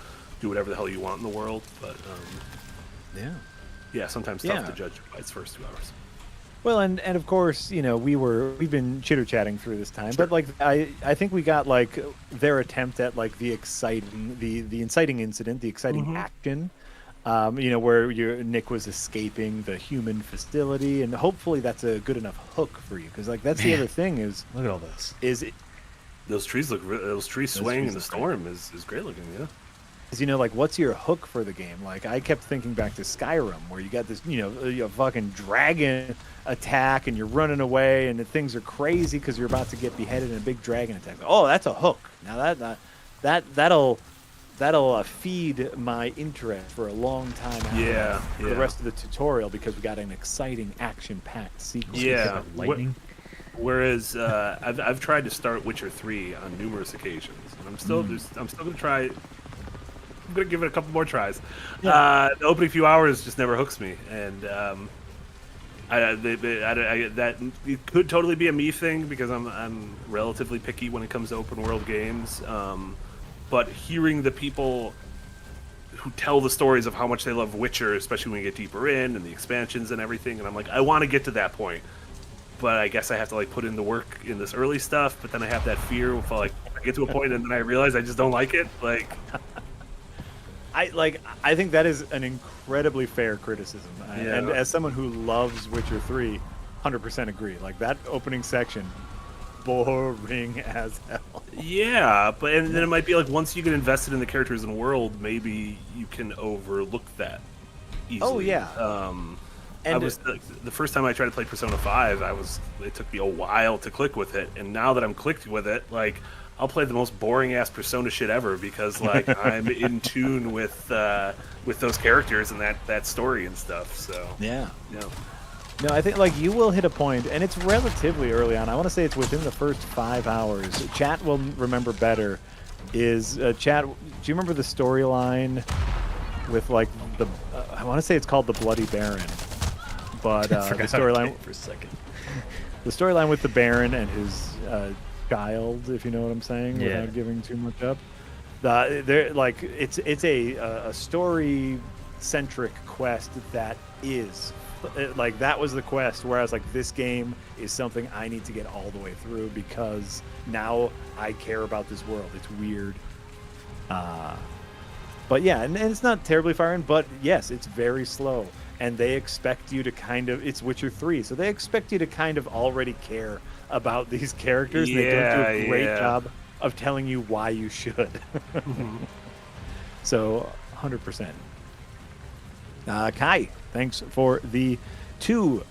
do whatever the hell you want in the world. But sometimes tough to judge by its first 2 hours.
Well, and of course, we've been chitter chatting through this time, but like I think we got like their attempt at like the inciting incident, the exciting action, where Nick was escaping the human facility, and hopefully that's a good enough hook for you, because like that's the other thing is
Look at all this.
Those trees swaying in the storm is great looking. Yeah.
Is like what's your hook for the game? Like I kept thinking back to Skyrim, where you got this a fucking dragon attack and you're running away and things are crazy because you're about to get beheaded in a big dragon attack. Oh, that's a hook. Now that'll feed my interest for a long time after the rest of the tutorial, because we got an exciting action-packed sequence.
Yeah,
lightning.
Whereas I've tried to start Witcher 3 on numerous occasions, and I'm still gonna try. I'm gonna give it a couple more tries. The opening few hours just never hooks me, and that it could totally be a me thing because I'm relatively picky when it comes to open world games. But hearing the people who tell the stories of how much they love Witcher, especially when you get deeper in and the expansions and everything, and I'm like, I want to get to that point, but I guess I have to like put in the work in this early stuff. But then I have that fear of like I get to a point and then I realize I just don't like it. Like,
I think that is an incredibly fair criticism, and as someone who loves Witcher 3, 100% agree. Like that opening section, boring as hell.
Yeah, but and then it might be like once you get invested in the characters and world, maybe you can overlook that easily.
Oh yeah.
And I was the first time I tried to play Persona 5, it took me a while to click with it, and now that I'm clicked with it, like I'll play the most boring ass Persona shit ever because like I'm in tune with those characters and that story and stuff. So
yeah. No, I think like you will hit a point, and it's relatively early on. I want to say it's within the first 5 hours. Chat will remember better. Chat? Do you remember the storyline with like I want to say it's called the Bloody Baron, but the storyline
for a second.
The storyline with the Baron and his child, if you know what I'm saying, without giving too much up. They're like it's a story centric quest that is. Like that was the quest, whereas like this game is something I need to get all the way through because now I care about this world. It's weird, but yeah, and it's not terribly firing, but yes, it's very slow, and they expect you to it's Witcher 3, so they expect you to kind of already care about these characters. And they don't do a great job of telling you why you should. So 100%. Kai, thanks for the £2.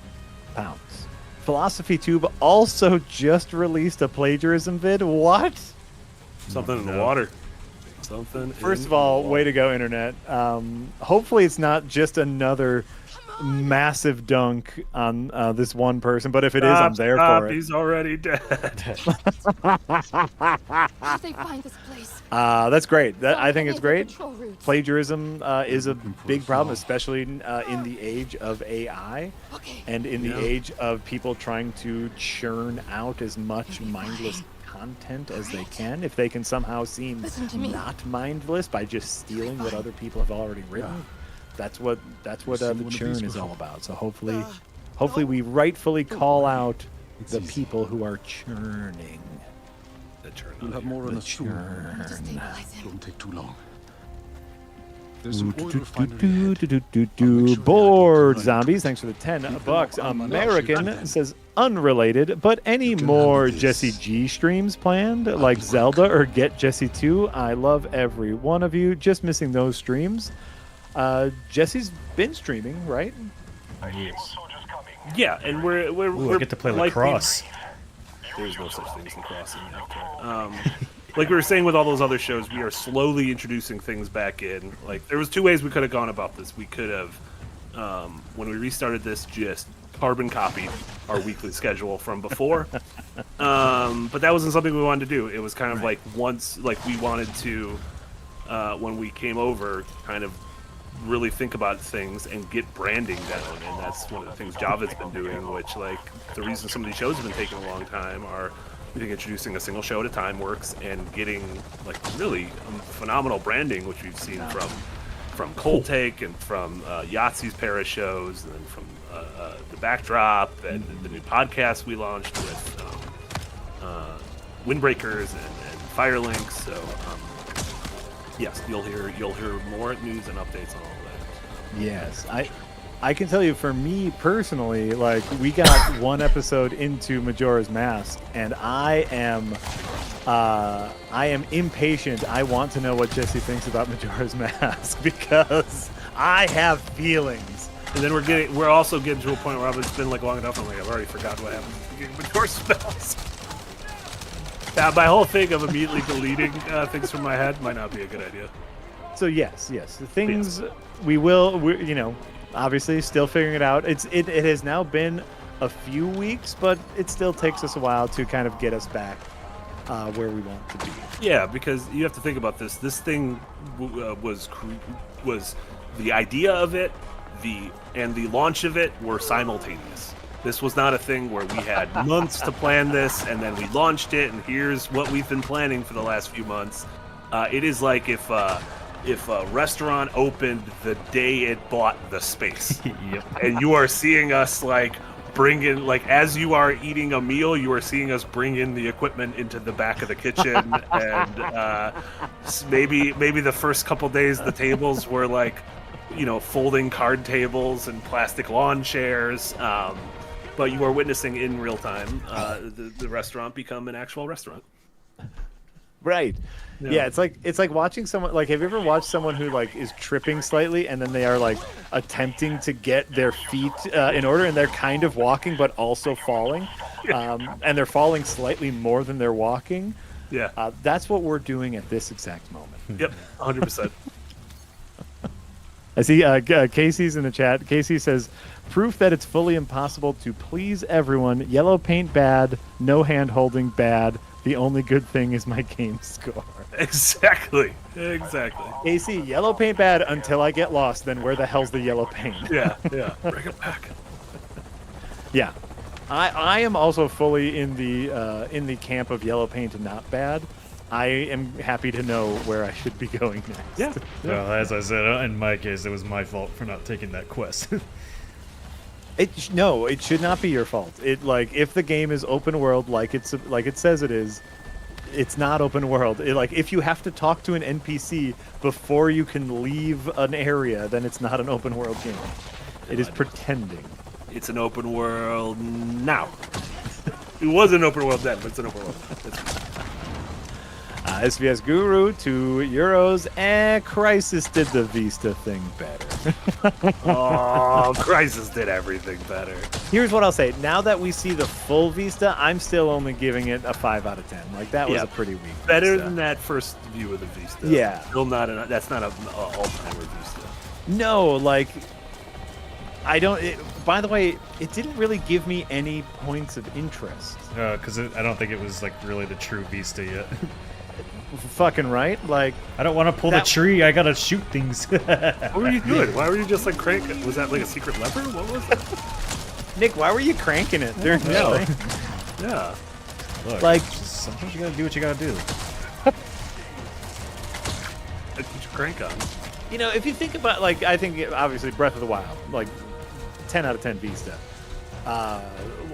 Philosophy Tube also just released a plagiarism vid. What?
Something in the water.
First of all, way to go, internet. Hopefully it's not just another massive dunk on this one person, but if it is, I'm there for it.
He's already dead.
How did they find this place?
That's great. I think it's great. Plagiarism is a big problem, especially in the age of AI and in the age of people trying to churn out as much mindless content as they can. If they can somehow seem not mindless by just stealing what other people have already written, that's what the churn is all about. So hopefully we rightfully call out the people who are churning.
We'll have more on the churn. Don't take too long. There's an oil refinery.
Bored Zombies, thanks for the $10. American says unrelated, but any more Jesse G streams planned, like Zelda or Get Jesse 2? I love every one of you. Just missing those streams. Jesse's been streaming, right?
Yeah, and we're
I get to play lacrosse.
There's no such thing as lacrosse in Avatar. Like we were saying with all those other shows, we are slowly introducing things back in. Like there was two ways we could have gone about this. We could have, when we restarted this, just carbon copied our weekly schedule from before. But that wasn't something we wanted to do. It was kind of like once, like we wanted to, when we came over, kind of really think about things and get branding down, and that's one of the things Java's been doing, which like the reason some of these shows have been taking a long time are I think introducing a single show at a time works, and getting like really phenomenal branding, which we've seen from Cold Take and from Yahtzee's pair of shows, and then from the Backdrop and the new podcast we launched with Windbreakers and Firelinks. So yes, you'll hear more news and updates on all
Yes, I can tell you for me personally, like we got one episode into Majora's Mask, and I am impatient. I want to know what Jesse thinks about Majora's Mask because I have feelings.
And then we're also getting to a point where it's been like long enough. I'm like, I've already forgotten what happened. Majora's Mask. My whole thing of immediately deleting things from my head might not be a good idea.
So yes, the things we obviously still figuring it out. It has now been a few weeks, but it still takes us a while to kind of get us back where we want to be.
Yeah, because you have to think about this. This thing was the idea of it, and the launch of it were simultaneous. This was not a thing where we had months to plan this, and then we launched it, and here's what we've been planning for the last few months. It is like if a restaurant opened the day it bought the space.
Yep.
And you are seeing us bring in, as you are eating a meal, you are seeing us bring in the equipment into the back of the kitchen. And maybe the first couple days the tables were folding card tables and plastic lawn chairs. But you are witnessing in real time the restaurant become an actual restaurant.
Right. Yeah, it's like watching someone. Have you ever watched someone who is tripping slightly and then they are attempting to get their feet in order and they're kind of walking but also falling, and they're falling slightly more than they're walking.
Yeah.
That's what we're doing at this exact moment.
Yep, 100%.
I see Casey's in the chat. Casey says, proof that it's fully impossible to please everyone. Yellow paint bad, no hand holding bad. The only good thing is my game score.
Exactly.
Casey, yellow paint bad until I get lost. Then where the hell's the yellow paint?
Yeah. Bring it back.
Yeah. I am also fully in the camp of yellow paint not bad. I am happy to know where I should be going next.
Yeah.
Well, as I said, in my case, it was my fault for not taking that quest.
It should not be your fault. If the game is open world like it says it is, it's not open world. If you have to talk to an NPC before you can leave an area, then it's not an open world game. It is pretending.
It's an open world now. It was an open world then, but it's an open world.
SVS Guru, €2, Crisis did the Vista thing better.
Oh, Crisis did everything better.
Here's what I'll say. Now that we see the full Vista, I'm still only giving it a 5 out of 10. That was a pretty weak
Better
Vista.
than that first view of the Vista.
Yeah.
Still not that's not an all-timer Vista.
No, I don't... by the way, it didn't really give me any points of interest.
Because I don't think it was really the true Vista yet.
Fucking right.
I don't want to pull the tree. I gotta shoot things.
What were you doing? Why were you just cranking? Was that a secret lever? What was that?
Nick, why were you cranking it during the thing?
Yeah.
Look, sometimes you gotta do what you gotta do.
Put your crank on.
If you think about I think obviously Breath of the Wild, 10 out of 10 Vista.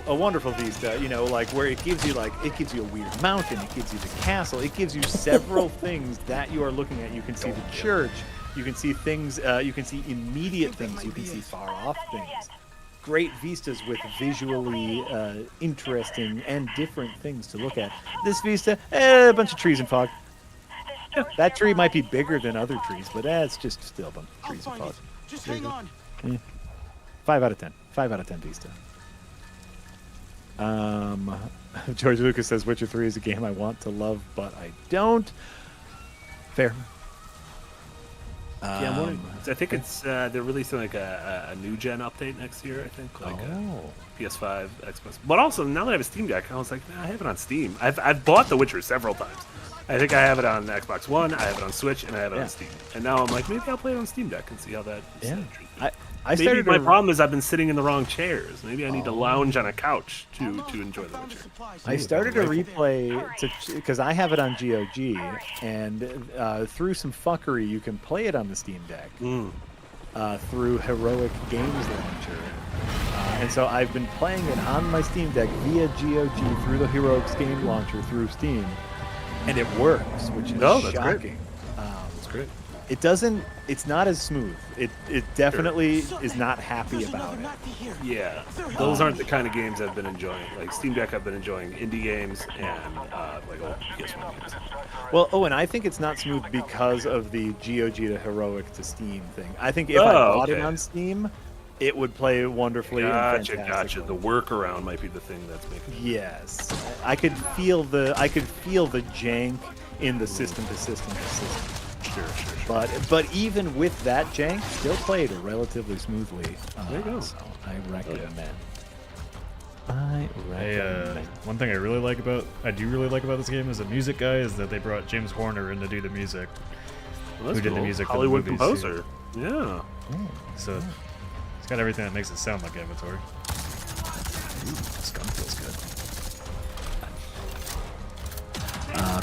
A wonderful Vista, where it gives you a weird mountain, it gives you the castle, it gives you several things that you are looking at. You can see the church, you can see things, you can see immediate things, you can see far off things. Great vistas with visually interesting and different things to look at. This Vista, a bunch of trees and fog. That tree might be bigger than other trees, but it's just still a bunch of trees and fog.
Just hang on.
5 out of 10. 5 out of 10 Vista. George Lucas says Witcher 3 is a game I want to love, but I don't. Fair.
I think it's they're releasing a new gen update next year. I think PS5, Xbox. But also now that I have a Steam Deck, I was like, I have it on Steam. I've bought The Witcher several times. I think I have it on Xbox One, I have it on Switch, and I have it on Steam. And now I'm like, maybe I'll play it on Steam Deck and see how that. Maybe my problem is I've been sitting in the wrong chairs. Maybe I need to lounge on a couch to enjoy The Witcher.
I started a replay because I have it on GOG, and through some fuckery, you can play it on the Steam Deck through Heroic Games Launcher. And so I've been playing it on my Steam Deck via GOG through the Heroics Game Launcher through Steam, and it works, which is shocking.
That's great.
it doesn't. It's not as smooth. It definitely is not happy about it.
Yeah, those aren't the kind of games I've been enjoying. Like Steam Deck, I've been enjoying indie games and like old PS1 games.
Well, and I think it's not smooth because of the GOG to heroic to Steam thing. I think if I bought it on Steam, it would play wonderfully.
Gotcha. The workaround might be the thing that's making.
Yes, I could feel the jank in the system to system.
Sure.
But even with that jank, still played relatively smoothly.
There you go.
So I recommend.
One thing I do really like about this game as a music guy is that they brought James Horner in to do the music.
Well,
who did the music
Hollywood
for the movies,
composer. Yeah.
So it's got everything that makes it sound like Avatar. This gun feels good.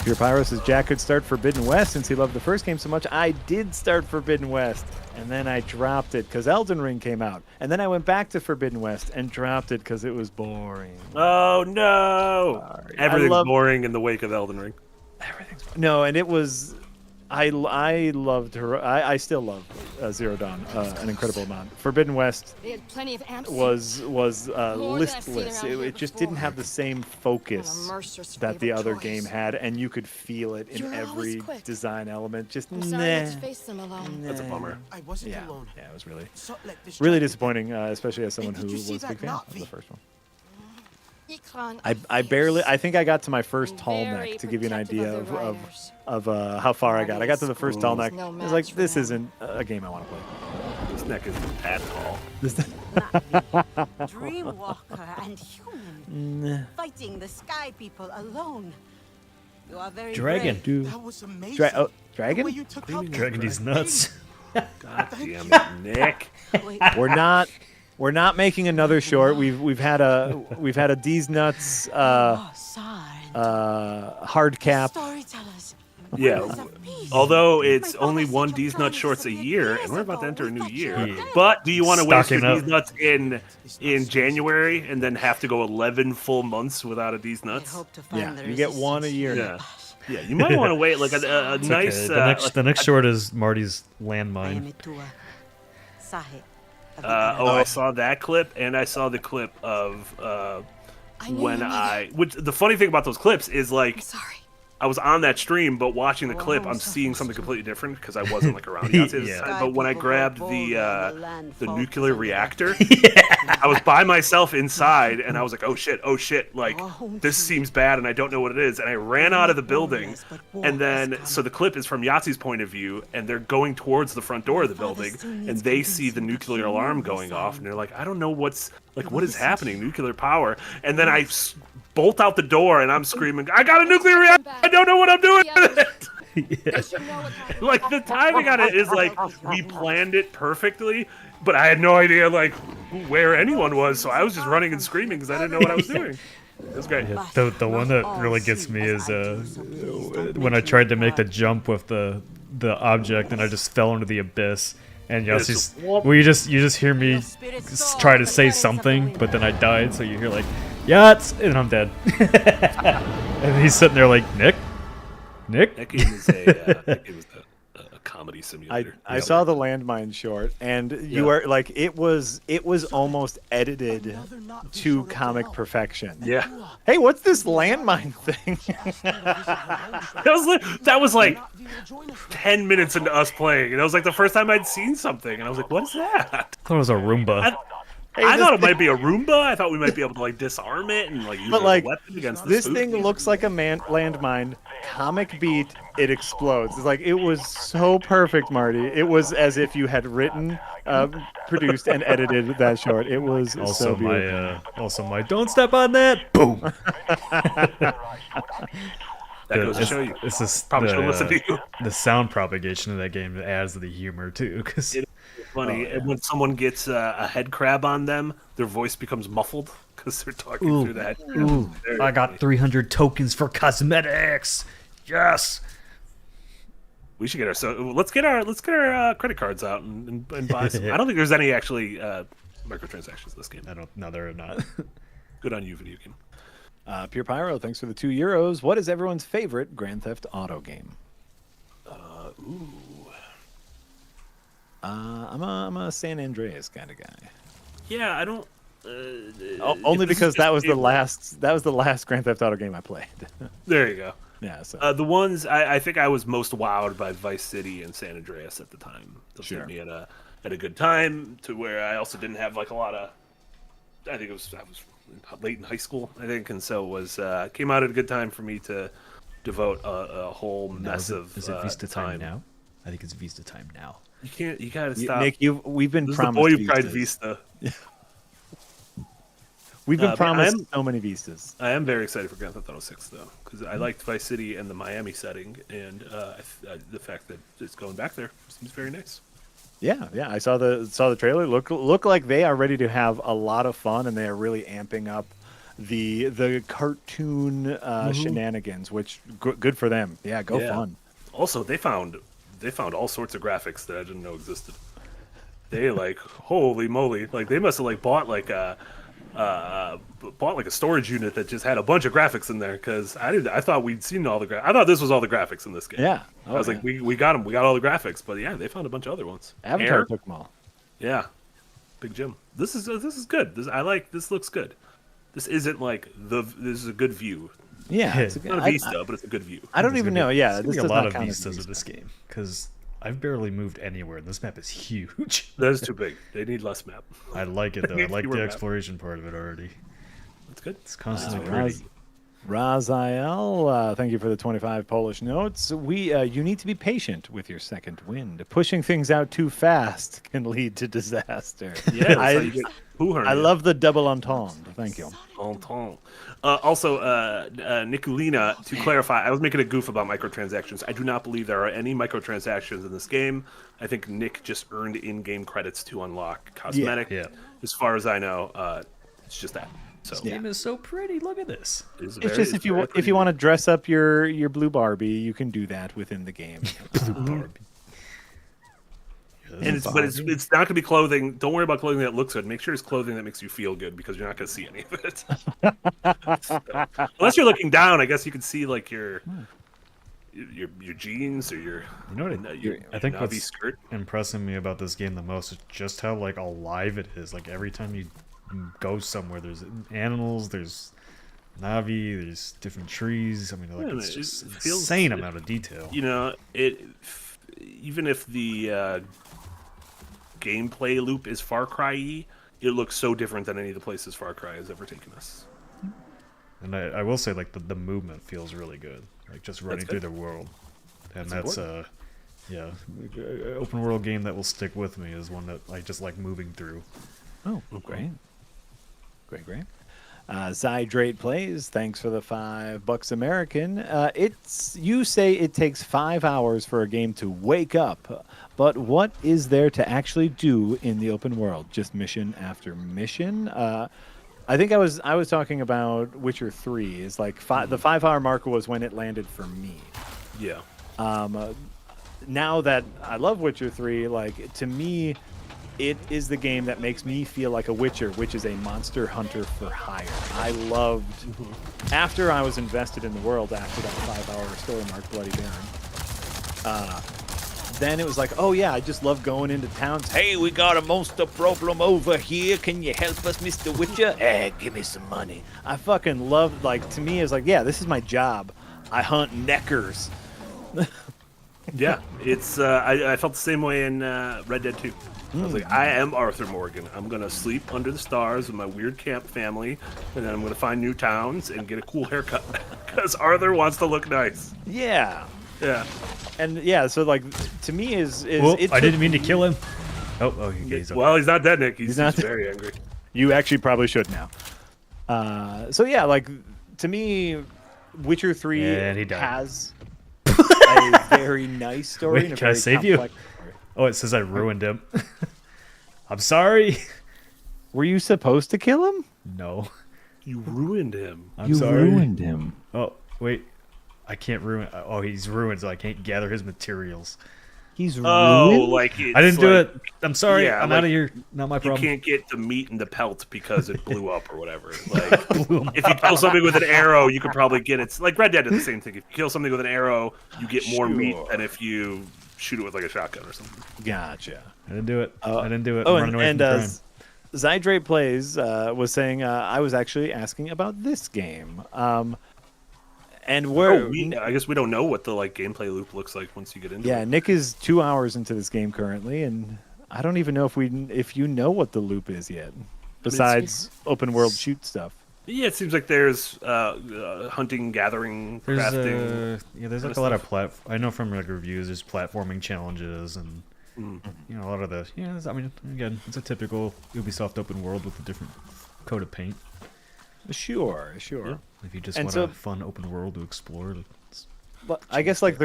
Pure Pyro says Jack could start Forbidden West since he loved the first game so much. I did start Forbidden West, and then I dropped it because Elden Ring came out. And then I went back to Forbidden West and dropped it because it was boring.
Oh, no.
Sorry.
Everything's boring in the wake of Elden Ring.
Everything's boring. No, and it was... I loved her. I still love Zero Dawn an incredible amount. Forbidden West
They had plenty of amps.
was
More than I've seen
listless.
around here
It just
before.
didn't have the same focus
Mercer's
that the
favorite
other
choice.
game had, and you could feel it in
You're always
every
quick.
design element. Just
I'm sorry you had to face them alone.
That's a bummer.
I wasn't
yeah,
alone.
yeah, it was really
Really
disappointing, especially as someone
Hey,
who
did you
was
see
a big
that
fan
knot,
of the
V?
first one.
Ikran
I barely. I think I got to my first
I'm
tall
very
neck to give you an
protective
idea
of the riders.
of how far I got. I got to the first tall neck.
No
I was like,
match for
this
them.
isn't a game I want to play.
This neck isn't that tall.
Dreamwalker and human, fighting the sky people alone. You are very
Dragon.
brave.
That was amazing.
Dragon?
The way you took out
Dragon these nuts.
God damn it, Nick.
We're not making another short. We've had a D's nuts hard cap.
Storytellers.
Yeah. Although it's only one D's Nuts shorts a year, and we're about to enter a new year.
Yeah.
But do you want to waste
Stocking
your
up.
D's Nuts in January and then have to go 11 full months without a D's Nuts?
Yeah, you get one a year.
Yeah. Yeah, you might want to wait like a
It's
nice.
okay. The next short is Marty's landmine.
I saw that clip, and I saw the clip of which the funny thing about those clips is like I was on that stream, but watching the clip, I'm seeing something completely different because I wasn't like around Yahtzee at the
Yeah.
time. But when I grabbed the nuclear reactor, I was by myself inside, and I was like, oh shit, like this seems bad, and I don't know what it is. And I ran out of the building, and then so the clip is from Yahtzee's point of view, and they're going towards the front door of the building, and they see the nuclear alarm going off, and they're like, I don't know what is happening, nuclear power, and then I bolt out the door, and I'm screaming, I got a nuclear reactor! I don't know what I'm doing with it! Like, the timing on it is like, we planned it perfectly, but I had no idea, like, where anyone was, so I was just running and screaming because I didn't know what I was doing. It was great.
Yeah, the one that really gets me is when I tried to make the jump with the object and I just fell into the abyss. And Yossi's, well, you just hear me try to say something, but then I died, so you hear like, Yachts, and I'm dead. And he's sitting there like, Nick?
That game was a comedy simulator.
I saw the landmine short, and you are like, it was almost edited to comic perfection.
Yeah.
Hey, what's this landmine thing?
that was like 10 minutes into us playing, and that was like the first time I'd seen something, and I was like, "What is that?"
I thought it was a Roomba.
I thought it might be a Roomba. I thought we might be able to like disarm it and like use it as a weapon against
this
spook.
thing looks like a landmine. Comic beat, it explodes. It's like it was so perfect, Marty. It was as if you had written, produced, and edited that short. It was so beautiful.
My don't step on that. Boom.
That goes to show you.
This is
Probably should listen to you.
The sound propagation of that game adds to the humor too. Cause
it's funny when someone gets a head crab on them, their voice becomes muffled because they're talking through the head crab.
Ooh, I got 300 tokens for cosmetics. Yes.
We should get let's get our credit cards out and buy some. I don't think there's any actually microtransactions in this game.
No, there are not.
Good on you, video game.
Pure Pyro, thanks for the €2. What is everyone's favorite Grand Theft Auto game? I'm a San Andreas kind of guy.
Yeah, I don't.
Only because that was the last Grand Theft Auto game I played.
There you go.
Yeah. So
the ones I think I was most wowed by Vice City and San Andreas at the time. Those hit me at a good time, to where I also didn't have like a lot of. I think I was late in high school, I think, and so it was came out at a good time for me to devote a whole mess of
is it Vista
time
now? I think it's Vista time now.
You gotta stop.
Nick, we've been
this
promised.
Is the boy who cried Vista.
We've been promised so many Vistas.
I am very excited for Grand Theft Auto 6, though, because I liked Vice City and the Miami setting, and the fact that it's going back there seems very nice.
Yeah. I saw the trailer. Look like they are ready to have a lot of fun, and they are really amping up the cartoon shenanigans, which good for them. Yeah, go fun.
Also, they found all sorts of graphics that I didn't know existed. They like, holy moly, like they must have bought a storage unit that just had a bunch of graphics in there, because I thought we'd seen all the I thought this was all the graphics in this game.
Yeah.
I was like, we got them. We got all the graphics, but yeah, they found a bunch of other ones.
Avatar took them all.
Yeah. Big Jim. This is good. This looks good. This isn't like this is a good view.
Yeah.
It's not a Vista, but it's a good view.
I don't even know. Yeah.
There's a lot of Vistas in this game, because I've barely moved anywhere, and this map is huge.
That is too big. They need less map.
I like it, though. I like the exploration part of it already.
That's good.
It's constantly pretty.
Raziel, thank you for the 25 Polish notes. You need to be patient with your second wind. Pushing things out too fast can lead to disaster.
Yeah, I
love the double entendre. Thank you.
Entendre. Also, Nicolina, to clarify, I was making a goof about microtransactions. I do not believe there are any microtransactions in this game. I think Nick just earned in-game credits to unlock cosmetic.
Yeah.
As far as I know, it's just that. So
this game is so pretty. Look at this.
It's just if you want to dress up your blue Barbie, you can do that within the game.
Blue Barbie.
And it's not going to be clothing. Don't worry about clothing that looks good. Make sure it's clothing that makes you feel good, because you're not going to see any of it. Unless you're looking down, I guess you can see like your jeans or your.
You know what? I think what's
skirt.
Impressing me about this game the most is just how alive it is. Like every time you go somewhere, there's animals, there's Navi, there's different trees. I mean, it's just insane amount of detail.
You know, even if the gameplay loop is Far Cry-y, it looks so different than any of the places Far Cry has ever taken us.
And I will say, the movement feels really good, like just running through the world. And that's open world game that will stick with me is one that I just like moving through.
Oh, great. Great. Zydrate plays. Thanks for the $5 American. You say it takes 5 hours for a game to wake up, but what is there to actually do in the open world? Just mission after mission. I think I was talking about Witcher 3. Is like the 5 hour marker was when it landed for me.
Yeah.
Now that I love Witcher 3, to me, it is the game that makes me feel like a Witcher, which is a monster hunter for hire. I loved, after I was invested in the world after that 5 hour story mark, Bloody Baron, then it was like, oh yeah, I just love going into towns. Hey, we got a monster problem over here. Can you help us, Mr. Witcher? Give me some money. I fucking love, to me, it's like, yeah, this is my job. I hunt neckers.
Yeah, it's. I felt the same way in Red Dead 2. I was like, I am Arthur Morgan. I'm going to sleep under the stars with my weird camp family, and then I'm going to find new towns and get a cool haircut, because Arthur wants to look nice.
Yeah.
Yeah.
And yeah, so to me is
I didn't mean to kill him. Oh, he's okay.
Well, he's not dead, Nick. He's not very angry.
You actually probably should now. So yeah, to me, Witcher 3 has a very nice story.
Wait, can I save you? Story. Oh, it says I ruined him. I'm sorry.
Were you supposed to kill him?
No.
You ruined him.
I'm sorry.
You ruined him.
Oh, wait. I can't ruin. Oh, he's ruined, so I can't gather his materials.
He's ruined?
Oh,
I didn't do it. I'm sorry. Yeah, I'm out of here. Not my problem.
You can't get the meat and the pelt because it blew up or whatever. If you kill something with an arrow, you could probably get it. Like Red Dead did the same thing. If you kill something with an arrow, you get more meat than if you shoot it with like a shotgun or something.
Gotcha.
I didn't do it. I didn't do it.
Oh,
I'm running away
and
from crime.
Zydrate Plays was saying I was actually asking about this game. And we're
I guess we don't know what the like gameplay loop looks like once you get into it.
yeah, Nick is 2 hours into this game currently, and I don't even know if you know what the loop is yet, besides open world shoot stuff.
Yeah, it seems like there's hunting, gathering, crafting.
There's like a lot of I know from like reviews, there's platforming challenges and you know a lot of the I mean, again, it's a typical Ubisoft open world with a different coat of paint.
Sure.
Yeah. If you just want a fun open world to explore.
But I guess like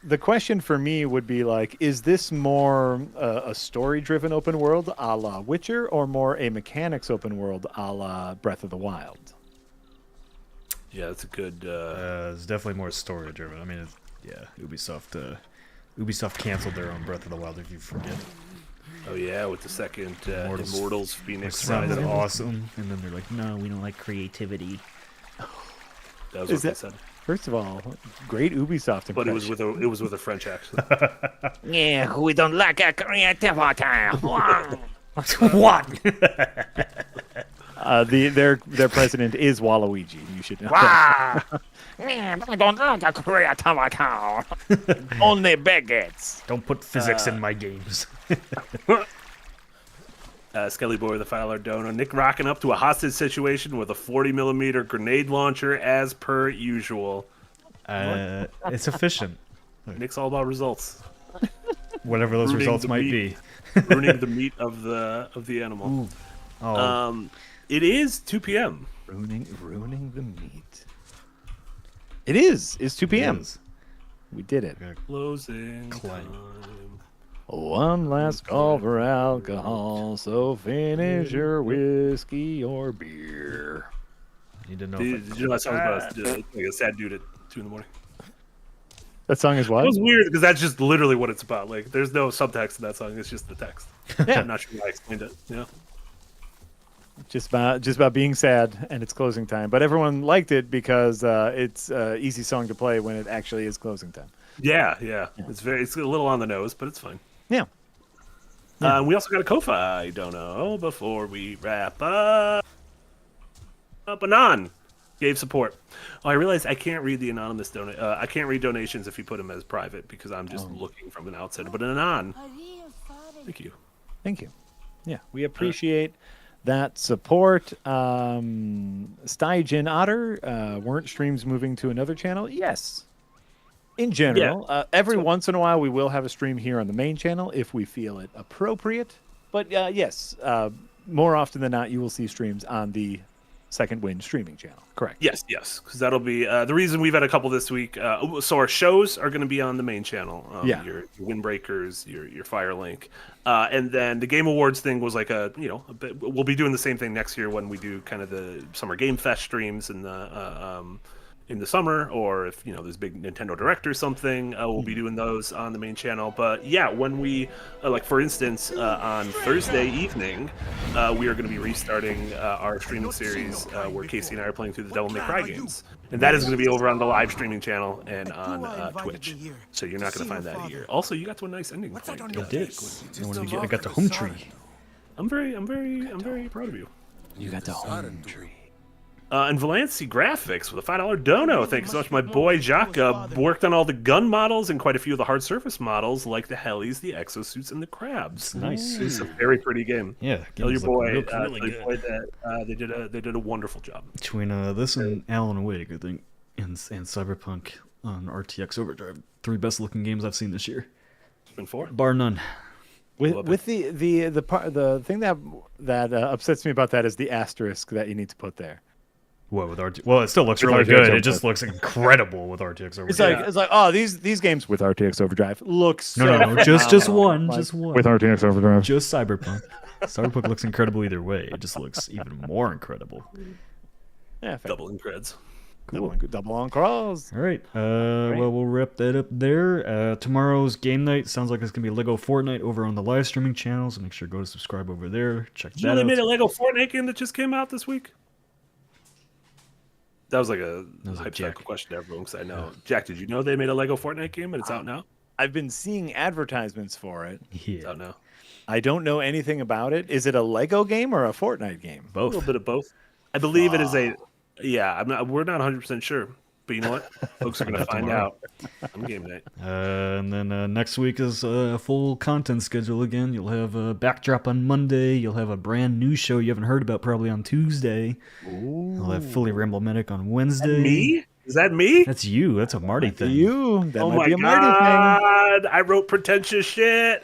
the question for me would be like, is this more a story-driven open world a la Witcher, or more a mechanics open world a la Breath of the Wild?
Yeah, that's a good.
It's definitely more story-driven. I mean, Ubisoft canceled their own Breath of the Wild. If you forget.
Oh yeah, with the second Immortals Phoenix
sounded awesome, and then they're like, no, we don't like creativity.
That was what they said.
First of all, great Ubisoft impression.
But it was with a French accent.
Yeah, we don't like a creativity.
What?
Their president is Waluigi. You should know.
I don't like a creativity. Only bigots.
Don't put physics in my games.
Skelly Boy with the $5 dono. Nick rocking up to a hostage situation with a 40mm grenade launcher as per usual.
It's efficient.
Nick's all about results.
Whatever those results might be.
Ruining the meat of the animal. It is 2 p.m.
Ruining the meat. It is. It's 2 p.m. We did it.
Closing time.
One last call for alcohol, so finish your whiskey or beer.
Need to know.
Did you know that song about like a sad dude at 2 in the morning?
That song is what?
It was weird because that's just literally what it's about. Like, there's no subtext in that song. It's just the text.
Yeah.
I'm not sure why I explained it. Yeah.
Just about being sad, and it's closing time. But everyone liked it because it's an easy song to play when it actually is closing time.
Yeah. It's a little on the nose, but it's fine.
Yeah.
We also got a Ko-Fi dono before we wrap up. Anon gave support. Oh, I realized I can't read the anonymous donation. I can't read donations if you put them as private because I'm just looking from an outsider. But an Anon, thank you.
Thank you. Yeah, we appreciate that support. Stygen Otter, weren't streams moving to another channel? Yes. In general, every once in a while we will have a stream here on the main channel if we feel it appropriate. But yes, more often than not, you will see streams on the Second Wind streaming channel. Correct.
Yes, because that'll be the reason we've had a couple this week. So our shows are going to be on the main channel. Your Windbreakers, your Firelink, and then the Game Awards thing was like we'll be doing the same thing next year when we do kind of the Summer Game Fest streams and in the summer, or if there's big Nintendo Direct or something, we'll be doing those on the main channel. But yeah, when we like for instance on Thursday evening, we are going to be restarting our streaming series where Casey and I are playing through the Devil May Cry games, and that is going to be over on the live streaming channel and on Twitch. So you're not going to find that here. Also, you got to a nice ending.
I did. I got the home tree.
I'm very proud of you.
You got the home tree.
And Valancy Graphics with a $5 dono. Thank you so much. My boy Jaka worked on all the gun models and quite a few of the hard surface models, like the helis, the exosuits, and the crabs.
Nice.
It's a very pretty game.
Yeah.
Tell your boy,
really good.
That they did a wonderful job.
Between this and Alan Wake, I think, and Cyberpunk on RTX Overdrive, 3 best looking games I've seen this year.
It's been 4,
bar none.
With the thing that upsets me about that is the asterisk that you need to put there.
What with RTX? Well, it still looks really good. It just looks incredible with RTX Overdrive.
It's like oh these games with RTX Overdrive looks
no just one
with RTX Overdrive.
Just Cyberpunk. Cyberpunk looks incredible either way. It just looks even more incredible.
Yeah,
double creds.
Cool. Double on crawls.
All right. Well, we'll wrap that up there. Tomorrow's game night sounds like it's gonna be Lego Fortnite over on the live streaming channel. So make sure to go to subscribe over there. Check that out.
They made a Lego Fortnite game that just came out this week. That was like a hypothetical question to everyone because I know. Jack, did you know they made a Lego Fortnite game and it's out now?
I've been seeing advertisements for it.
Yeah.
Don't know.
I don't know anything about it. Is it a Lego game or a Fortnite game?
A little bit of both. I believe it is a. Yeah, we're not 100% sure, but you know what? Folks are going to find out on game night.
And then next week is a full content schedule again. You'll have a backdrop on Monday. You'll have a brand new show you haven't heard about probably on Tuesday. You'll have Fully Ramble-matic on Wednesday.
Me? Is that me?
That's you. That's a Marty thing.
You. That might
my
be a Marty
God. I wrote pretentious shit.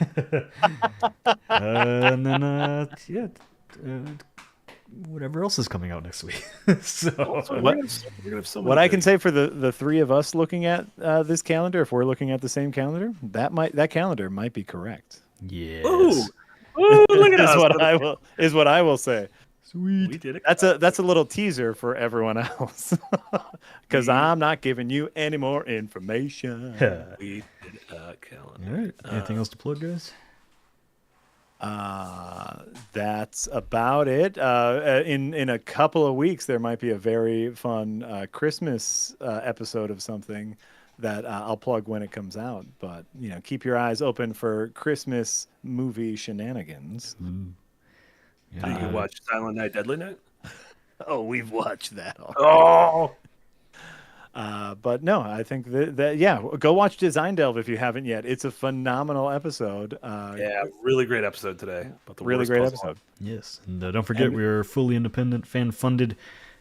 And then, whatever else is coming out next week. So
what I can say for the three of us looking at this calendar, if we're looking at the same calendar, that calendar might be correct.
Yes.
Ooh, look at us.
Is what I will say.
Sweet.
We did it.
That's a little teaser for everyone else, because I'm not giving you any more information.
We did a calendar.
All right. Anything else to plug, guys?
That's about it. In a couple of weeks, there might be a very fun Christmas episode of something that I'll plug when it comes out. But keep your eyes open for Christmas movie shenanigans.
So you can watch Silent Night, Deadly Night.
Oh, we've watched that.
Oh.
But no, I think that go watch Design Delve if you haven't yet. It's a phenomenal episode.
Yeah, really great episode today. About the
really
worst
great
puzzle.
episode.
Yes. And don't forget, we're fully independent, fan-funded,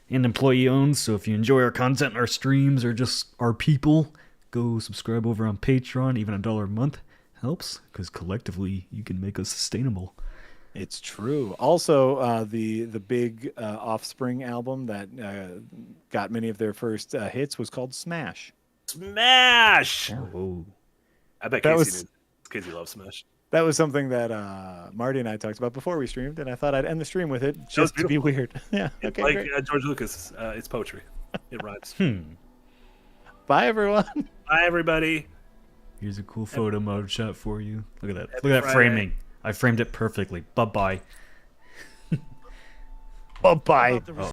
and employee-owned. So if you enjoy our content, our streams, or just our people, go subscribe over on Patreon. Even $1 a month helps, because collectively you can make us sustainable.
It's true. Also, the big Offspring album that got many of their first hits was called Smash.
Smash!
Oh.
I bet
That
Casey
was-
did. Casey loves Smash.
That was something that Marty and I talked about before we streamed, and I thought I'd end the stream with it just to be weird. Yeah.
It's
Okay.
like
Great.
George Lucas. It's poetry. It rhymes.
Bye, everyone.
Bye, everybody.
Here's a cool photo mode shot for you. Look at that.
Happy
Look at that
Friday.
framing. I framed it perfectly. Bye-bye.
Bye-bye.
Oh.